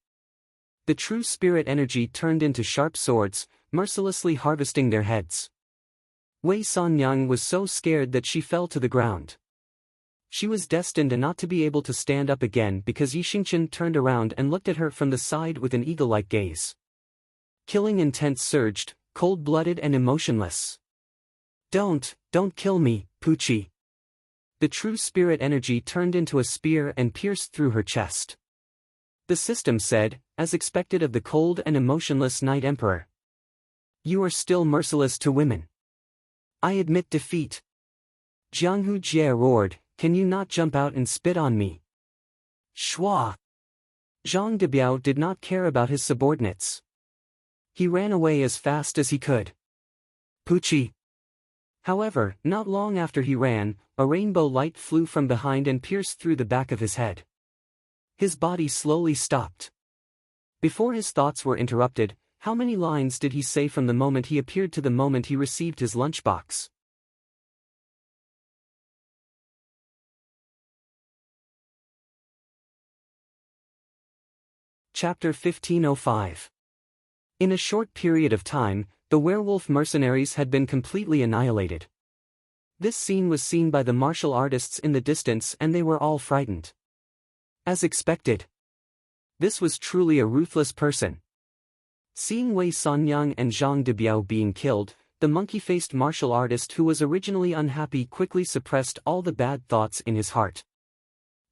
The true spirit energy turned into sharp swords, mercilessly harvesting their heads. Wei Sanyang was so scared that she fell to the ground. She was destined not to be able to stand up again because Yi Xingqian turned around and looked at her from the side with an eagle-like gaze. Killing intent surged, cold-blooded and emotionless. Don't kill me, Pucci. The true spirit energy turned into a spear and pierced through her chest. The system said, as expected of the cold and emotionless Night Emperor. You are still merciless to women. I admit defeat. Jianghu Jie roared, can you not jump out and spit on me? Shua! Zhang Debiao did not care about his subordinates. He ran away as fast as he could. Pucci! However, not long after he ran, a rainbow light flew from behind and pierced through the back of his head. His body slowly stopped. Before his thoughts were interrupted, how many lines did he say from the moment he appeared to the moment he received his lunchbox? Chapter 1505. In a short period of time, the werewolf mercenaries had been completely annihilated. This scene was seen by the martial artists in the distance and they were all frightened. As expected. This was truly a ruthless person. Seeing Wei Sanyang and Zhang Debiao being killed, the monkey-faced martial artist who was originally unhappy quickly suppressed all the bad thoughts in his heart.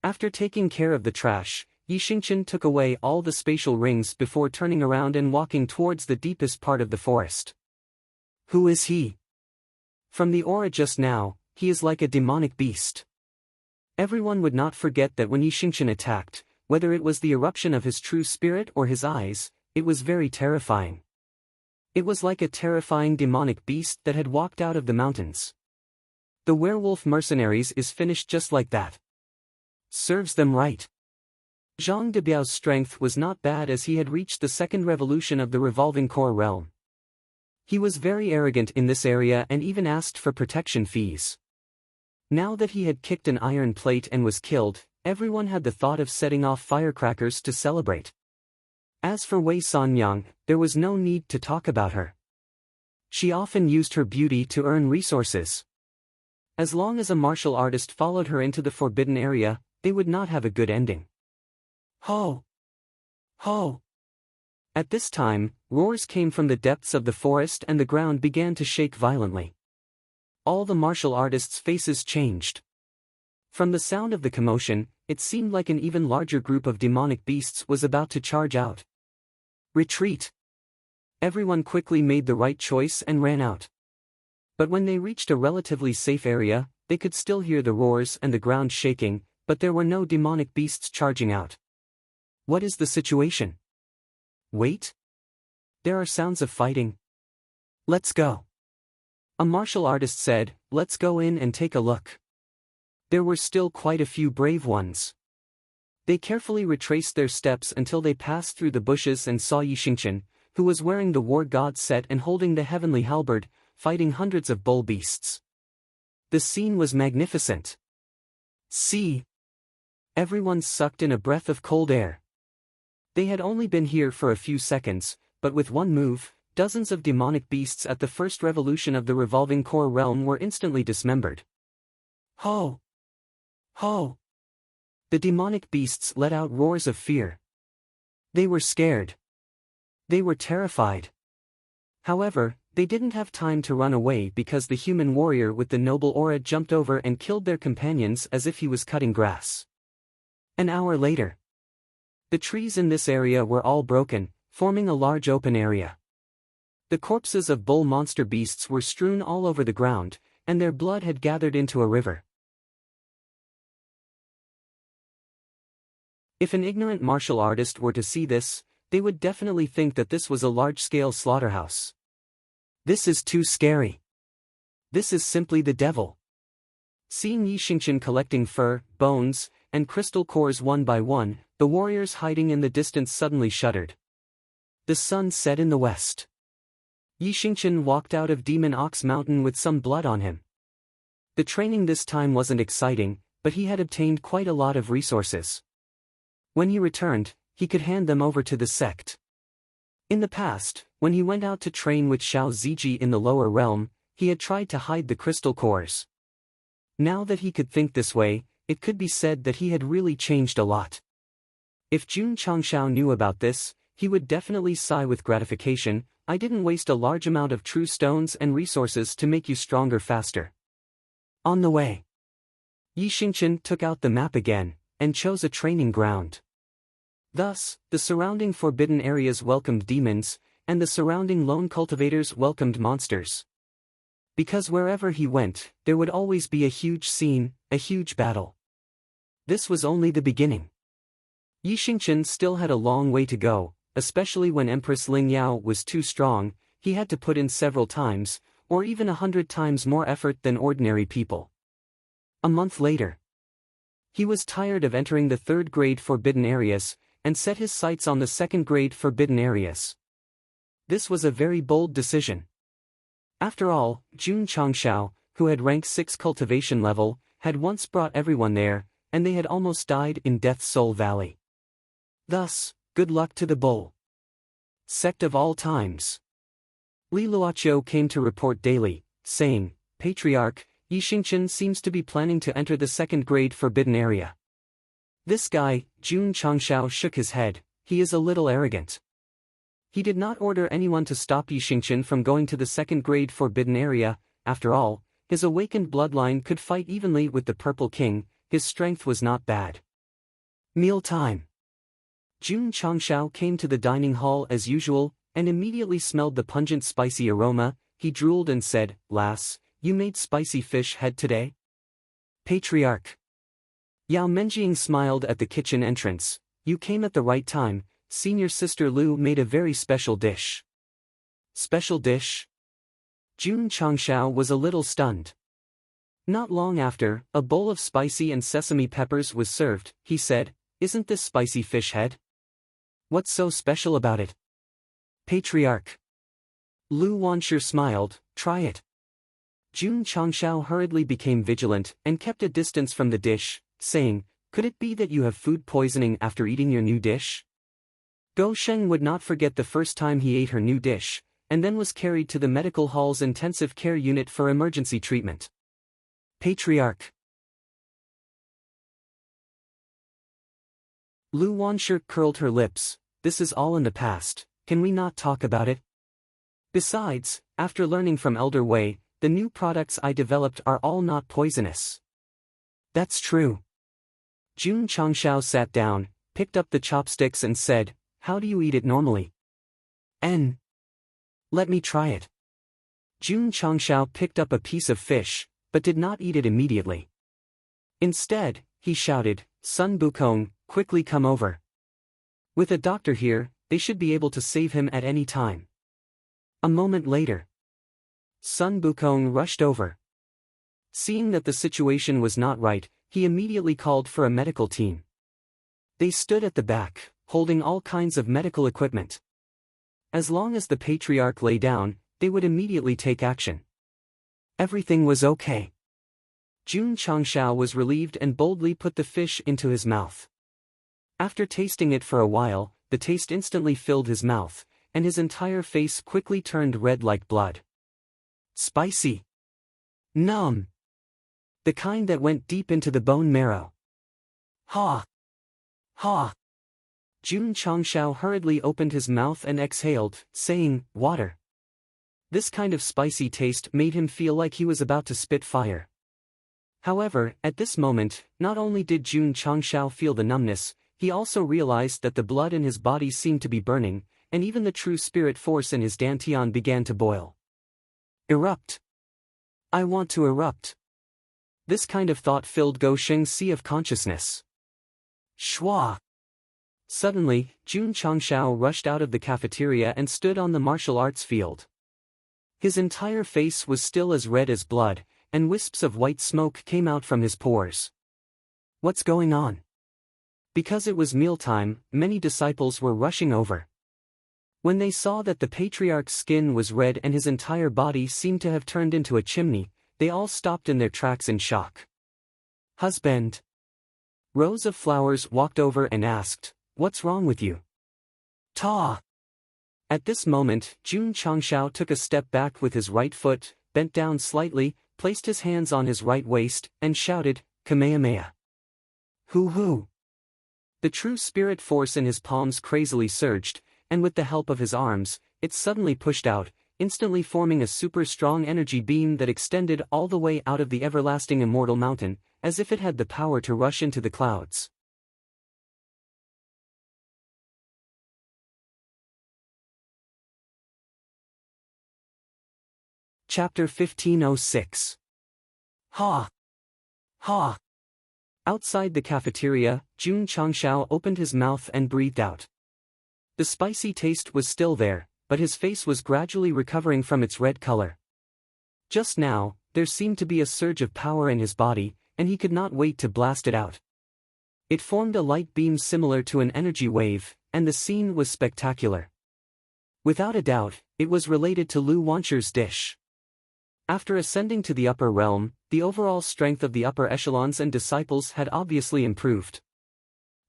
After taking care of the trash, Yi Xingqian took away all the spatial rings before turning around and walking towards the deepest part of the forest. Who is he? From the aura just now, he is like a demonic beast. Everyone would not forget that when Yi Xingqian attacked, whether it was the eruption of his true spirit or his eyes, it was very terrifying. It was like a terrifying demonic beast that had walked out of the mountains. The werewolf mercenaries is finished just like that. Serves them right. Zhang Debiao's strength was not bad as he had reached the second revolution of the revolving core realm. He was very arrogant in this area and even asked for protection fees. Now that he had kicked an iron plate and was killed, everyone had the thought of setting off firecrackers to celebrate. As for Wei Sanyang, there was no need to talk about her. She often used her beauty to earn resources. As long as a martial artist followed her into the forbidden area, they would not have a good ending. Ho! Ho! At this time, roars came from the depths of the forest and the ground began to shake violently. All the martial artists' faces changed. From the sound of the commotion, it seemed like an even larger group of demonic beasts was about to charge out. Retreat! Everyone quickly made the right choice and ran out. But when they reached a relatively safe area, they could still hear the roars and the ground shaking, but there were no demonic beasts charging out. What is the situation? Wait? There are sounds of fighting. Let's go. A martial artist said, let's go in and take a look. There were still quite a few brave ones. They carefully retraced their steps until they passed through the bushes and saw Yi Xingqian, who was wearing the war god set and holding the heavenly halberd, fighting hundreds of bull beasts. The scene was magnificent. See! Everyone sucked in a breath of cold air. They had only been here for a few seconds, but with one move, dozens of demonic beasts at the first revolution of the revolving core realm were instantly dismembered. Ho! Ho! The demonic beasts let out roars of fear. They were scared. They were terrified. However, they didn't have time to run away because the human warrior with the noble aura jumped over and killed their companions as if he was cutting grass. An hour later. The trees in this area were all broken, forming a large open area. The corpses of bull monster beasts were strewn all over the ground, and their blood had gathered into a river. If an ignorant martial artist were to see this, they would definitely think that this was a large-scale slaughterhouse. This is too scary. This is simply the devil. Seeing Yi Xingqian collecting fur, bones, and crystal cores one by one, the warriors hiding in the distance suddenly shuddered. The sun set in the west. Yi Xingqian walked out of Demon Ox Mountain with some blood on him. The training this time wasn't exciting, but he had obtained quite a lot of resources. When he returned, he could hand them over to the sect. In the past, when he went out to train with Xiao Ziji in the lower realm, he had tried to hide the crystal cores. Now that he could think this way, it could be said that he had really changed a lot. If Jun Changshao knew about this, he would definitely sigh with gratification. I didn't waste a large amount of true stones and resources to make you stronger faster. On the way, Yi Xingqian took out the map again, and chose a training ground. Thus, the surrounding forbidden areas welcomed demons, and the surrounding lone cultivators welcomed monsters. Because wherever he went, there would always be a huge scene, a huge battle. This was only the beginning. Yi Xingqian still had a long way to go, especially when Empress Ling Yao was too strong. He had to put in several times, or even 100 times more effort than ordinary people. A month later, he was tired of entering the third-grade forbidden areas, and set his sights on the second-grade forbidden areas. This was a very bold decision. After all, Jun Changshao, who had rank 6 cultivation level, had once brought everyone there, and they had almost died in Death's Soul Valley. Thus, good luck to the bull. Sect of all times. Li Luoqiu came to report daily, saying, "Patriarch, Yi Xingqian seems to be planning to enter the second-grade forbidden area." This guy, Jun Changshao, shook his head. He is a little arrogant. He did not order anyone to stop Yi Xingqian from going to the second-grade forbidden area. After all, his awakened bloodline could fight evenly with the Purple King. His strength was not bad. Meal time. Jun Changshao came to the dining hall as usual, and immediately smelled the pungent spicy aroma. He drooled and said, "Lass, you made spicy fish head today?" Patriarch. Yao Menjing smiled at the kitchen entrance. "You came at the right time. Senior Sister Lu made a very special dish." Special dish? Jun Changshao was a little stunned. Not long after, a bowl of spicy and sesame peppers was served. He said, "Isn't this spicy fish head? What's so special about it?" Patriarch. Lu Wanshi smiled, "Try it." Jun Changshao hurriedly became vigilant and kept a distance from the dish, saying, "Could it be that you have food poisoning after eating your new dish?" Go Sheng would not forget the first time he ate her new dish, and then was carried to the medical hall's intensive care unit for emergency treatment. Patriarch. Lu Wanshi curled her lips. "This is all in the past, can we not talk about it? Besides, after learning from Elder Wei, the new products I developed are all not poisonous." That's true. Jun Changshao sat down, picked up the chopsticks and said, "How do you eat it normally?" Let me try it." Jun Changshao picked up a piece of fish, but did not eat it immediately. Instead, he shouted, "Sun Bukong, quickly come over. With a doctor here, they should be able to save him at any time." A moment later, Sun Bukong rushed over. Seeing that the situation was not right, he immediately called for a medical team. They stood at the back, holding all kinds of medical equipment. As long as the Patriarch lay down, they would immediately take action. Everything was okay. Jun Changshao was relieved and boldly put the fish into his mouth. After tasting it for a while, the taste instantly filled his mouth, and his entire face quickly turned red like blood. Spicy. Numb. The kind that went deep into the bone marrow. Ha! Ha! Jun Changshao hurriedly opened his mouth and exhaled, saying, "Water." This kind of spicy taste made him feel like he was about to spit fire. However, at this moment, not only did Jun Changshao feel the numbness, he also realized that the blood in his body seemed to be burning, and even the true spirit force in his dantian began to boil. Erupt. I want to erupt. This kind of thought filled Go Sheng's sea of consciousness. Shwa. Suddenly, Jun Changshao rushed out of the cafeteria and stood on the martial arts field. His entire face was still as red as blood, and wisps of white smoke came out from his pores. What's going on? Because it was mealtime, many disciples were rushing over. When they saw that the patriarch's skin was red and his entire body seemed to have turned into a chimney, they all stopped in their tracks in shock. Husband. Rose of Flowers walked over and asked, "What's wrong with you?" Ta! At this moment, Jun Changshao took a step back with his right foot, bent down slightly, placed his hands on his right waist, and shouted, "Kamehameha." Hoo-hoo! The true spirit force in his palms crazily surged, and with the help of his arms, it suddenly pushed out, instantly forming a super strong energy beam that extended all the way out of the everlasting immortal mountain, as if it had the power to rush into the clouds. Chapter 1506. Ha! Ha! Outside the cafeteria, Jun Changshao opened his mouth and breathed out. The spicy taste was still there, but his face was gradually recovering from its red color. Just now, there seemed to be a surge of power in his body, and he could not wait to blast it out. It formed a light beam similar to an energy wave, and the scene was spectacular. Without a doubt, it was related to Lu Wancher's dish. After ascending to the upper realm, the overall strength of the upper echelons and disciples had obviously improved.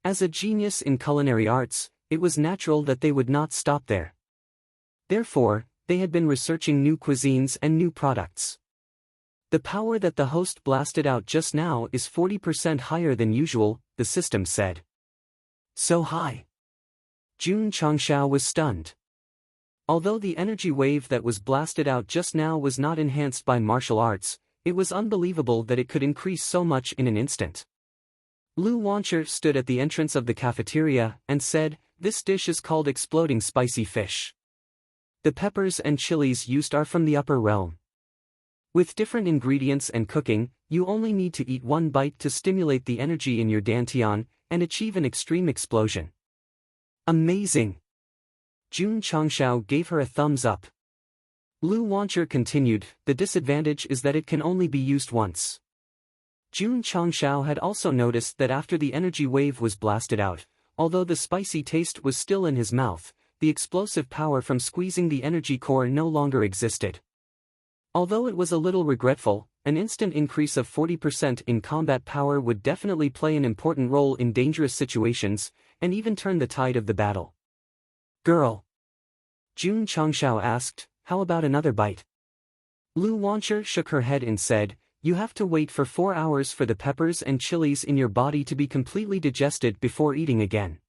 As a genius in culinary arts, it was natural that they would not stop there. Therefore, they had been researching new cuisines and new products. The power that the host blasted out just now is 40% higher than usual, the system said. So high. Jun Changshao was stunned. Although the energy wave that was blasted out just now was not enhanced by martial arts, it was unbelievable that it could increase so much in an instant. Lu Wancher stood at the entrance of the cafeteria and said, "This dish is called exploding spicy fish. The peppers and chilies used are from the upper realm. With different ingredients and cooking, you only need to eat one bite to stimulate the energy in your dantian and achieve an extreme explosion." Amazing! Jun Changshao gave her a thumbs up. Lu Wancher continued, "The disadvantage is that it can only be used once." Jun Changshao had also noticed that after the energy wave was blasted out, although the spicy taste was still in his mouth, the explosive power from squeezing the energy core no longer existed. Although it was a little regretful, an instant increase of 40% in combat power would definitely play an important role in dangerous situations, and even turn the tide of the battle. "Girl," Jun Changshao asked, "how about another bite?" Lu Wancher shook her head and said, "You have to wait for 4 hours for the peppers and chilies in your body to be completely digested before eating again."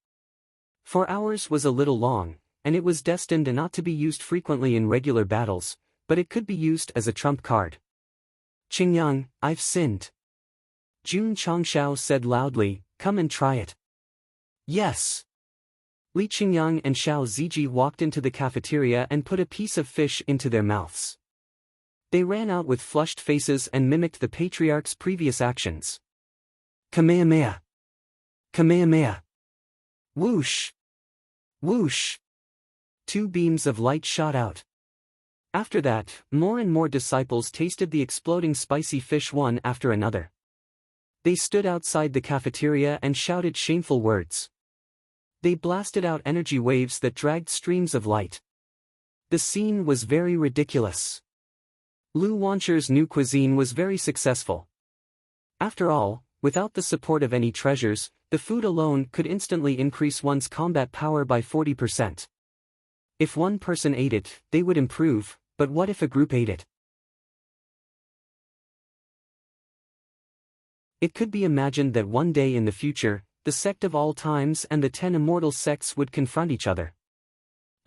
4 hours was a little long, and it was destined not to be used frequently in regular battles, but it could be used as a trump card. "Qingyang, I've sinned," Jun Changshao said loudly, "come and try it." "Yes." Li Qingyang and Xiao Ziji walked into the cafeteria and put a piece of fish into their mouths. They ran out with flushed faces and mimicked the patriarch's previous actions. "Kamehameha! Kamehameha! Whoosh! Whoosh!" 2 beams of light shot out. After that, more and more disciples tasted the exploding spicy fish one after another. They stood outside the cafeteria and shouted shameful words. They blasted out energy waves that dragged streams of light. The scene was very ridiculous. Lu Wancher's new cuisine was very successful. After all, without the support of any treasures, the food alone could instantly increase one's combat power by 40%. If one person ate it, they would improve, but what if a group ate it? It could be imagined that one day in the future, the sect of all times and the 10 immortal sects would confront each other.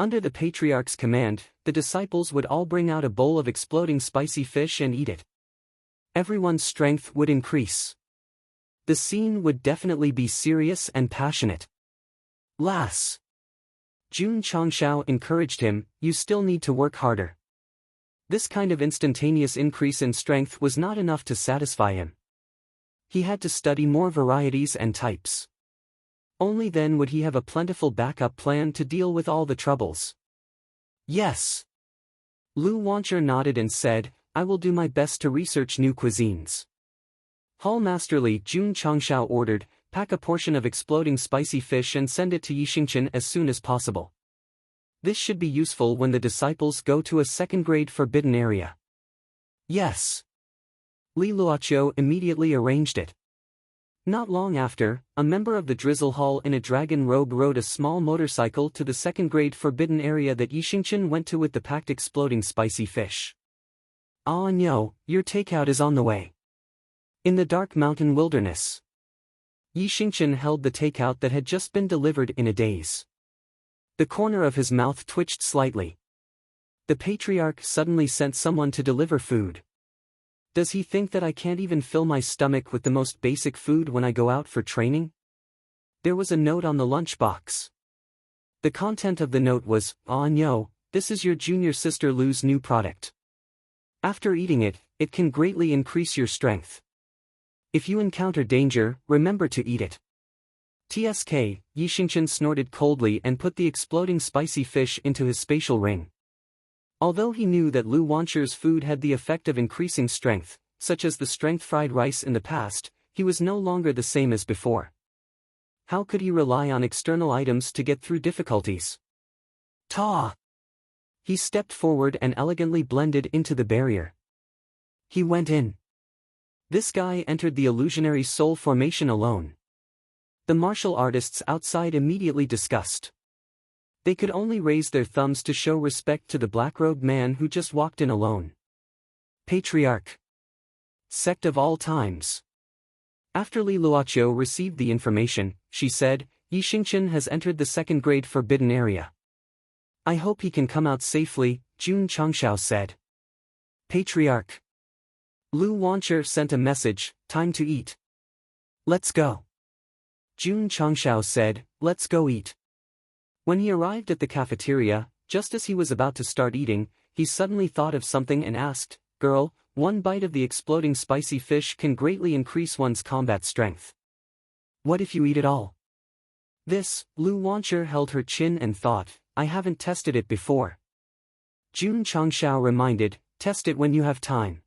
Under the patriarch's command, the disciples would all bring out a bowl of exploding spicy fish and eat it. Everyone's strength would increase. The scene would definitely be serious and passionate. Lass. Jun Changshao encouraged him, "You still need to work harder." This kind of instantaneous increase in strength was not enough to satisfy him. He had to study more varieties and types. Only then would he have a plentiful backup plan to deal with all the troubles. Yes. Lu Wancher nodded and said, I will do my best to research new cuisines. Hall Masterly Jun Changshao ordered, pack a portion of exploding spicy fish and send it to Yixingchen as soon as possible. This should be useful when the disciples go to a second-grade forbidden area. Yes. Li Luoqiu immediately arranged it. Not long after, a member of the Drizzle Hall in a dragon robe rode a small motorcycle to the second-grade forbidden area that Yixingchen went to with the packed exploding spicy fish. Ah no, your takeout is on the way. In the dark mountain wilderness. Yixingchen held the takeout that had just been delivered in a daze. The corner of his mouth twitched slightly. The patriarch suddenly sent someone to deliver food. Does he think that I can't even fill my stomach with the most basic food when I go out for training? There was a note on the lunchbox. The content of the note was, "Ah no, this is your junior sister Lu's new product. After eating it, it can greatly increase your strength. If you encounter danger, remember to eat it." TSK, Yixingchen snorted coldly and put the exploding spicy fish into his spatial ring. Although he knew that Lu Wancher's food had the effect of increasing strength, such as the strength-fried rice in the past, he was no longer the same as before. How could he rely on external items to get through difficulties? Ta! He stepped forward and elegantly blended into the barrier. He went in. This guy entered the illusionary soul formation alone. The martial artists outside immediately discussed. They could only raise their thumbs to show respect to the black-robed man who just walked in alone. Patriarch. Sect of all times. After Li Luoqiu received the information, she said, Yixingchen has entered the second-grade forbidden area. I hope he can come out safely, Jun Changshao said. Patriarch. Lu Wancher sent a message, time to eat. Let's go. Jun Changshao said, let's go eat. When he arrived at the cafeteria, just as he was about to start eating, he suddenly thought of something and asked, Girl, one bite of the exploding spicy fish can greatly increase one's combat strength. What if you eat it all? This, Lu Wancher held her chin and thought, I haven't tested it before. Jun Changshao reminded, test it when you have time.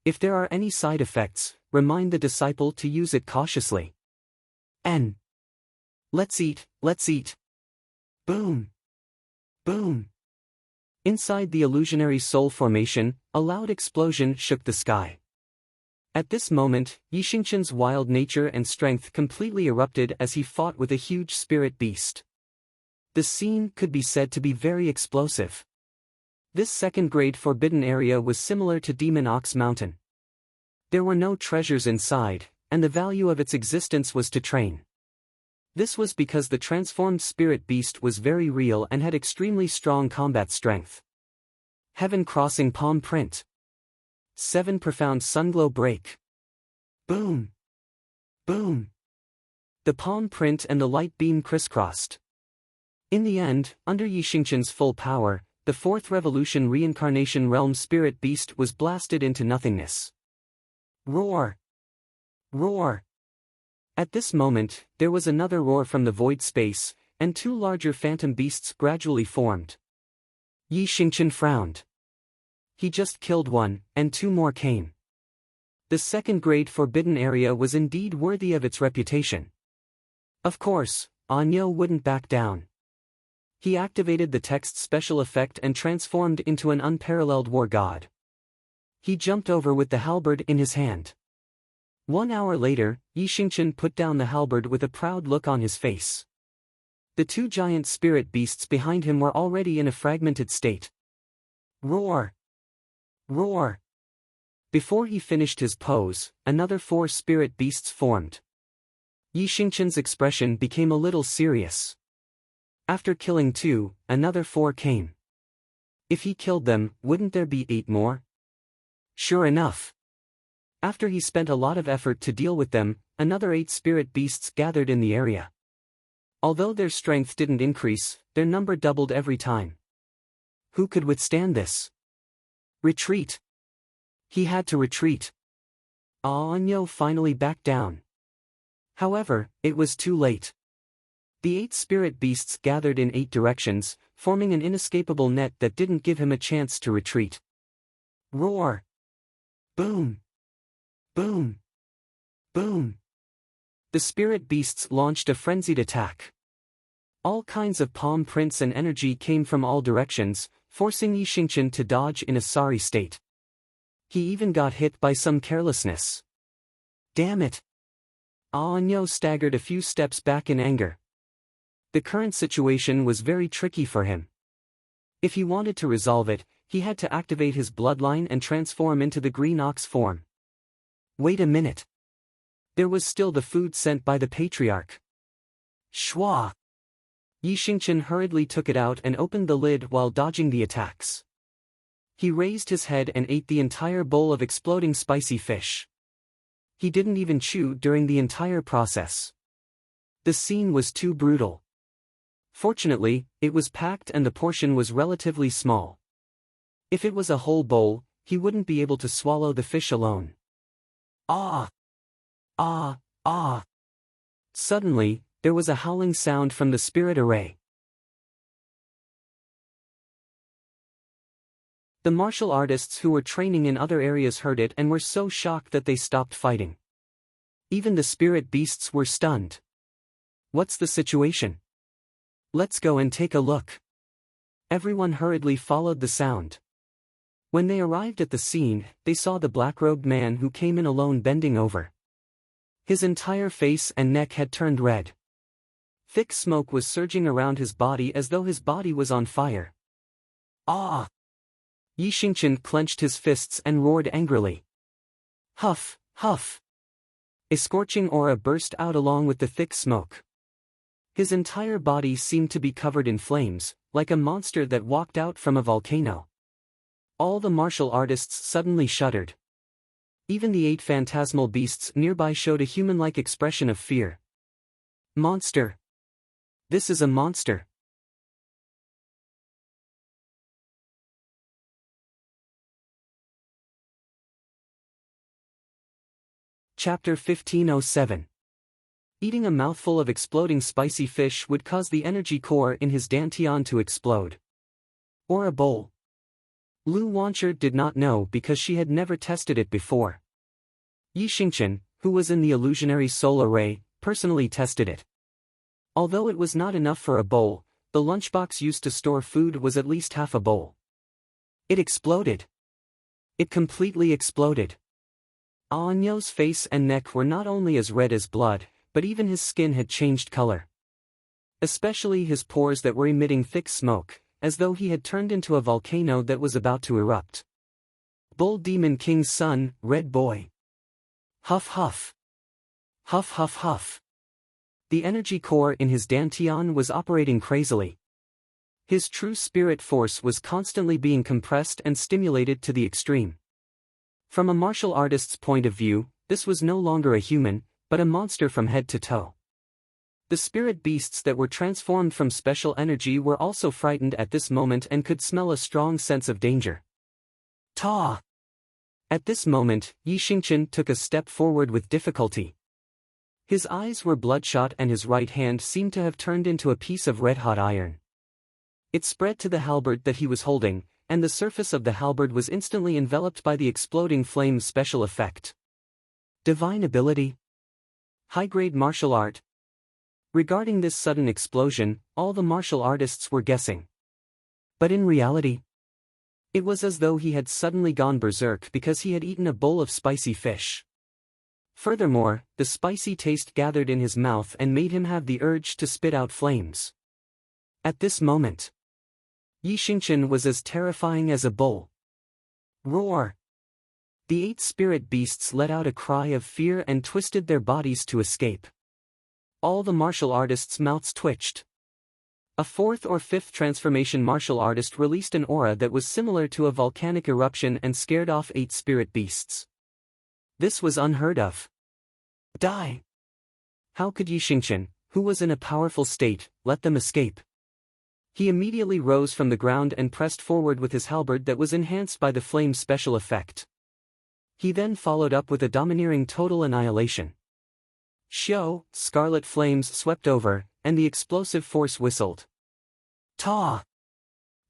If there are any side effects, remind the disciple to use it cautiously. N. Let's eat, let's eat. Boom. Boom. Inside the illusionary soul formation, a loud explosion shook the sky. At this moment, Yixingchen's wild nature and strength completely erupted as he fought with a huge spirit beast. The scene could be said to be very explosive. This second-grade forbidden area was similar to Demon Ox Mountain. There were no treasures inside, and the value of its existence was to train. This was because the transformed spirit beast was very real and had extremely strong combat strength. Heaven Crossing Palm Print. 7 Profound Sunglow Break. Boom. Boom. The palm print and the light beam crisscrossed. In the end, under Yixingchen's full power, the Fourth Revolution Reincarnation Realm Spirit Beast was blasted into nothingness. Roar! Roar! At this moment, there was another roar from the void space, and 2 larger phantom beasts gradually formed. Yixingchen frowned. He just killed one, and 2 more came. The second-grade forbidden area was indeed worthy of its reputation. Of course, Anyo wouldn't back down. He activated the text special effect and transformed into an unparalleled war god. He jumped over with the halberd in his hand. 1 hour later, Yixingchen put down the halberd with a proud look on his face. The 2 giant spirit beasts behind him were already in a fragmented state. Roar! Roar! Before he finished his pose, another 4 spirit beasts formed. Yixingchen's expression became a little serious. After killing 2, another 4 came. If he killed them, wouldn't there be 8 more? Sure enough. After he spent a lot of effort to deal with them, another 8 spirit beasts gathered in the area. Although their strength didn't increase, their number doubled every time. Who could withstand this? Retreat. He had to retreat. Aonyo finally backed down. However, it was too late. The 8 spirit beasts gathered in 8 directions, forming an inescapable net that didn't give him a chance to retreat. Roar! Boom! Boom! Boom! The spirit beasts launched a frenzied attack. All kinds of palm prints and energy came from all directions, forcing Yi Xingqian to dodge in a sorry state. He even got hit by some carelessness. Damn it! Aonyo staggered a few steps back in anger. The current situation was very tricky for him. If he wanted to resolve it, he had to activate his bloodline and transform into the green ox form. Wait a minute. There was still the food sent by the patriarch. Shwa! Yi Xingqian hurriedly took it out and opened the lid while dodging the attacks. He raised his head and ate the entire bowl of exploding spicy fish. He didn't even chew during the entire process. The scene was too brutal. Fortunately, it was packed and the portion was relatively small. If it was a whole bowl, he wouldn't be able to swallow the fish alone. Ah! Ah! Ah! Suddenly, there was a howling sound from the spirit array. The martial artists who were training in other areas heard it and were so shocked that they stopped fighting. Even the spirit beasts were stunned. What's the situation? Let's go and take a look. Everyone hurriedly followed the sound. When they arrived at the scene, they saw the black-robed man who came in alone bending over. His entire face and neck had turned red. Thick smoke was surging around his body as though his body was on fire. Ah! Yi Xingqian clenched his fists and roared angrily. Huff, huff! A scorching aura burst out along with the thick smoke. His entire body seemed to be covered in flames, like a monster that walked out from a volcano. All the martial artists suddenly shuddered. Even the 8 phantasmal beasts nearby showed a human-like expression of fear. Monster! This is a monster! Chapter 1507. Eating a mouthful of exploding spicy fish would cause the energy core in his dantian to explode. Or a bowl. Lu Wancher did not know because she had never tested it before. Yi Xingqian, who was in the illusionary soul array, personally tested it. Although it was not enough for a bowl, the lunchbox used to store food was at least half a bowl. It exploded. It completely exploded. Aonyo's face and neck were not only as red as blood, but even his skin had changed color. Especially his pores that were emitting thick smoke, as though he had turned into a volcano that was about to erupt. Bull Demon King's son, Red Boy. Huff huff. Huff huff huff. The energy core in his dantian was operating crazily. His true spirit force was constantly being compressed and stimulated to the extreme. From a martial artist's point of view, this was no longer a human, but a monster from head to toe. The spirit beasts that were transformed from special energy were also frightened at this moment and could smell a strong sense of danger. Ta! At this moment, Yi Xingqian took a step forward with difficulty. His eyes were bloodshot and his right hand seemed to have turned into a piece of red-hot iron. It spread to the halberd that he was holding, and the surface of the halberd was instantly enveloped by the exploding flame's special effect. Divine ability? High-grade martial art? Regarding this sudden explosion, all the martial artists were guessing. But in reality, it was as though he had suddenly gone berserk because he had eaten a bowl of spicy fish. Furthermore, the spicy taste gathered in his mouth and made him have the urge to spit out flames. At this moment, Yi Xingqian was as terrifying as a bull. Roar! The 8 spirit beasts let out a cry of fear and twisted their bodies to escape. All the martial artists' mouths twitched. A 4th or 5th transformation martial artist released an aura that was similar to a volcanic eruption and scared off 8 spirit beasts. This was unheard of. Die! How could Yi Xingqian, who was in a powerful state, let them escape? He immediately rose from the ground and pressed forward with his halberd that was enhanced by the flame's special effect. He then followed up with a domineering total annihilation. Xiao, scarlet flames swept over, and the explosive force whistled. Ta!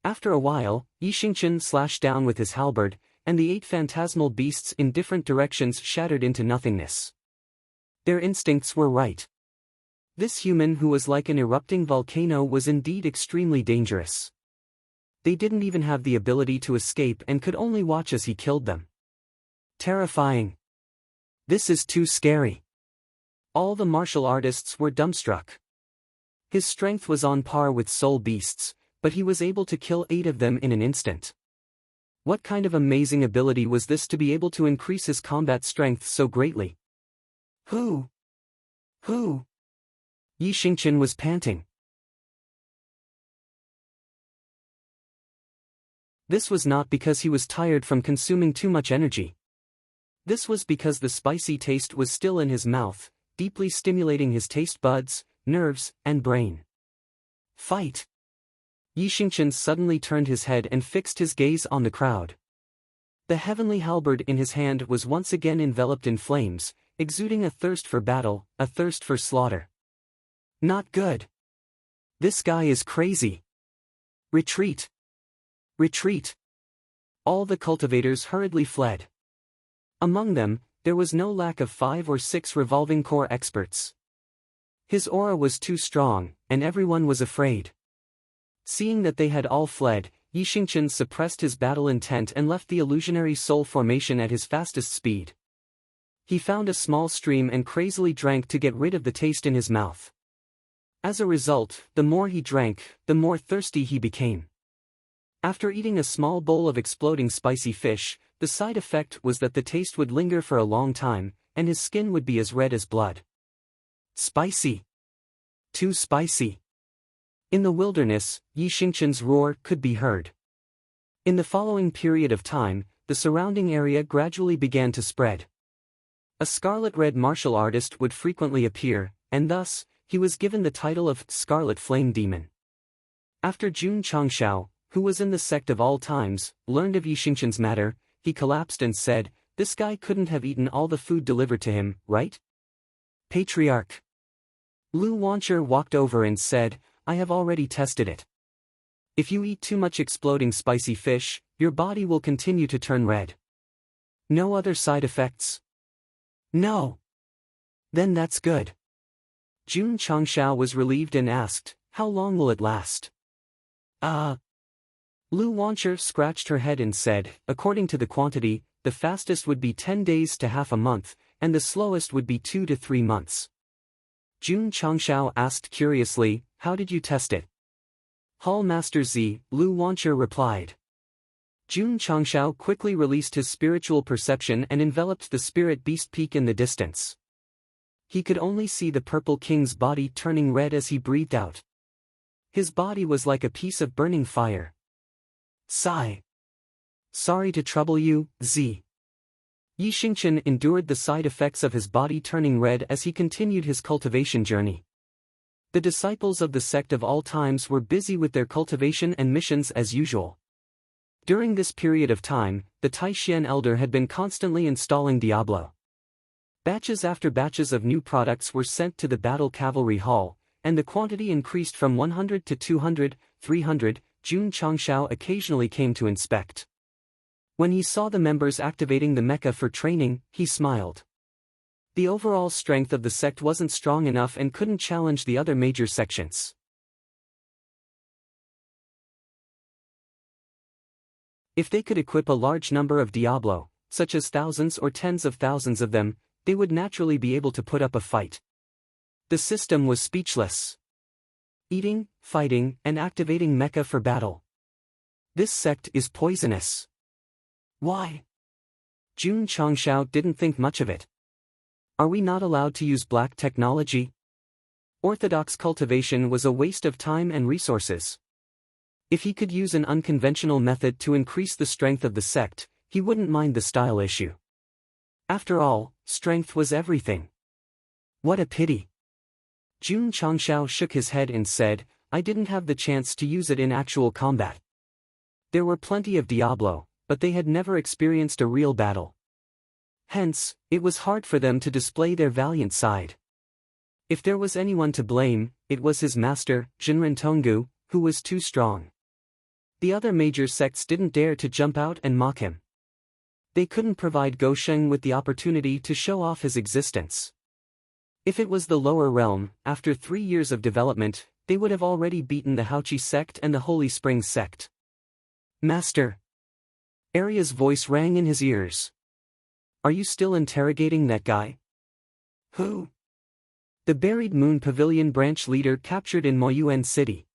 After a while, Yi Xingqian slashed down with his halberd, and the 8 phantasmal beasts in different directions shattered into nothingness. Their instincts were right. This human who was like an erupting volcano was indeed extremely dangerous. They didn't even have the ability to escape and could only watch as he killed them. Terrifying. This is too scary. All the martial artists were dumbstruck. His strength was on par with soul beasts, but he was able to kill 8 of them in an instant. What kind of amazing ability was this to be able to increase his combat strength so greatly? Who? Yi Xingqian was panting. This was not because he was tired from consuming too much energy. This was because the spicy taste was still in his mouth, deeply stimulating his taste buds, nerves, and brain. Fight! Yi Xingqian suddenly turned his head and fixed his gaze on the crowd. The heavenly halberd in his hand was once again enveloped in flames, exuding a thirst for battle, a thirst for slaughter. Not good. This guy is crazy. Retreat! Retreat! All the cultivators hurriedly fled. Among them, there was no lack of 5 or 6 revolving core experts. His aura was too strong, and everyone was afraid. Seeing that they had all fled, Yi Xingqian suppressed his battle intent and left the illusionary soul formation at his fastest speed. He found a small stream and crazily drank to get rid of the taste in his mouth. As a result, the more he drank, the more thirsty he became. After eating a small bowl of exploding spicy fish, the side effect was that the taste would linger for a long time, and his skin would be as red as blood. Spicy. Too spicy. In the wilderness, Yi Xingqian's roar could be heard. In the following period of time, the surrounding area gradually began to spread. A scarlet-red martial artist would frequently appear, and thus, he was given the title of Scarlet Flame Demon. After Jun Changshao, who was in the sect of all times, learned of Yi Xingqian's matter, he collapsed and said, "This guy couldn't have eaten all the food delivered to him, right?" Patriarch. Lu Wancher walked over and said, "I have already tested it. If you eat too much exploding spicy fish, your body will continue to turn red. No other side effects?" "No." "Then that's good." Jun Changshao was relieved and asked, "How long will it last?" Lu Wancher scratched her head and said, "According to the quantity, the fastest would be 10 days to half a month, and the slowest would be 2 to 3 months. Jun Changshao asked curiously, "How did you test it?" "Hall Master Z," Lu Wancher replied. Jun Changshao quickly released his spiritual perception and enveloped the spirit beast peak in the distance. He could only see the purple king's body turning red as he breathed out. His body was like a piece of burning fire. Sigh. "Sorry to trouble you, Z." Yi Xingqian endured the side effects of his body turning red as he continued his cultivation journey. The disciples of the sect of all times were busy with their cultivation and missions as usual. During this period of time, the Taishian elder had been constantly installing Diablo. Batches after batches of new products were sent to the battle cavalry hall, and the quantity increased from 100 to 200, 300. Jun Changshao occasionally came to inspect. When he saw the members activating the mecha for training, he smiled. The overall strength of the sect wasn't strong enough and couldn't challenge the other major sections. If they could equip a large number of Diablo, such as thousands or tens of thousands of them, they would naturally be able to put up a fight. The system was speechless. Eating, fighting, and activating mecha for battle. This sect is poisonous. Why? Jun Changshao didn't think much of it. Are we not allowed to use black technology? Orthodox cultivation was a waste of time and resources. If he could use an unconventional method to increase the strength of the sect, he wouldn't mind the style issue. After all, strength was everything. What a pity. Jun Changshao shook his head and said, "I didn't have the chance to use it in actual combat. There were plenty of Diablo, but they had never experienced a real battle. Hence, it was hard for them to display their valiant side. If there was anyone to blame, it was his master, Jinren Tonggu, who was too strong. The other major sects didn't dare to jump out and mock him. They couldn't provide Gosheng with the opportunity to show off his existence. If it was the lower realm, after 3 years of development, they would have already beaten the Haochi sect and the Holy Springs sect. Master! Arya's voice rang in his ears. Are you still interrogating that guy? Who? The Buried Moon Pavilion branch leader captured in Moyuan City.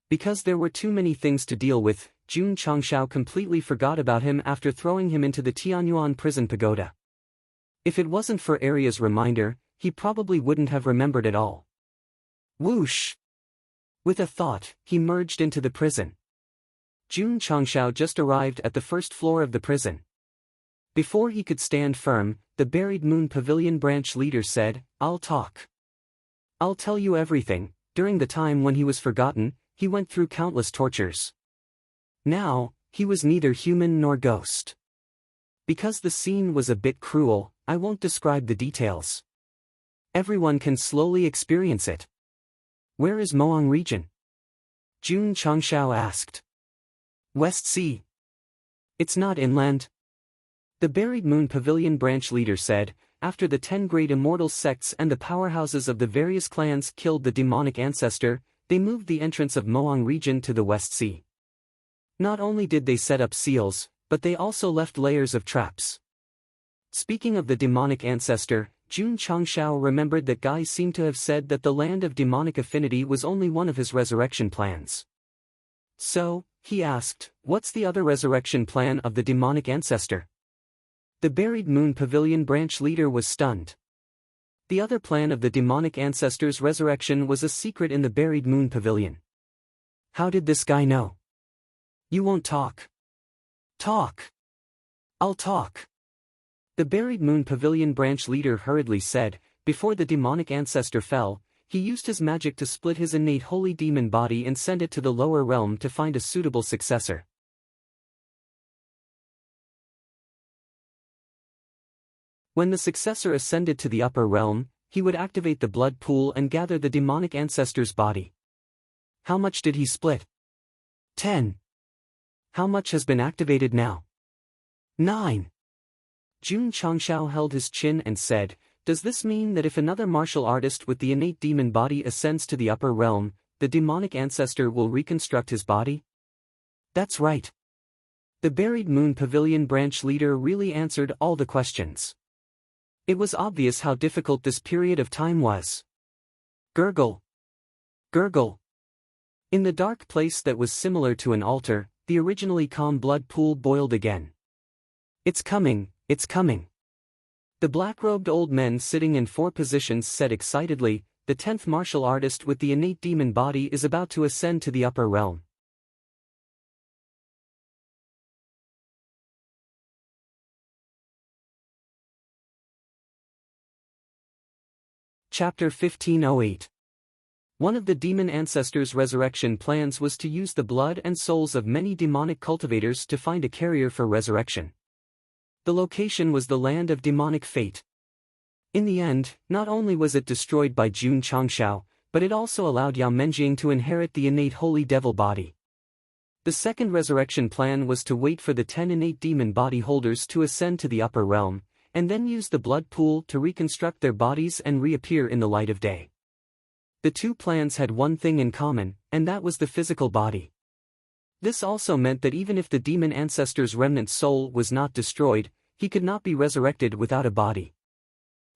Because there were too many things to deal with, Jun Changshao completely forgot about him after throwing him into the Tianyuan prison pagoda. If it wasn't for Arya's reminder, he probably wouldn't have remembered at all. Whoosh! With a thought, he merged into the prison. Jun Changshao just arrived at the first floor of the prison. Before he could stand firm, the Buried Moon Pavilion branch leader said, "I'll talk. I'll tell you everything." During the time when he was forgotten, he went through countless tortures. Now, he was neither human nor ghost. Because the scene was a bit cruel, I won't describe the details. Everyone can slowly experience it. Where is Moang region? Jun Changshao asked. West Sea. It's not inland. The Buried Moon Pavilion branch leader said, after the 10 great immortal sects and the powerhouses of the various clans killed the demonic ancestor, they moved the entrance of Moang region to the West Sea. Not only did they set up seals, but they also left layers of traps. Speaking of the demonic ancestor, Jun Changshao remembered that Guy seemed to have said that the land of demonic affinity was only one of his resurrection plans. So, he asked, what's the other resurrection plan of the demonic ancestor? The Buried Moon Pavilion branch leader was stunned. The other plan of the demonic ancestor's resurrection was a secret in the Buried Moon Pavilion. How did this guy know? You won't talk. Talk. I'll talk. The Buried Moon Pavilion branch leader hurriedly said, before the demonic ancestor fell, he used his magic to split his innate holy demon body and send it to the lower realm to find a suitable successor. When the successor ascended to the upper realm, he would activate the blood pool and gather the demonic ancestor's body. How much did he split? 10. How much has been activated now? 9. Jun Changshao held his chin and said, does this mean that if another martial artist with the innate demon body ascends to the upper realm, the demonic ancestor will reconstruct his body? That's right. The Buried Moon Pavilion branch leader really answered all the questions. It was obvious how difficult this period of time was. Gurgle. Gurgle. In the dark place that was similar to an altar, the originally calm blood pool boiled again. It's coming, it's coming. The black-robed old men sitting in 4 positions said excitedly, the 10th martial artist with the innate demon body is about to ascend to the upper realm. Chapter 1508. One of the demon ancestors' resurrection plans was to use the blood and souls of many demonic cultivators to find a carrier for resurrection. The location was the land of demonic fate. In the end, not only was it destroyed by Jun Changshao, but it also allowed Yao Menjing to inherit the innate holy devil body. The second resurrection plan was to wait for the 10 innate demon body holders to ascend to the upper realm, and then use the blood pool to reconstruct their bodies and reappear in the light of day. The 2 plans had one thing in common, and that was the physical body. This also meant that even if the demon ancestor's remnant soul was not destroyed, he could not be resurrected without a body.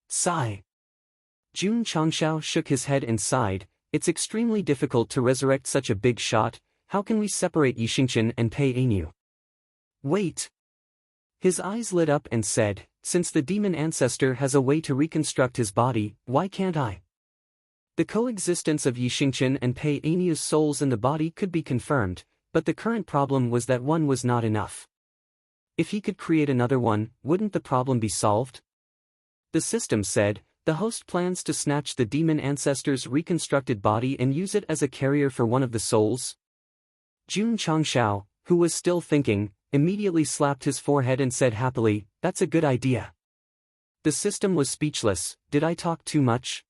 Sigh. Jun Changshao shook his head and sighed, it's extremely difficult to resurrect such a big shot, how can we separate Yixingchen and Pei Ainu? Wait. His eyes lit up and said, since the demon ancestor has a way to reconstruct his body, why can't I? The coexistence of Yixingchen and Pei Ainu's souls in the body could be confirmed, but the current problem was that one was not enough. If he could create another one, wouldn't the problem be solved? The system said, the host plans to snatch the demon ancestor's reconstructed body and use it as a carrier for one of the souls. Jun Changshao, who was still thinking, immediately slapped his forehead and said happily, that's a good idea. The system was speechless. Did I talk too much?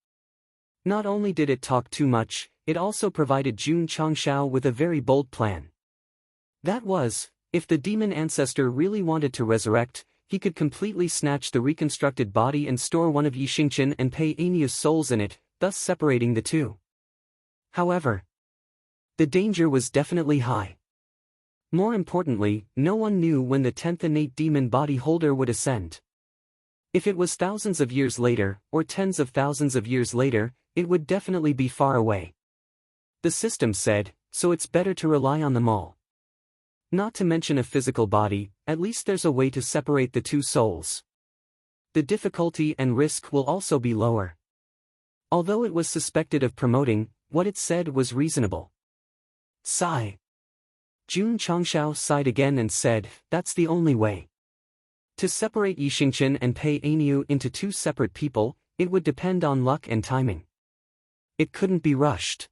Not only did it talk too much, it also provided Jun Changshao with a very bold plan. That was, if the demon ancestor really wanted to resurrect, he could completely snatch the reconstructed body and store one of Yi Xingqian and Pei Aniu's souls in it, thus separating the two. However, the danger was definitely high. More importantly, no one knew when the 10th innate demon body holder would ascend. If it was thousands of years later, or tens of thousands of years later, it would definitely be far away. The system said, so it's better to rely on them all. Not to mention a physical body, at least there's a way to separate the two souls. The difficulty and risk will also be lower. Although it was suspected of promoting, what it said was reasonable. Sigh. Jun Changshao sighed again and said, that's the only way. To separate Yi Xingqian and Pei Aniu into two separate people, it would depend on luck and timing. It couldn't be rushed.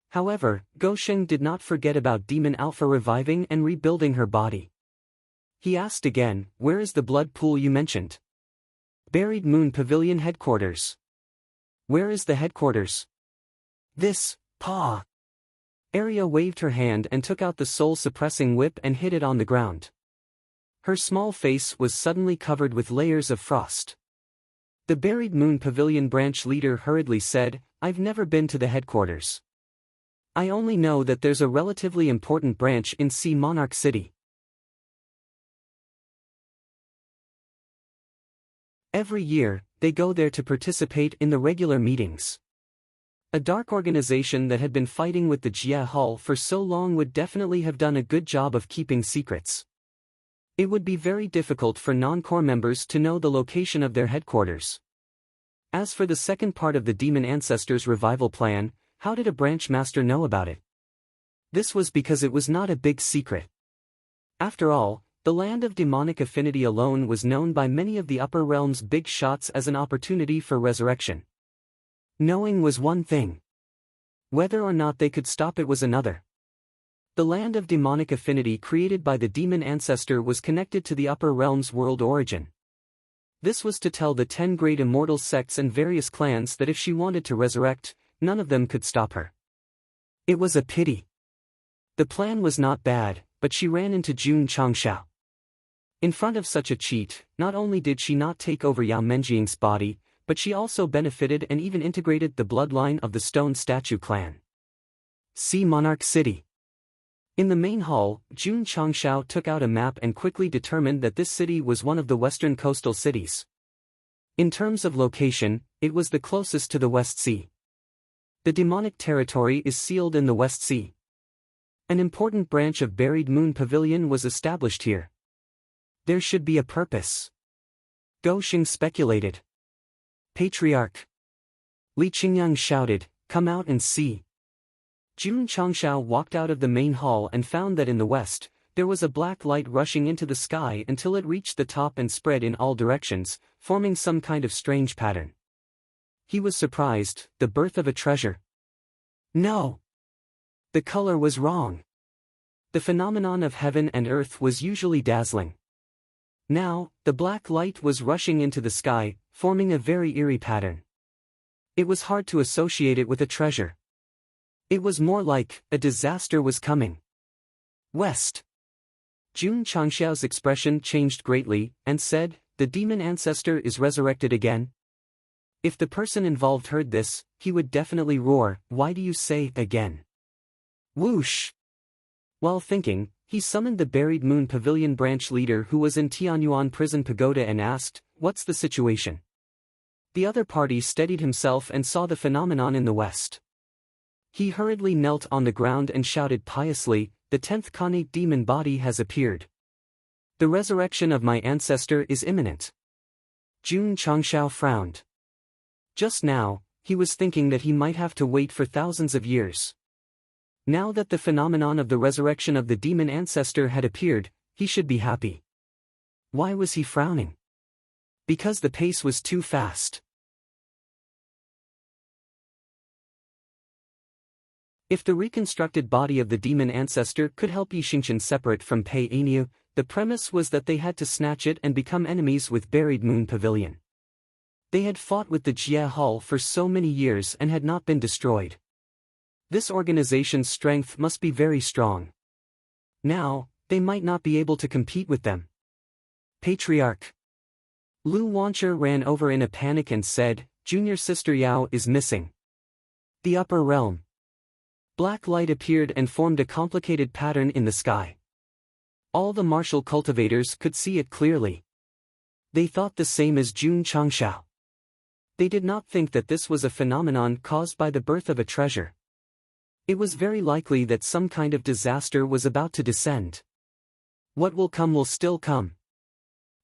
However, Gosheng did not forget about Demon Alpha reviving and rebuilding her body. He asked again, where is the blood pool you mentioned? Buried Moon Pavilion headquarters. Where is the headquarters? This, Pa. Arya waved her hand and took out the soul-suppressing whip and hit it on the ground. Her small face was suddenly covered with layers of frost. The Buried Moon Pavilion branch leader hurriedly said, I've never been to the headquarters. I only know that there's a relatively important branch in Sea Monarch City. Every year, they go there to participate in the regular meetings. A dark organization that had been fighting with the Jia Hall for so long would definitely have done a good job of keeping secrets. It would be very difficult for non-core members to know the location of their headquarters. As for the second part of the Demon Ancestors revival plan, how did a branch master know about it? This was because it was not a big secret. After all, the land of demonic affinity alone was known by many of the upper realm's big shots as an opportunity for resurrection. Knowing was one thing. Whether or not they could stop it was another. The land of demonic affinity created by the demon ancestor was connected to the upper realm's world origin. This was to tell the 10 great immortal sects and various clans that if she wanted to resurrect, none of them could stop her. It was a pity. The plan was not bad, but she ran into Jun Changshao. In front of such a cheat, not only did she not take over Yao Menjiang's body, but she also benefited and even integrated the bloodline of the Stone Statue clan. Sea Monarch City. In the main hall, Jun Changshao took out a map and quickly determined that this city was one of the western coastal cities. In terms of location, it was the closest to the West Sea. The demonic territory is sealed in the West Sea. An important branch of Buried Moon Pavilion was established here. There should be a purpose. Gosheng speculated. Patriarch. Li Qingyang shouted, come out and see. Jun Changshao walked out of the main hall and found that in the west, there was a black light rushing into the sky until it reached the top and spread in all directions, forming some kind of strange pattern. He was surprised, the birth of a treasure. No. The color was wrong. The phenomenon of heaven and earth was usually dazzling. Now, the black light was rushing into the sky, forming a very eerie pattern. It was hard to associate it with a treasure. It was more like, a disaster was coming. West. Jun Changshao's expression changed greatly, and said, the demon ancestor is resurrected again? If the person involved heard this, he would definitely roar, why do you say, again? Whoosh! While thinking, he summoned the Buried Moon Pavilion branch leader who was in Tianyuan Prison Pagoda and asked, what's the situation? The other party steadied himself and saw the phenomenon in the west. He hurriedly knelt on the ground and shouted piously, the 10th Khanate demon body has appeared. The resurrection of my ancestor is imminent. Jun Changshao frowned. Just now, he was thinking that he might have to wait for thousands of years. Now that the phenomenon of the resurrection of the demon ancestor had appeared, he should be happy. Why was he frowning? Because the pace was too fast. If the reconstructed body of the demon ancestor could help Yi Xingqian separate from Pei Aniu, the premise was that they had to snatch it and become enemies with Buried Moon Pavilion. They had fought with the Jie Hall for so many years and had not been destroyed. This organization's strength must be very strong. Now, they might not be able to compete with them. Patriarch. Lu Wancher ran over in a panic and said, "Junior Sister Yao is missing." The upper realm. Black light appeared and formed a complicated pattern in the sky. All the martial cultivators could see it clearly. They thought the same as Jun Changshao. They did not think that this was a phenomenon caused by the birth of a treasure. It was very likely that some kind of disaster was about to descend. What will come will still come.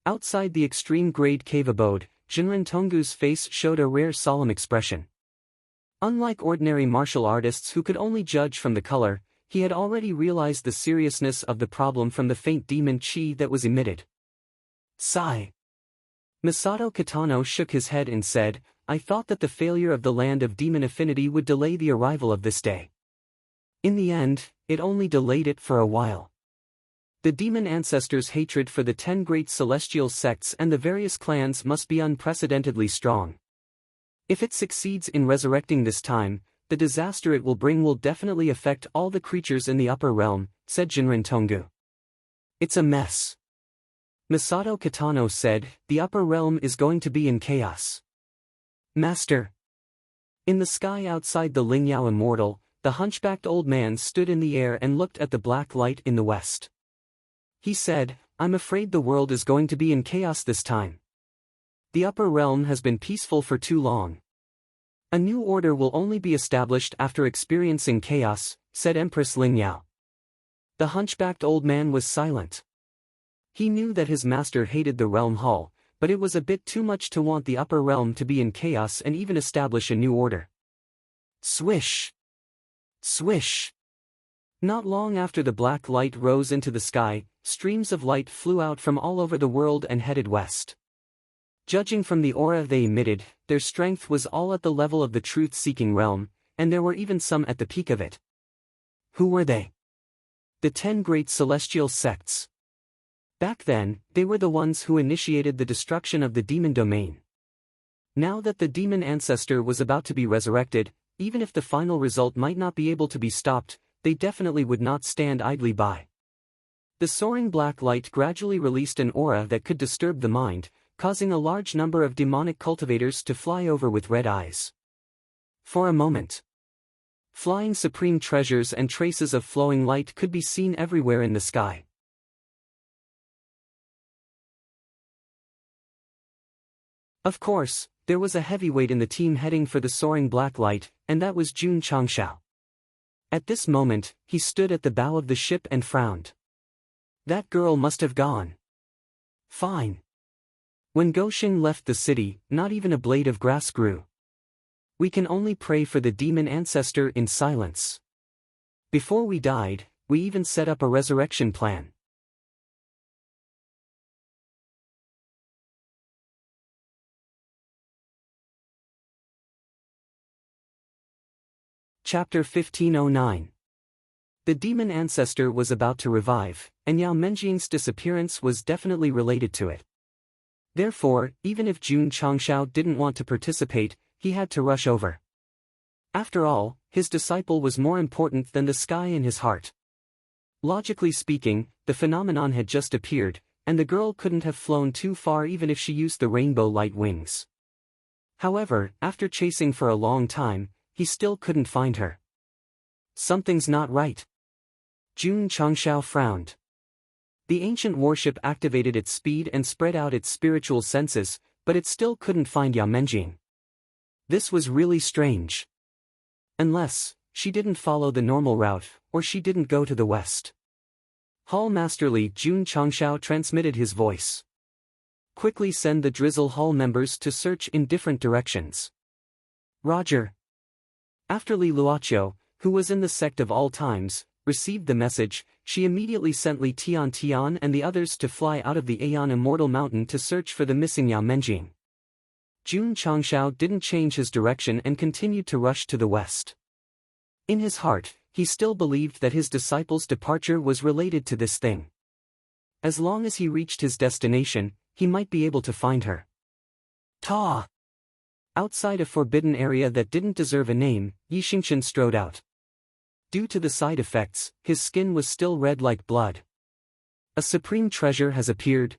Outside the extreme-grade cave abode, Jinren Tonggu's face showed a rare solemn expression. Unlike ordinary martial artists who could only judge from the color, he had already realized the seriousness of the problem from the faint demon chi that was emitted. Sigh. Masato Kitano shook his head and said, "I thought that the failure of the land of demon affinity would delay the arrival of this day. In the end, it only delayed it for a while. The demon ancestors' hatred for the 10 great celestial sects and the various clans must be unprecedentedly strong. If it succeeds in resurrecting this time, the disaster it will bring will definitely affect all the creatures in the upper realm," said Jinren Tonggu. "It's a mess." Masato Kitano said, "The upper realm is going to be in chaos." "Master." In the sky outside the Lingyao Immortal, the hunchbacked old man stood in the air and looked at the black light in the west. He said, "I'm afraid the world is going to be in chaos this time. The upper realm has been peaceful for too long. A new order will only be established after experiencing chaos," said Empress Lingyao. The hunchbacked old man was silent. He knew that his master hated the realm hall, but it was a bit too much to want the upper realm to be in chaos and even establish a new order. Swish! Swish! Not long after the black light rose into the sky, streams of light flew out from all over the world and headed west. Judging from the aura they emitted, their strength was all at the level of the truth-seeking realm, and there were even some at the peak of it. Who were they? The 10 great celestial sects. Back then, they were the ones who initiated the destruction of the demon domain. Now that the demon ancestor was about to be resurrected, even if the final result might not be able to be stopped, they definitely would not stand idly by. The soaring black light gradually released an aura that could disturb the mind, causing a large number of demonic cultivators to fly over with red eyes. For a moment, flying supreme treasures and traces of flowing light could be seen everywhere in the sky. Of course, there was a heavyweight in the team heading for the soaring black light, and that was Jun Changshao. At this moment, he stood at the bow of the ship and frowned. That girl must have gone. Fine. When Goshing left the city, not even a blade of grass grew. We can only pray for the demon ancestor in silence. Before we died, we even set up a resurrection plan. Chapter 1509. The demon ancestor was about to revive, and Yao Menjing's disappearance was definitely related to it. Therefore, even if Jun Changshao didn't want to participate, he had to rush over. After all, his disciple was more important than the sky in his heart. Logically speaking, the phenomenon had just appeared, and the girl couldn't have flown too far even if she used the rainbow light wings. However, after chasing for a long time, he still couldn't find her. Something's not right. Jun Changshao frowned. The ancient warship activated its speed and spread out its spiritual senses, but it still couldn't find Yao Menjing. This was really strange. Unless, she didn't follow the normal route, or she didn't go to the west. Hall Masterly Jun Changshao transmitted his voice. Quickly send the Drizzle Hall members to search in different directions. Roger. After Li Luoqiu, who was in the Sect of all times, received the message, she immediately sent Li Tian and the others to fly out of the Aeon Immortal Mountain to search for the missing Yao Menjing. Jun Changshao didn't change his direction and continued to rush to the west. In his heart, he still believed that his disciple's departure was related to this thing. As long as he reached his destination, he might be able to find her. Ta! Outside a forbidden area that didn't deserve a name, Yi Xingchen strode out. Due to the side effects, his skin was still red like blood. A supreme treasure has appeared.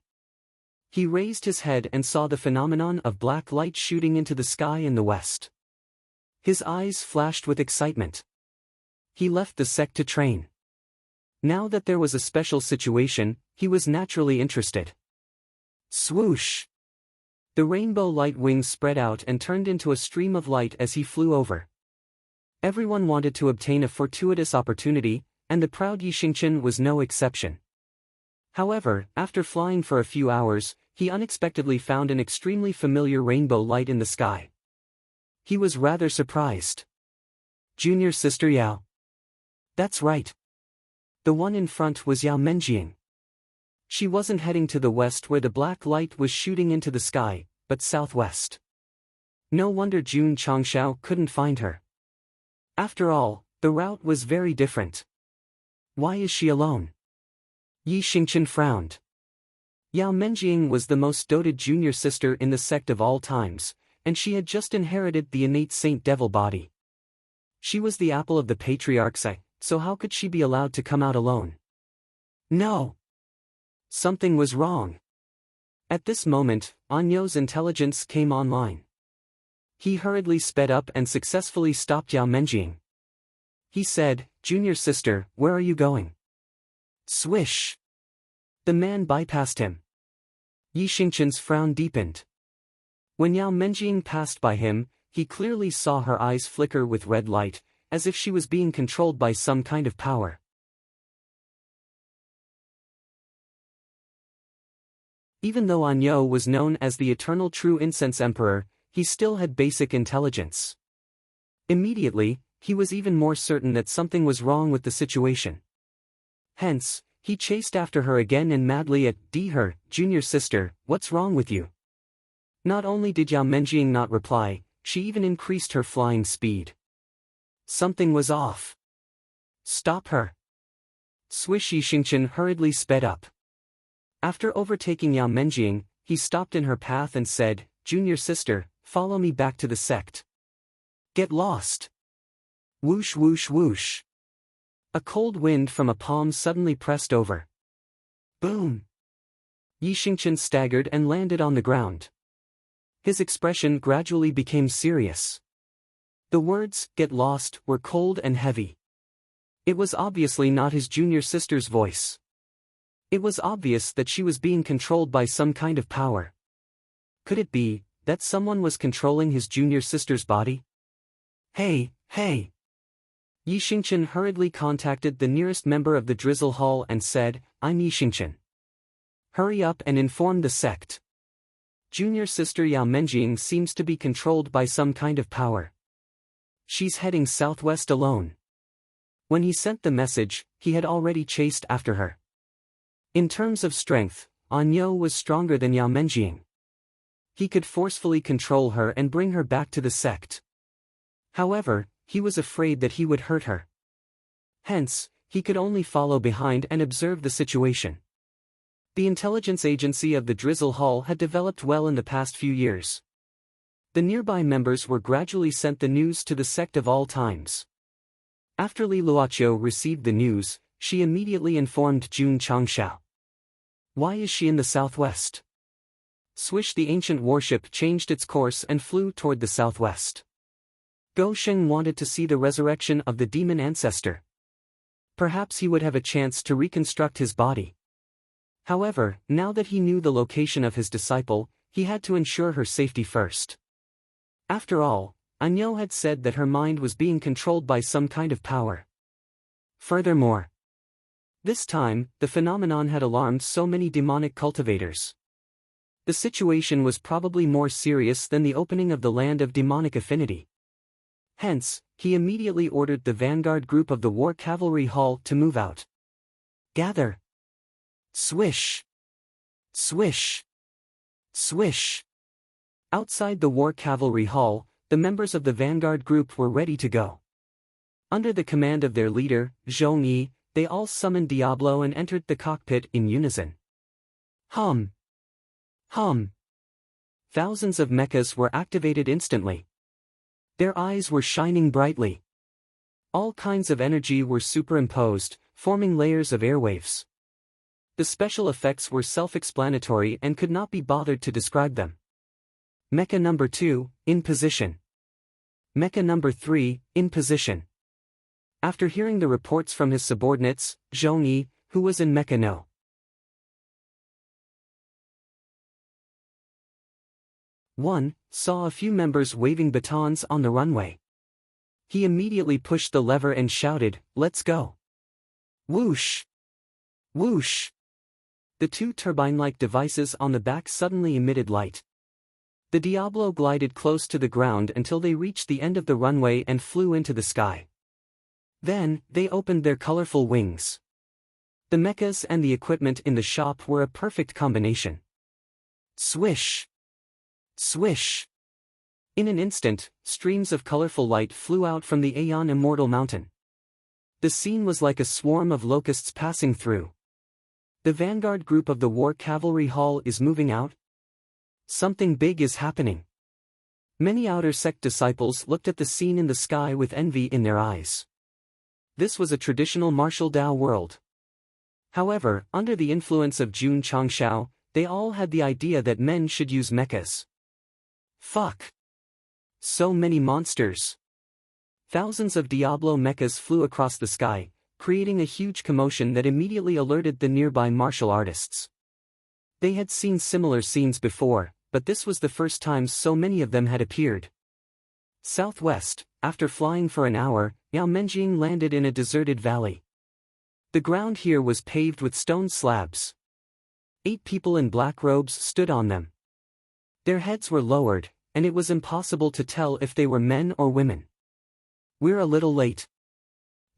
He raised his head and saw the phenomenon of black light shooting into the sky in the west. His eyes flashed with excitement. He left the sect to train. Now that there was a special situation, he was naturally interested. Swoosh! The rainbow light wings spread out and turned into a stream of light as he flew over. Everyone wanted to obtain a fortuitous opportunity, and the proud Yi Xingchen was no exception. However, after flying for a few hours, he unexpectedly found an extremely familiar rainbow light in the sky. He was rather surprised. Junior sister Yao. That's right. The one in front was Yao Menjing. She wasn't heading to the west where the black light was shooting into the sky, but southwest. No wonder Jun Changshao couldn't find her. After all, the route was very different. Why is she alone? Yi Xingchen frowned. Yao Menjing was the most doted junior sister in the sect of all times, and she had just inherited the innate Saint Devil body. She was the apple of the patriarch's eye, so how could she be allowed to come out alone? No. Something was wrong. At this moment, Anyo's intelligence came online. He hurriedly sped up and successfully stopped Yao Menjing. He said, "Junior sister, where are you going?" Swish! The man bypassed him. Yi Xingchen's frown deepened. When Yao Menjing passed by him, he clearly saw her eyes flicker with red light, as if she was being controlled by some kind of power. Even though Anyo was known as the eternal true incense emperor, he still had basic intelligence. Immediately, he was even more certain that something was wrong with the situation. Hence, he chased after her again and madly at her, "Junior sister, what's wrong with you?" Not only did Yao Menjing not reply, she even increased her flying speed. Something was off. Stop her. Swish! Yi Xingchen hurriedly sped up. After overtaking Yao Menjing, he stopped in her path and said, "Junior sister, follow me back to the sect." Get lost. Whoosh whoosh whoosh. A cold wind from a palm suddenly pressed over. Boom! Yi Xingchen staggered and landed on the ground. His expression gradually became serious. The words, "get lost," were cold and heavy. It was obviously not his junior sister's voice. It was obvious that she was being controlled by some kind of power. Could it be that someone was controlling his junior sister's body? Hey, hey! Yi Xingchen hurriedly contacted the nearest member of the Drizzle Hall and said, "I'm Yi Xingchen. Hurry up and inform the sect. Junior sister Yao Menjing seems to be controlled by some kind of power. She's heading southwest alone." When he sent the message, he had already chased after her. In terms of strength, Anyo was stronger than Yao Menjing. He could forcefully control her and bring her back to the sect. However, he was afraid that he would hurt her. Hence, he could only follow behind and observe the situation. The intelligence agency of the Drizzle Hall had developed well in the past few years. The nearby members were gradually sent the news to the sect of all times. After Li Luoqiu received the news, she immediately informed Jun Changshao. Why is she in the southwest? Swish! The ancient warship changed its course and flew toward the southwest. Go Sheng wanted to see the resurrection of the demon ancestor. Perhaps he would have a chance to reconstruct his body. However, now that he knew the location of his disciple, he had to ensure her safety first. After all, Anyo had said that her mind was being controlled by some kind of power. Furthermore, this time, the phenomenon had alarmed so many demonic cultivators. The situation was probably more serious than the opening of the land of demonic affinity. Hence, he immediately ordered the vanguard group of the War Cavalry Hall to move out. Gather! Swish! Swish! Swish! Outside the War Cavalry Hall, the members of the vanguard group were ready to go. Under the command of their leader, Zhong Yi, they all summoned Diablo and entered the cockpit in unison. Hum! Hum! Thousands of mechas were activated instantly. Their eyes were shining brightly. All kinds of energy were superimposed, forming layers of airwaves. The special effects were self-explanatory and could not be bothered to describe them. Mecha number 2, in position. Mecha number 3, in position. After hearing the reports from his subordinates, Zhongyi, who was in Mecha No. 1, saw a few members waving batons on the runway. He immediately pushed the lever and shouted, "Let's go!" Whoosh! Whoosh! The two turbine-like devices on the back suddenly emitted light. The Diablo glided close to the ground until they reached the end of the runway and flew into the sky. Then, they opened their colorful wings. The mechas and the equipment in the shop were a perfect combination. Swish! Swish! In an instant, streams of colorful light flew out from the Aeon Immortal Mountain. The scene was like a swarm of locusts passing through. The vanguard group of the War Cavalry Hall is moving out. Something big is happening. Many Outer Sect disciples looked at the scene in the sky with envy in their eyes. This was a traditional martial Dao world. However, under the influence of Jun Changshao, they all had the idea that men should use mechas. Fuck! So many monsters! Thousands of Diablo mechas flew across the sky, creating a huge commotion that immediately alerted the nearby martial artists. They had seen similar scenes before, but this was the first time so many of them had appeared. Southwest, after flying for an hour, Yao Menjing landed in a deserted valley. The ground here was paved with stone slabs. 8 people in black robes stood on them. Their heads were lowered, and it was impossible to tell if they were men or women. "We're a little late."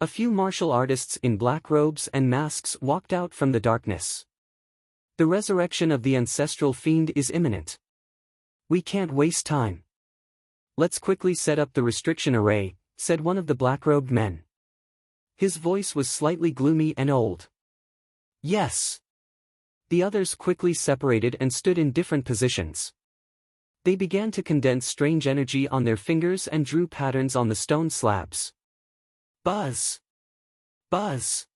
A few martial artists in black robes and masks walked out from the darkness. "The resurrection of the ancestral fiend is imminent. We can't waste time. Let's quickly set up the restriction array," said one of the black-robed men. His voice was slightly gloomy and old. "Yes." The others quickly separated and stood in different positions. They began to condense strange energy on their fingers and drew patterns on the stone slabs. Buzz! Buzz!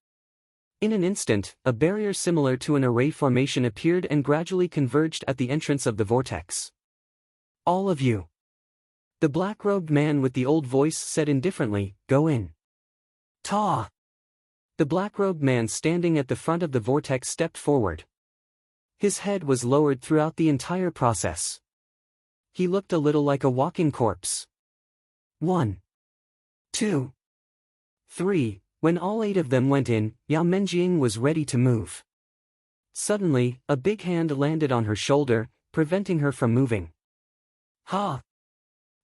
In an instant, a barrier similar to an array formation appeared and gradually converged at the entrance of the vortex. "All of you." The black-robed man with the old voice said indifferently, "Go in." "Ta!" The black-robed man standing at the front of the vortex stepped forward. His head was lowered throughout the entire process. He looked a little like a walking corpse. 1, 2, 3. When all 8 of them went in, Yao Menjing was ready to move. Suddenly, a big hand landed on her shoulder, preventing her from moving. "Ha!"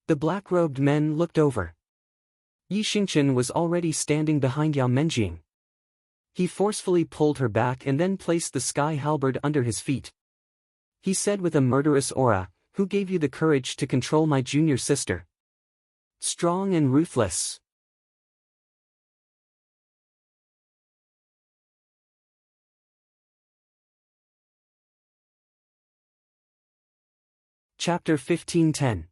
The black-robed men looked over. Yi Xingchen was already standing behind Yao Menjing. He forcefully pulled her back and then placed the sky halberd under his feet. He said with a murderous aura, "Who gave you the courage to control my junior sister? Strong and ruthless." Chapter 15:10.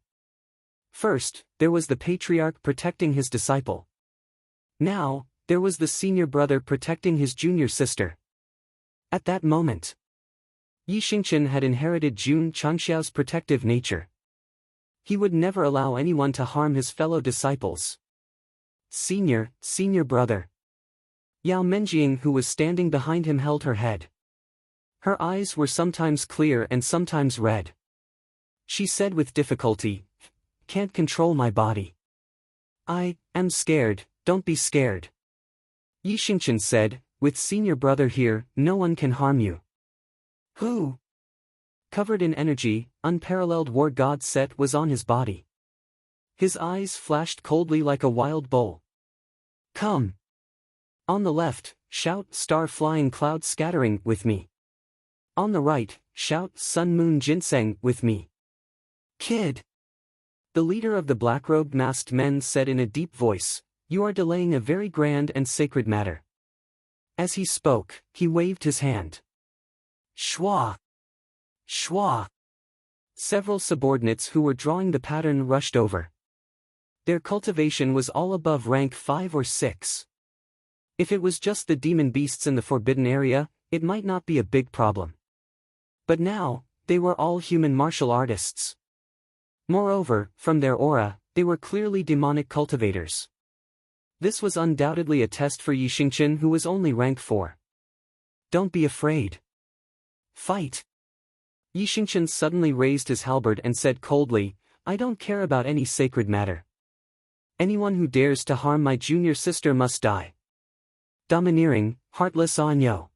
First, there was the patriarch protecting his disciple. Now, there was the senior brother protecting his junior sister. At that moment, Yi Xingchen had inherited Jun Changxiao's protective nature. He would never allow anyone to harm his fellow disciples. Senior brother. Yao Menjing, who was standing behind him, held her head. Her eyes were sometimes clear and sometimes red. She said with difficulty, "Can't control my body. I am scared, don't be scared." Yi Xingchen said, "With senior brother here, no one can harm you." "Who?" Covered in energy, unparalleled war god Set was on his body. His eyes flashed coldly like a wild bull. "Come." On the left, shout "Star Flying Cloud Scattering" with me. On the right, shout "Sun Moon Ginseng" with me. "Kid." The leader of the black-robed masked men said in a deep voice, "You are delaying a very grand and sacred matter." As he spoke, he waved his hand. Shwa! Shwa! Several subordinates who were drawing the pattern rushed over. Their cultivation was all above rank 5 or 6. If it was just the demon beasts in the forbidden area, it might not be a big problem. But now, they were all human martial artists. Moreover, from their aura, they were clearly demonic cultivators. This was undoubtedly a test for Yi Xingqian, who was only rank 4. Don't be afraid. Fight. Yi Xingqian suddenly raised his halberd and said coldly, I don't care about any sacred matter. Anyone who dares to harm my junior sister must die. Domineering, heartless Anyo.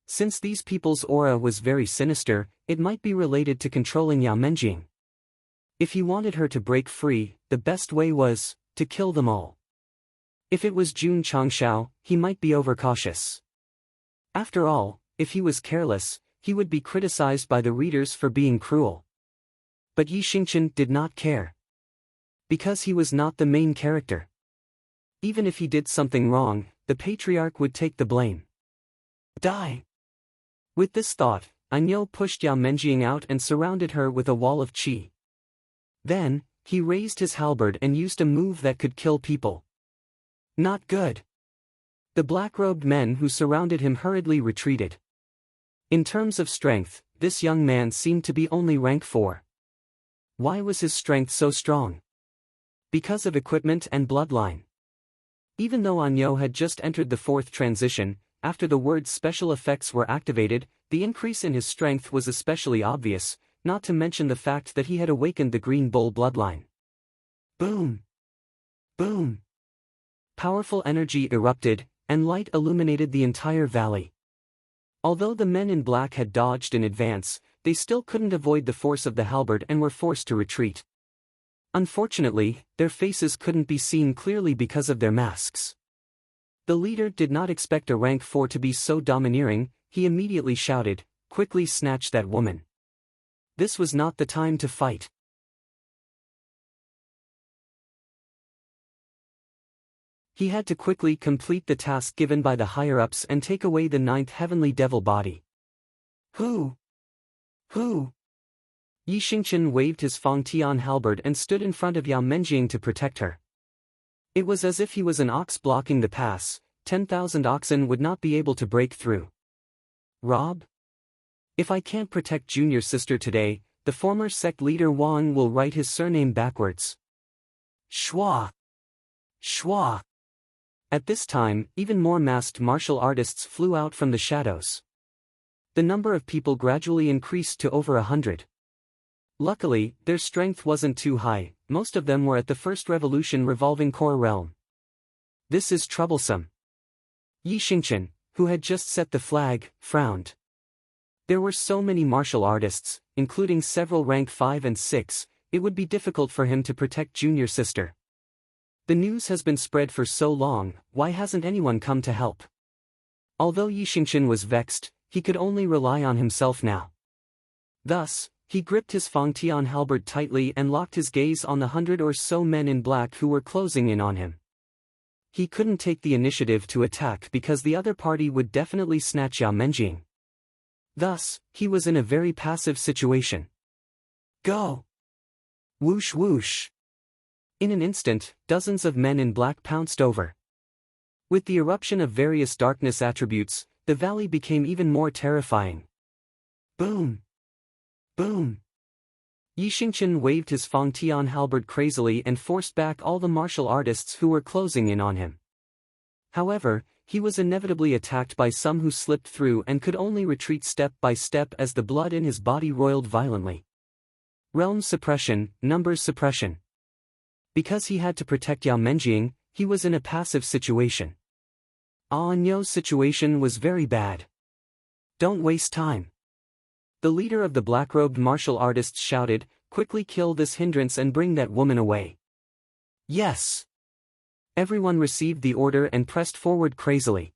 Since these people's aura was very sinister, it might be related to controlling Yao Menjing. If he wanted her to break free, the best way was to kill them all. If it was Jun Changshao, he might be overcautious. After all, if he was careless, he would be criticized by the readers for being cruel. But Yi Xingqian did not care. Because he was not the main character. Even if he did something wrong, the patriarch would take the blame. Die! With this thought, Anyo pushed Yao Menjing out and surrounded her with a wall of qi. Then, he raised his halberd and used a move that could kill people. Not good. The black-robed men who surrounded him hurriedly retreated. In terms of strength, this young man seemed to be only rank 4. Why was his strength so strong? Because of equipment and bloodline. Even though Anyo had just entered the 4th transition, after the word's special effects were activated, the increase in his strength was especially obvious, not to mention the fact that he had awakened the Green Bull bloodline. Boom! Boom! Powerful energy erupted, and light illuminated the entire valley. Although the men in black had dodged in advance, they still couldn't avoid the force of the halberd and were forced to retreat. Unfortunately, their faces couldn't be seen clearly because of their masks. The leader did not expect a rank 4 to be so domineering. He immediately shouted, quickly snatch that woman. This was not the time to fight. He had to quickly complete the task given by the higher-ups and take away the 9th heavenly devil body. Who? Who? Yi Xingqian waved his Fangtian halberd and stood in front of Yao Menjing to protect her. It was as if he was an ox blocking the pass. 10,000 oxen would not be able to break through. Rob? If I can't protect junior sister today, the former sect leader Wang will write his surname backwards. Shua! Shua! At this time, even more masked martial artists flew out from the shadows. The number of people gradually increased to over 100. Luckily, their strength wasn't too high. Most of them were at the first revolution revolving core realm. This is troublesome. Yi Xingqian, who had just set the flag, frowned. There were so many martial artists, including several rank 5 and 6, it would be difficult for him to protect junior sister. The news has been spread for so long, why hasn't anyone come to help? Although Yi Xingqian was vexed, he could only rely on himself now. Thus, he gripped his Fangtian halberd tightly and locked his gaze on the 100 or so men in black who were closing in on him. He couldn't take the initiative to attack because the other party would definitely snatch Yao Menjing. Thus, he was in a very passive situation. Go! Whoosh whoosh! In an instant, dozens of men in black pounced over. With the eruption of various darkness attributes, the valley became even more terrifying. Boom! Boom! Yi Xingqian waved his Fangtian halberd crazily and forced back all the martial artists who were closing in on him. However, he was inevitably attacked by some who slipped through and could only retreat step by step as the blood in his body roiled violently. Realm suppression, numbers suppression. Because he had to protect Yao Menjing, he was in a passive situation. Anyo's situation was very bad. Don't waste time. The leader of the black-robed martial artists shouted, quickly kill this hindrance and bring that woman away. Yes. Everyone received the order and pressed forward crazily.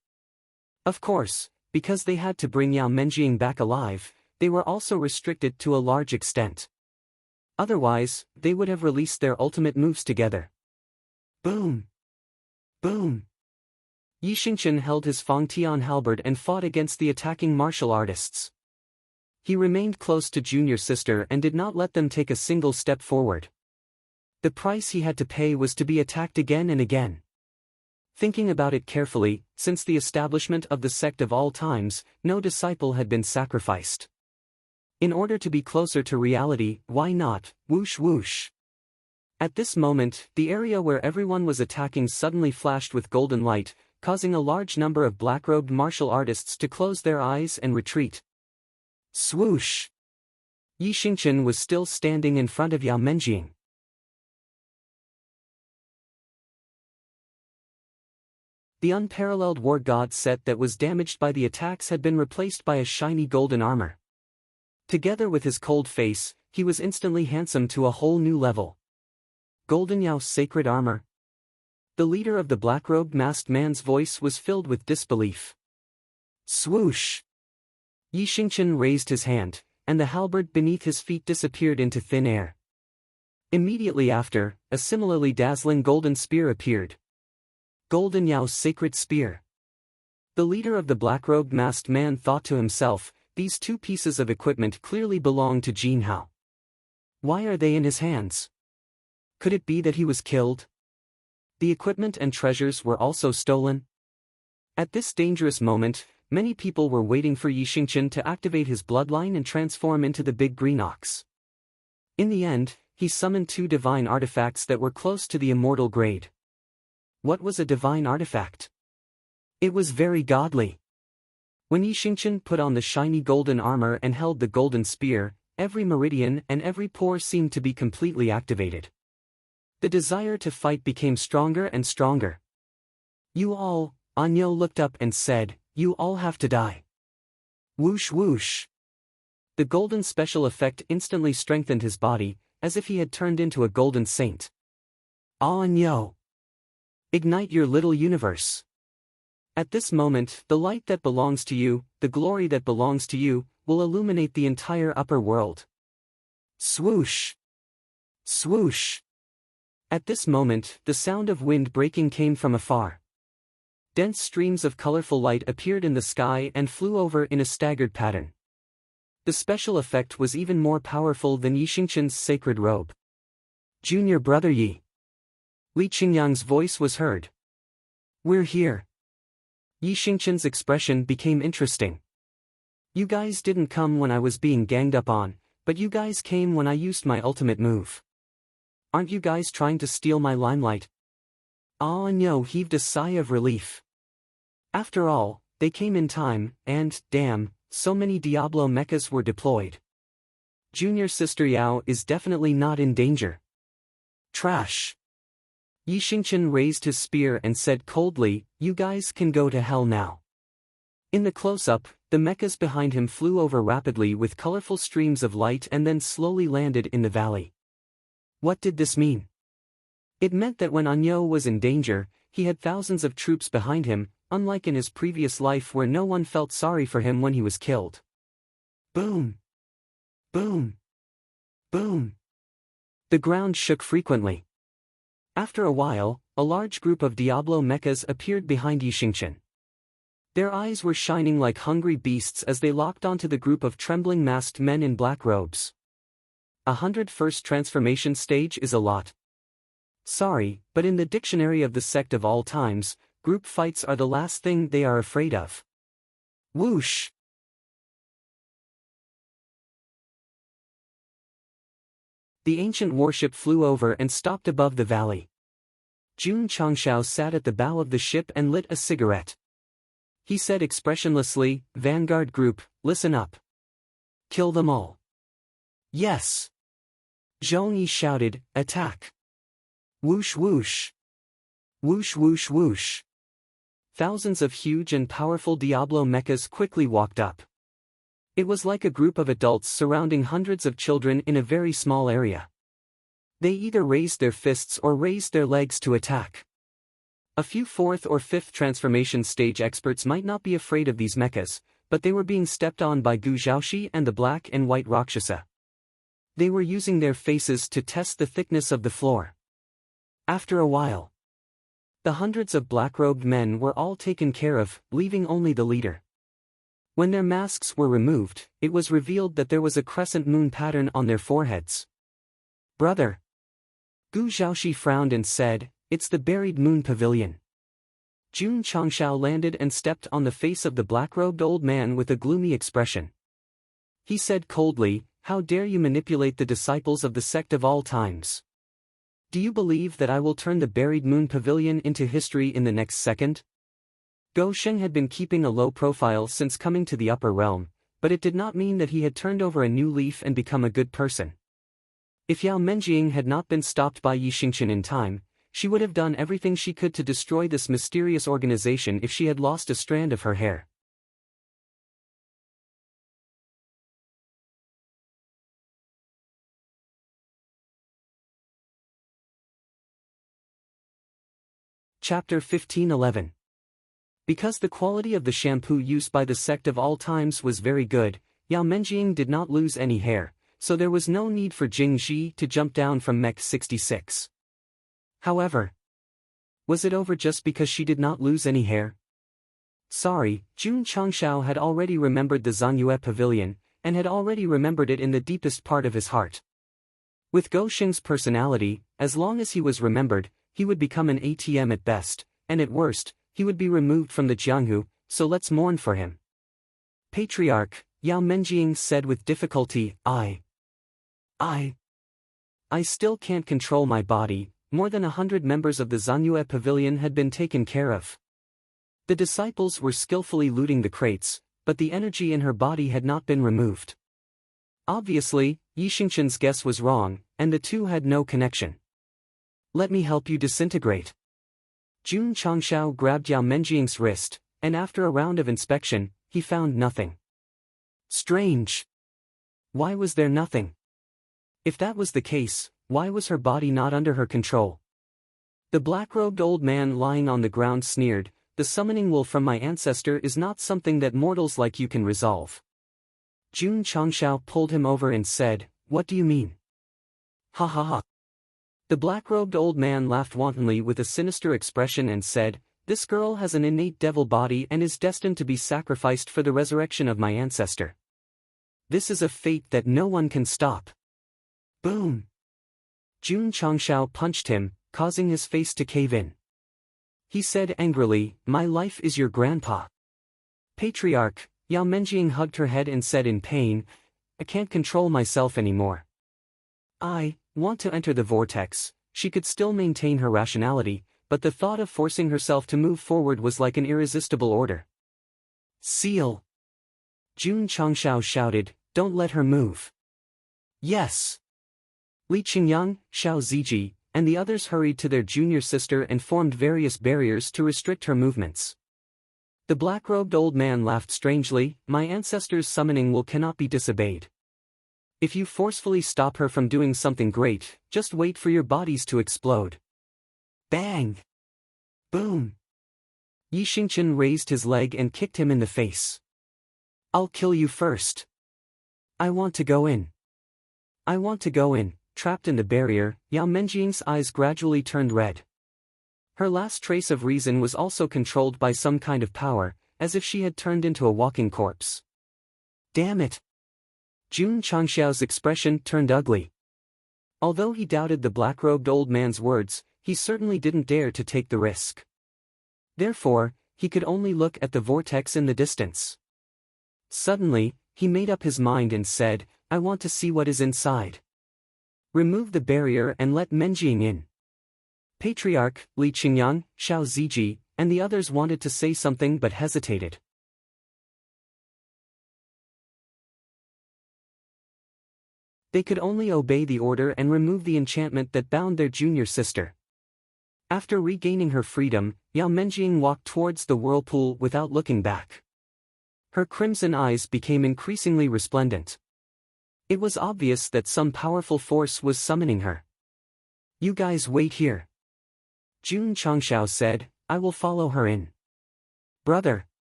Of course, because they had to bring Yao Menjing back alive, they were also restricted to a large extent. Otherwise, they would have released their ultimate moves together. Boom! Boom! Yi Xingqian held his Fangtian halberd and fought against the attacking martial artists. He remained close to junior sister and did not let them take a single step forward. The price he had to pay was to be attacked again and again. Thinking about it carefully, since the establishment of the sect of all times, no disciple had been sacrificed. In order to be closer to reality, why not? Whoosh whoosh. At this moment, the area where everyone was attacking suddenly flashed with golden light, causing a large number of black-robed martial artists to close their eyes and retreat. Swoosh! Yi Xingqian was still standing in front of Yao Menjing. The unparalleled war god set that was damaged by the attacks had been replaced by a shiny golden armor. Together with his cold face, he was instantly handsome to a whole new level. Golden Yao's sacred armor. The leader of the black-robed masked man's voice was filled with disbelief. Swoosh! Yi Xingqian raised his hand, and the halberd beneath his feet disappeared into thin air. Immediately after, a similarly dazzling golden spear appeared. Golden Yao's sacred spear. The leader of the black-robed masked man thought to himself, these two pieces of equipment clearly belong to Jin Hao. Why are they in his hands? Could it be that he was killed? The equipment and treasures were also stolen? At this dangerous moment, many people were waiting for Yi Xingqian to activate his bloodline and transform into the big green ox. In the end, he summoned two divine artifacts that were close to the immortal grade. What was a divine artifact? It was very godly. When Yi Xingqian put on the shiny golden armor and held the golden spear, every meridian and every pore seemed to be completely activated. The desire to fight became stronger and stronger. You all, Anyo looked up and said, you all have to die. Whoosh whoosh. The golden special effect instantly strengthened his body, as if he had turned into a golden saint. Anyo. Ignite your little universe. At this moment, the light that belongs to you, the glory that belongs to you, will illuminate the entire upper world. Swoosh. Swoosh. At this moment, the sound of wind breaking came from afar. Dense streams of colorful light appeared in the sky and flew over in a staggered pattern. The special effect was even more powerful than Yi Xingqian's sacred robe. Junior brother Yi. Li Qingyang's voice was heard. We're here. Yi Xingqian's expression became interesting. You guys didn't come when I was being ganged up on, but you guys came when I used my ultimate move. Aren't you guys trying to steal my limelight? No, heaved a sigh of relief. After all, they came in time, and, damn, so many Diablo mechas were deployed. Junior Sister Yao is definitely not in danger. Trash. Yi Xingqian raised his spear and said coldly, you guys can go to hell now. In the close-up, the mechas behind him flew over rapidly with colorful streams of light and then slowly landed in the valley. What did this mean? It meant that when Anyo was in danger, he had thousands of troops behind him, unlike in his previous life where no one felt sorry for him when he was killed. Boom! Boom! Boom! The ground shook frequently. After a while, a large group of Diablo mechas appeared behind Yi Xingqian. Their eyes were shining like hungry beasts as they locked onto the group of trembling masked men in black robes. 101st transformation stage is a lot. Sorry, but in the dictionary of the sect of all times, group fights are the last thing they are afraid of. Whoosh! The ancient warship flew over and stopped above the valley. Jun Changshao sat at the bow of the ship and lit a cigarette. He said expressionlessly, Vanguard Group, listen up. Kill them all. Yes. Zhong Yi shouted, attack. Whoosh whoosh. Whoosh whoosh whoosh. Thousands of huge and powerful Diablo mechas quickly walked up. It was like a group of adults surrounding hundreds of children in a very small area. They either raised their fists or raised their legs to attack. A few 4th or 5th transformation stage experts might not be afraid of these mechas, but they were being stepped on by Gu Zhaoxi and the black and white Rakshasa. They were using their faces to test the thickness of the floor. After a while, the hundreds of black-robed men were all taken care of, leaving only the leader. When their masks were removed, it was revealed that there was a crescent moon pattern on their foreheads. "Brother." Gu Zhaoxi frowned and said, "It's the buried moon pavilion." Jun Changshao landed and stepped on the face of the black-robed old man with a gloomy expression. He said coldly, "How dare you manipulate the disciples of the sect of all times? Do you believe that I will turn the buried moon pavilion into history in the next second?" Gou Sheng had been keeping a low profile since coming to the upper realm, but it did not mean that he had turned over a new leaf and become a good person. If Yao Menjing had not been stopped by Yi Xingqian in time, she would have done everything she could to destroy this mysterious organization if she had lost a strand of her hair. Chapter 15:11. Because the quality of the shampoo used by the sect of all times was very good, Yao Menjing did not lose any hair, so there was no need for Jing Ji to jump down from Mech 66. However, was it over just because she did not lose any hair? Sorry, Jun Changshao had already remembered the Zhanyue Pavilion, and had already remembered it in the deepest part of his heart. With Gou Sheng's personality, as long as he was remembered, he would become an ATM at best, and at worst, he would be removed from the Jianghu, so let's mourn for him. Patriarch, Yao Menjing said with difficulty, I still can't control my body. More than 100 members of the Zhanyue Pavilion had been taken care of. The disciples were skillfully looting the crates, but the energy in her body had not been removed. Obviously, Yi Xingqian's guess was wrong, and the two had no connection. "Let me help you disintegrate." Jun Changshao grabbed Yao Menjing's wrist, and after a round of inspection, he found nothing. Strange. Why was there nothing? If that was the case, why was her body not under her control? The black-robed old man lying on the ground sneered, "The summoning will from my ancestor is not something that mortals like you can resolve." Jun Changshao pulled him over and said, "What do you mean?" "Ha ha ha." The black-robed old man laughed wantonly with a sinister expression and said, "This girl has an innate devil body and is destined to be sacrificed for the resurrection of my ancestor. This is a fate that no one can stop." Boom! Jun Changshao punched him, causing his face to cave in. He said angrily, "My life is your grandpa." Patriarch, Yao Menjing hugged her head and said in pain, "I can't control myself anymore. I want to enter the vortex." She could still maintain her rationality, but the thought of forcing herself to move forward was like an irresistible order. "Seal!" Jun Changshao shouted, "Don't let her move." "Yes!" Li Qingyang, Xiao Ziji, and the others hurried to their junior sister and formed various barriers to restrict her movements. The black-robed old man laughed strangely, "My ancestor's summoning will cannot be disobeyed. If you forcefully stop her from doing something great, just wait for your bodies to explode." Bang! Boom! Yi Xingqian raised his leg and kicked him in the face. "I'll kill you first. I want to go in. I want to go in." Trapped in the barrier, Yao Menjing's eyes gradually turned red. Her last trace of reason was also controlled by some kind of power, as if she had turned into a walking corpse. "Damn it!" Jun Changshao's expression turned ugly. Although he doubted the black-robed old man's words, he certainly didn't dare to take the risk. Therefore, he could only look at the vortex in the distance. Suddenly, he made up his mind and said, "I want to see what is inside. Remove the barrier and let Menjing in." Patriarch, Li Qingyang, Xiao Ziji, and the others wanted to say something but hesitated. They could only obey the order and remove the enchantment that bound their junior sister. After regaining her freedom, Yao Menjing walked towards the whirlpool without looking back. Her crimson eyes became increasingly resplendent. It was obvious that some powerful force was summoning her. "You guys wait here," Jun Changshao said, "I will follow her in." "Brother."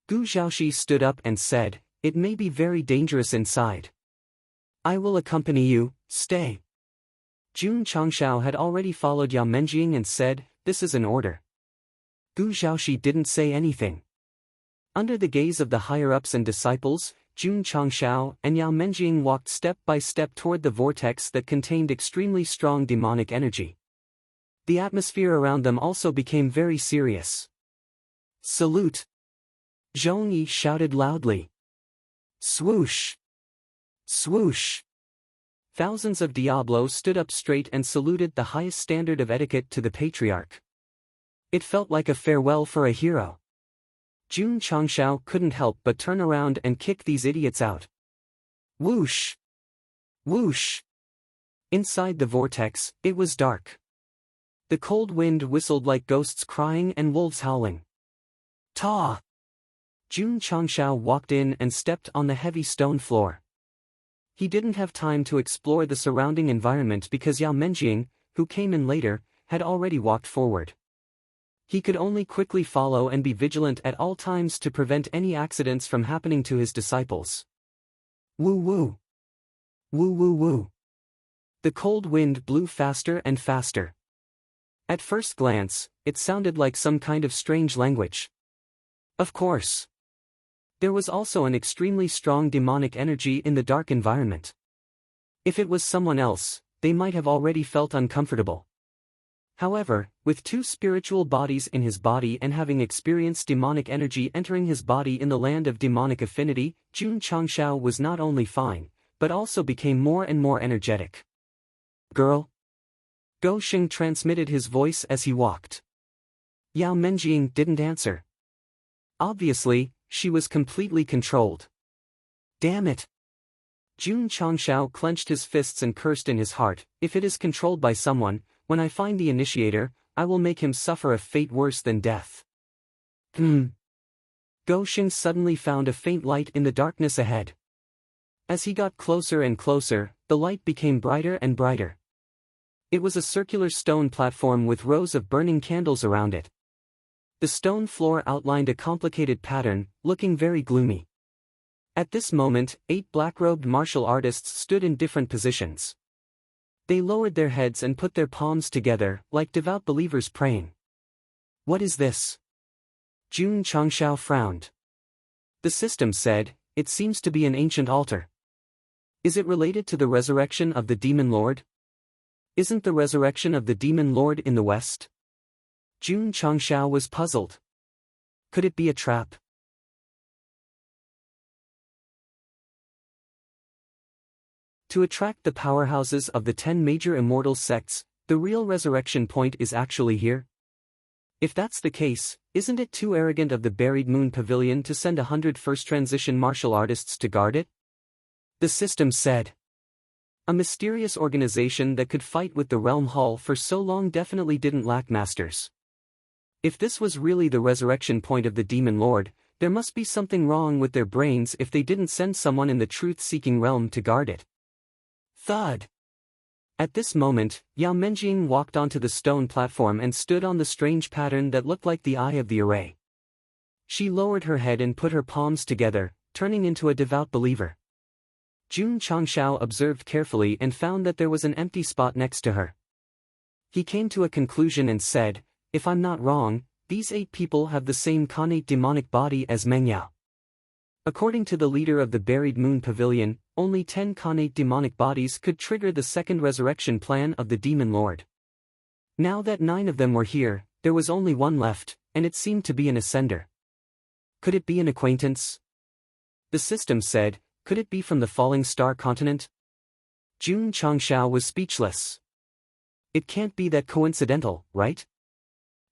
Gu Zhaoxi stood up and said, "It may be very dangerous inside. I will accompany you, stay." Jun Changshao had already followed Yao Menjing and said, "This is an order." Gu Zhaoxi didn't say anything. Under the gaze of the higher-ups and disciples, Jun Changshao and Yao Menjing walked step by step toward the vortex that contained extremely strong demonic energy. The atmosphere around them also became very serious. "Salute!" Zhongyi shouted loudly. "Swoosh! Swoosh!" Thousands of Diablos stood up straight and saluted the highest standard of etiquette to the patriarch. It felt like a farewell for a hero. Jun Changshao couldn't help but turn around and kick these idiots out. Whoosh! Whoosh! Inside the vortex, it was dark. The cold wind whistled like ghosts crying and wolves howling. Ta! Jun Changshao walked in and stepped on the heavy stone floor. He didn't have time to explore the surrounding environment because Yao Menjing, who came in later, had already walked forward. He could only quickly follow and be vigilant at all times to prevent any accidents from happening to his disciples. Woo woo! Woo woo woo! The cold wind blew faster and faster. At first glance, it sounded like some kind of strange language. Of course. There was also an extremely strong demonic energy in the dark environment. If it was someone else, they might have already felt uncomfortable. However, with two spiritual bodies in his body and having experienced demonic energy entering his body in the land of demonic affinity, Jun Changshao was not only fine, but also became more and more energetic. "Girl?" Go Xing transmitted his voice as he walked. Yao Menjing didn't answer. Obviously, she was completely controlled. Damn it! Jun Changshao clenched his fists and cursed in his heart, if it is controlled by someone, when I find the initiator, I will make him suffer a fate worse than death. Go Xing suddenly found a faint light in the darkness ahead. As he got closer and closer, the light became brighter and brighter. It was a circular stone platform with rows of burning candles around it. The stone floor outlined a complicated pattern, looking very gloomy. At this moment, 8 black-robed martial artists stood in different positions. They lowered their heads and put their palms together, like devout believers praying. What is this? Jun Changshao frowned. The system said, it seems to be an ancient altar. Is it related to the resurrection of the Demon Lord? Isn't the resurrection of the Demon Lord in the West? Jun Changshao was puzzled. Could it be a trap? To attract the powerhouses of the 10 major immortal sects, the real resurrection point is actually here? If that's the case, isn't it too arrogant of the Buried Moon Pavilion to send 100 first-transition martial artists to guard it? The system said. A mysterious organization that could fight with the Realm Hall for so long definitely didn't lack masters. If this was really the resurrection point of the Demon Lord, there must be something wrong with their brains if they didn't send someone in the truth-seeking realm to guard it. Thud! At this moment, Yao Menjing walked onto the stone platform and stood on the strange pattern that looked like the eye of the array. She lowered her head and put her palms together, turning into a devout believer. Jun Changshao observed carefully and found that there was an empty spot next to her. He came to a conclusion and said, if I'm not wrong, these 8 people have the same connate demonic body as Meng Yao. According to the leader of the Buried Moon Pavilion, only 10 connate demonic bodies could trigger the second resurrection plan of the Demon Lord. Now that 9 of them were here, there was only one left, and it seemed to be an ascender. Could it be an acquaintance? The system said, could it be from the Falling Star continent? Jun Changshao was speechless. It can't be that coincidental, right?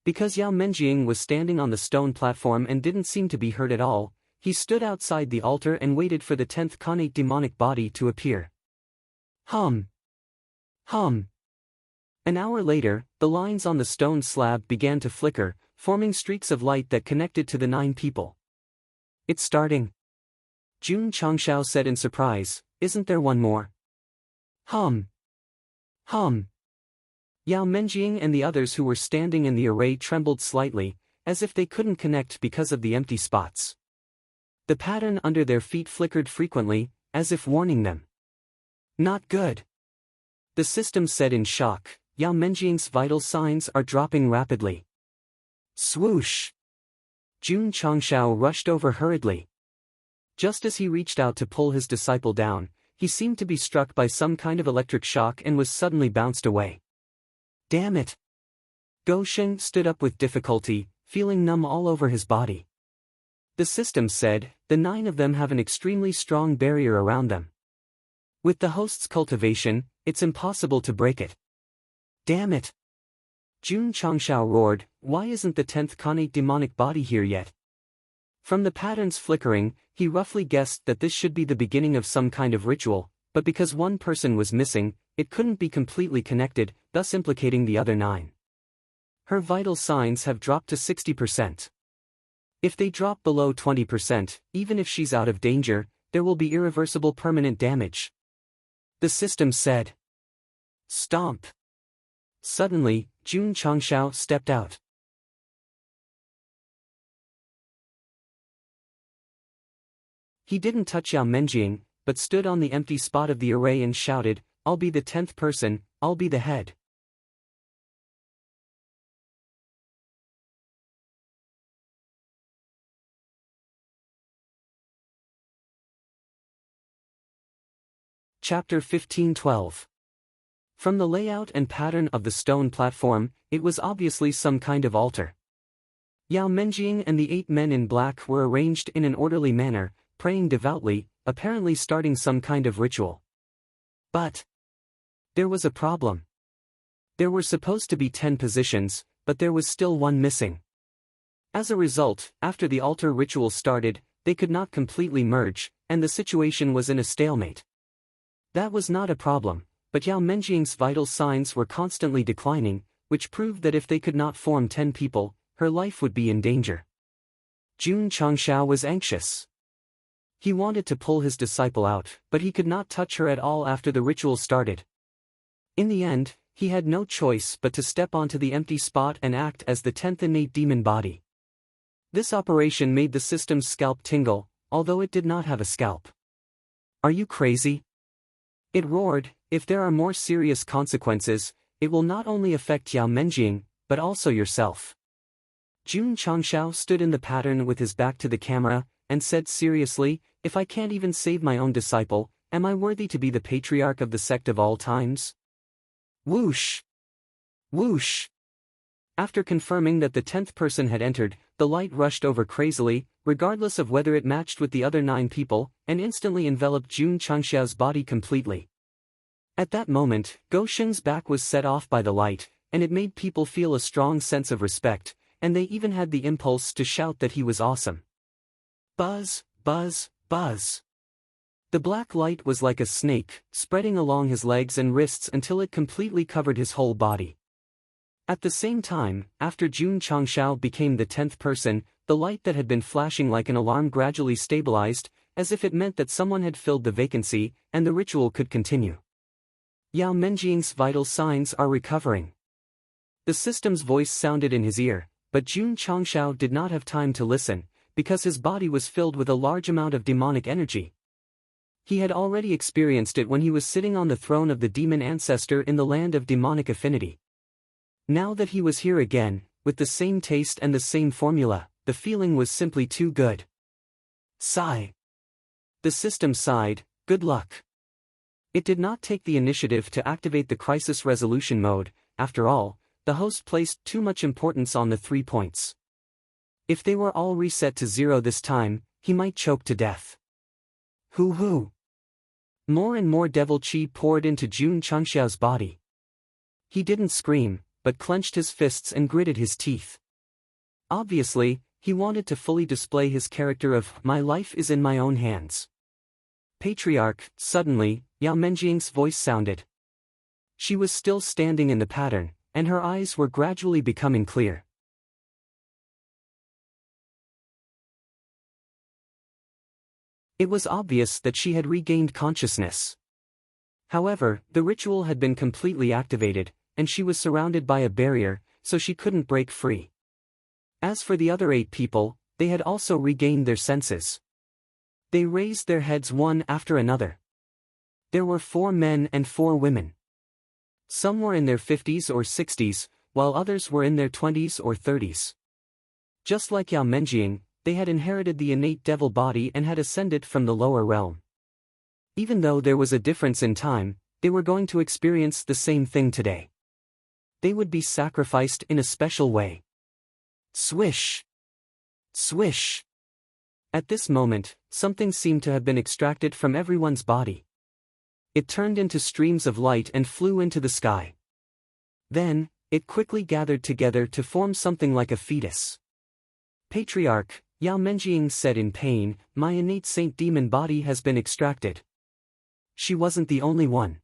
Because Yao Menjing was standing on the stone platform and didn't seem to be hurt at all, he stood outside the altar and waited for the 10th connate demonic body to appear. Hum. Hum. An hour later, the lines on the stone slab began to flicker, forming streaks of light that connected to the 9 people. It's starting. Jun Changshao said in surprise, isn't there one more? Hum. Hum. Yao Menjing and the others who were standing in the array trembled slightly, as if they couldn't connect because of the empty spots. The pattern under their feet flickered frequently, as if warning them. Not good. The system said in shock, Yao Menjing's vital signs are dropping rapidly. Swoosh! Jun Changshao rushed over hurriedly. Just as he reached out to pull his disciple down, he seemed to be struck by some kind of electric shock and was suddenly bounced away. Damn it! Gou Sheng stood up with difficulty, feeling numb all over his body. The system said, the 9 of them have an extremely strong barrier around them. With the host's cultivation, it's impossible to break it. Damn it! Jun Changshao roared, why isn't the 10th Khanate demonic body here yet? From the pattern's flickering, he roughly guessed that this should be the beginning of some kind of ritual, but because one person was missing, it couldn't be completely connected, thus implicating the other 9. Her vital signs have dropped to 60%. If they drop below 20%, even if she's out of danger, there will be irreversible permanent damage. The system said. Stomp. Suddenly, Jun Changshao stepped out. He didn't touch Yao Menjing, but stood on the empty spot of the array and shouted, I'll be the 10th person, I'll be the head. Chapter 1512. From the layout and pattern of the stone platform, it was obviously some kind of altar. Yao Menjing and the 8 men in black were arranged in an orderly manner, praying devoutly, apparently starting some kind of ritual. But there was a problem. There were supposed to be 10 positions, but there was still one missing. As a result, after the altar ritual started, they could not completely merge, and the situation was in a stalemate. That was not a problem, but Yao Menjing's vital signs were constantly declining, which proved that if they could not form 10 people, her life would be in danger. Jun Changshao was anxious. He wanted to pull his disciple out, but he could not touch her at all after the ritual started. In the end, he had no choice but to step onto the empty spot and act as the 10th innate demon body. This operation made the system's scalp tingle, although it did not have a scalp. Are you crazy? It roared, if there are more serious consequences, it will not only affect Yao Menjing, but also yourself. Jun Changshao stood in the pattern with his back to the camera, and said seriously, if I can't even save my own disciple, am I worthy to be the patriarch of the sect of all times? Whoosh! Whoosh! After confirming that the 10th person had entered, the light rushed over crazily, regardless of whether it matched with the other 9 people, and instantly enveloped Jun Changshao's body completely. At that moment, Gou Sheng's back was set off by the light, and it made people feel a strong sense of respect, and they even had the impulse to shout that he was awesome. Buzz, buzz, buzz. The black light was like a snake, spreading along his legs and wrists until it completely covered his whole body. At the same time, after Jun Changshao became the 10th person, the light that had been flashing like an alarm gradually stabilized, as if it meant that someone had filled the vacancy, and the ritual could continue. Yao Menjing's vital signs are recovering. The system's voice sounded in his ear, but Jun Changshao did not have time to listen, because his body was filled with a large amount of demonic energy. He had already experienced it when he was sitting on the throne of the demon ancestor in the land of demonic affinity. Now that he was here again, with the same taste and the same formula, the feeling was simply too good. Sigh. The system sighed, good luck. It did not take the initiative to activate the crisis resolution mode. After all, the host placed too much importance on the 3 points. If they were all reset to 0 this time, he might choke to death. Hoo-hoo. More and more devil chi poured into Jun Changshao's body. He didn't scream, but clenched his fists and gritted his teeth. Obviously, he wanted to fully display his character of, my life is in my own hands. Patriarch. Suddenly, Yao Menjing's voice sounded. She was still standing in the pattern, and her eyes were gradually becoming clear. It was obvious that she had regained consciousness. However, the ritual had been completely activated, and she was surrounded by a barrier, so she couldn't break free. As for the other 8 people, they had also regained their senses. They raised their heads one after another. There were 4 men and 4 women. Some were in their 50s or 60s, while others were in their 20s or 30s. Just like Yao Menjing, they had inherited the innate devil body and had ascended from the lower realm. Even though there was a difference in time, they were going to experience the same thing today. They would be sacrificed in a special way. Swish! Swish! At this moment, something seemed to have been extracted from everyone's body. It turned into streams of light and flew into the sky. Then, it quickly gathered together to form something like a fetus. Patriarch, Yao Menjing said in pain, "My innate saint demon body has been extracted." She wasn't the only one.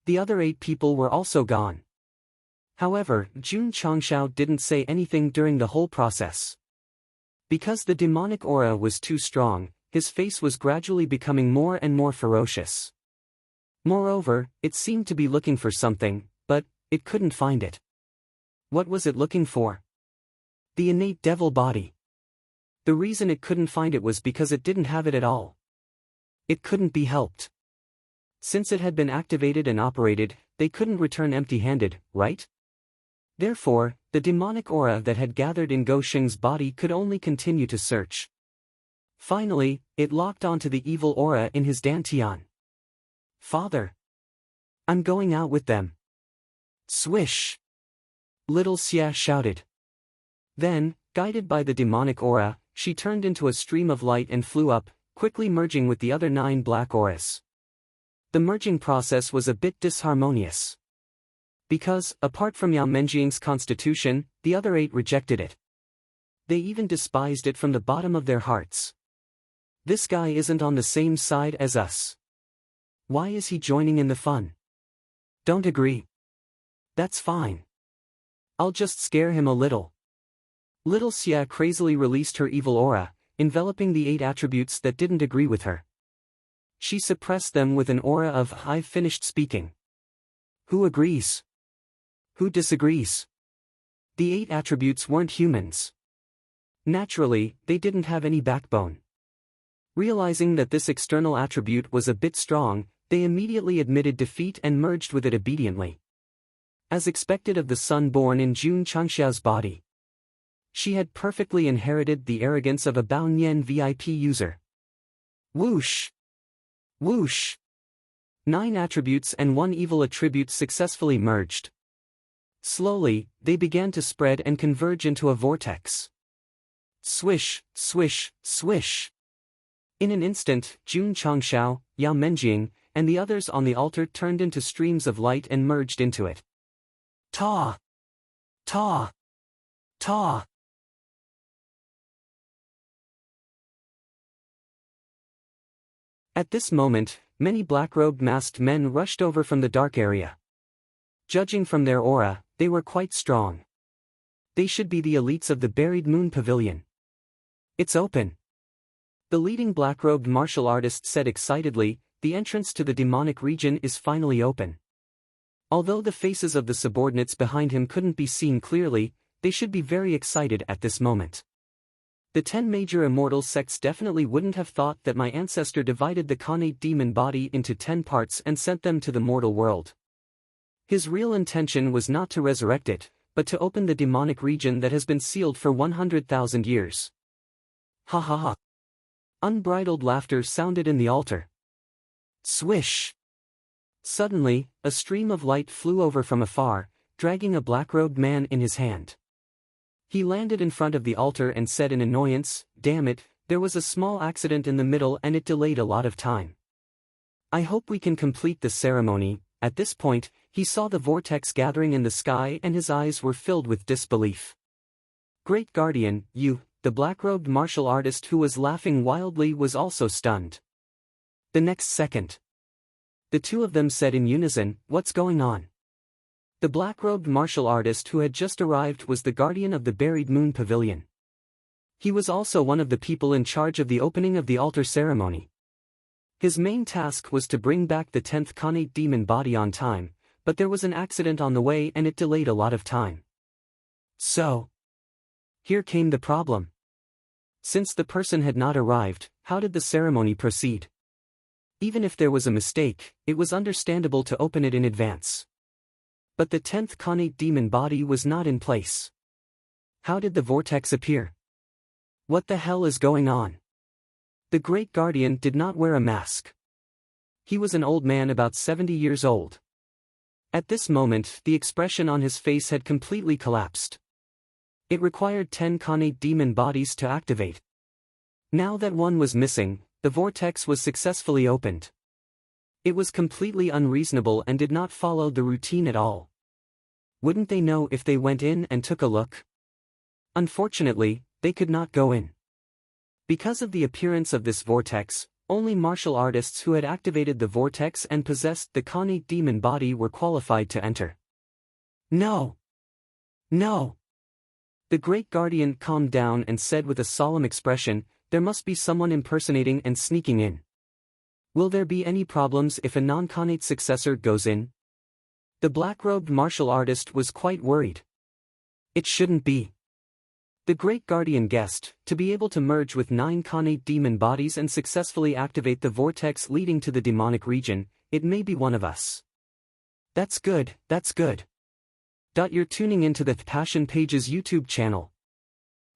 The other 8 people were also gone. However, Jun Changshao didn't say anything during the whole process. Because the demonic aura was too strong, his face was gradually becoming more and more ferocious. Moreover, it seemed to be looking for something, but it couldn't find it. What was it looking for? The innate devil body. The reason it couldn't find it was because it didn't have it at all. It couldn't be helped. Since it had been activated and operated, they couldn't return empty-handed, right? Therefore, the demonic aura that had gathered in Go Sheng's body could only continue to search. Finally, it locked onto the evil aura in his dantian. "Father! I'm going out with them." Swish! Little Xia shouted. Then, guided by the demonic aura, she turned into a stream of light and flew up, quickly merging with the other 9 black auras. The merging process was a bit disharmonious. Because, apart from Yao Menjing's constitution, the other 8 rejected it. They even despised it from the bottom of their hearts. This guy isn't on the same side as us. Why is he joining in the fun? Don't agree. That's fine. I'll just scare him a little. Little Xia crazily released her evil aura, enveloping the 8 attributes that didn't agree with her. She suppressed them with an aura of "I've finished speaking." Who agrees? Who disagrees? The 8 attributes weren't humans. Naturally, they didn't have any backbone. Realizing that this external attribute was a bit strong, they immediately admitted defeat and merged with it obediently. As expected of the son born in Jun Changxiao's body. She had perfectly inherited the arrogance of a Baonian VIP user. Whoosh! Whoosh! 9 attributes and 1 evil attribute successfully merged. Slowly, they began to spread and converge into a vortex. Swish, swish, swish. In an instant, Jun Changshao, Yao Menjing, and the others on the altar turned into streams of light and merged into it. Ta! Ta! Ta! At this moment, many black-robed masked men rushed over from the dark area. Judging from their aura, they were quite strong. They should be the elites of the Buried Moon Pavilion. It's open. The leading black-robed martial artist said excitedly, the entrance to the demonic region is finally open. Although the faces of the subordinates behind him couldn't be seen clearly, they should be very excited at this moment. The 10 major immortal sects definitely wouldn't have thought that my ancestor divided the connate demon body into 10 parts and sent them to the mortal world. His real intention was not to resurrect it, but to open the demonic region that has been sealed for 100,000 years. Ha ha ha. Unbridled laughter sounded in the altar. Swish! Suddenly, a stream of light flew over from afar, dragging a black-robed man in his hand. He landed in front of the altar and said in annoyance, "Damn it, there was a small accident in the middle and it delayed a lot of time. I hope we can complete the ceremony." At this point, he saw the vortex gathering in the sky and his eyes were filled with disbelief. "Great Guardian, you," the black-robed martial artist who was laughing wildly was also stunned. The next second, the 2 of them said in unison, "What's going on?" The black-robed martial artist who had just arrived was the guardian of the Buried Moon Pavilion. He was also one of the people in charge of the opening of the altar ceremony. His main task was to bring back the 10th connate demon body on time, but there was an accident on the way and it delayed a lot of time. So, here came the problem. Since the person had not arrived, how did the ceremony proceed? Even if there was a mistake, it was understandable to open it in advance. But the 10th connate demon body was not in place. How did the vortex appear? What the hell is going on? The Great Guardian did not wear a mask. He was an old man about 70 years old. At this moment, the expression on his face had completely collapsed. It required 10 Khanate demon bodies to activate. Now that one was missing, the vortex was successfully opened. It was completely unreasonable and did not follow the routine at all. Wouldn't they know if they went in and took a look? Unfortunately, they could not go in. Because of the appearance of this vortex, only martial artists who had activated the vortex and possessed the Khanate demon body were qualified to enter. No! No! The Great Guardian calmed down and said with a solemn expression, "There must be someone impersonating and sneaking in. Will there be any problems if a non-Khanate successor goes in?" The black-robed martial artist was quite worried. It shouldn't be. The Great Guardian guessed, to be able to merge with 9 Khanate demon bodies and successfully activate the vortex leading to the demonic region, it may be one of us. That's good, that's good. You're tuning into the Passion Pages YouTube channel.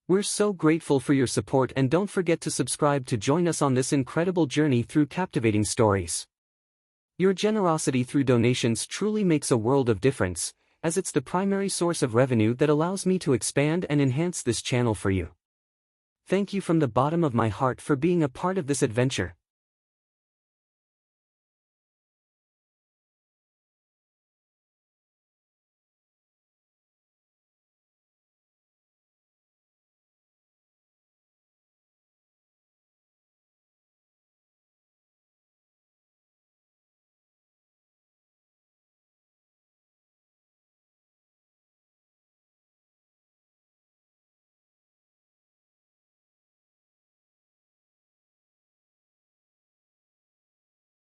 We're so grateful for your support, and don't forget to subscribe to join us on this incredible journey through captivating stories. Your generosity through donations truly makes a world of difference, as it's the primary source of revenue that allows me to expand and enhance this channel for you. Thank you from the bottom of my heart for being a part of this adventure.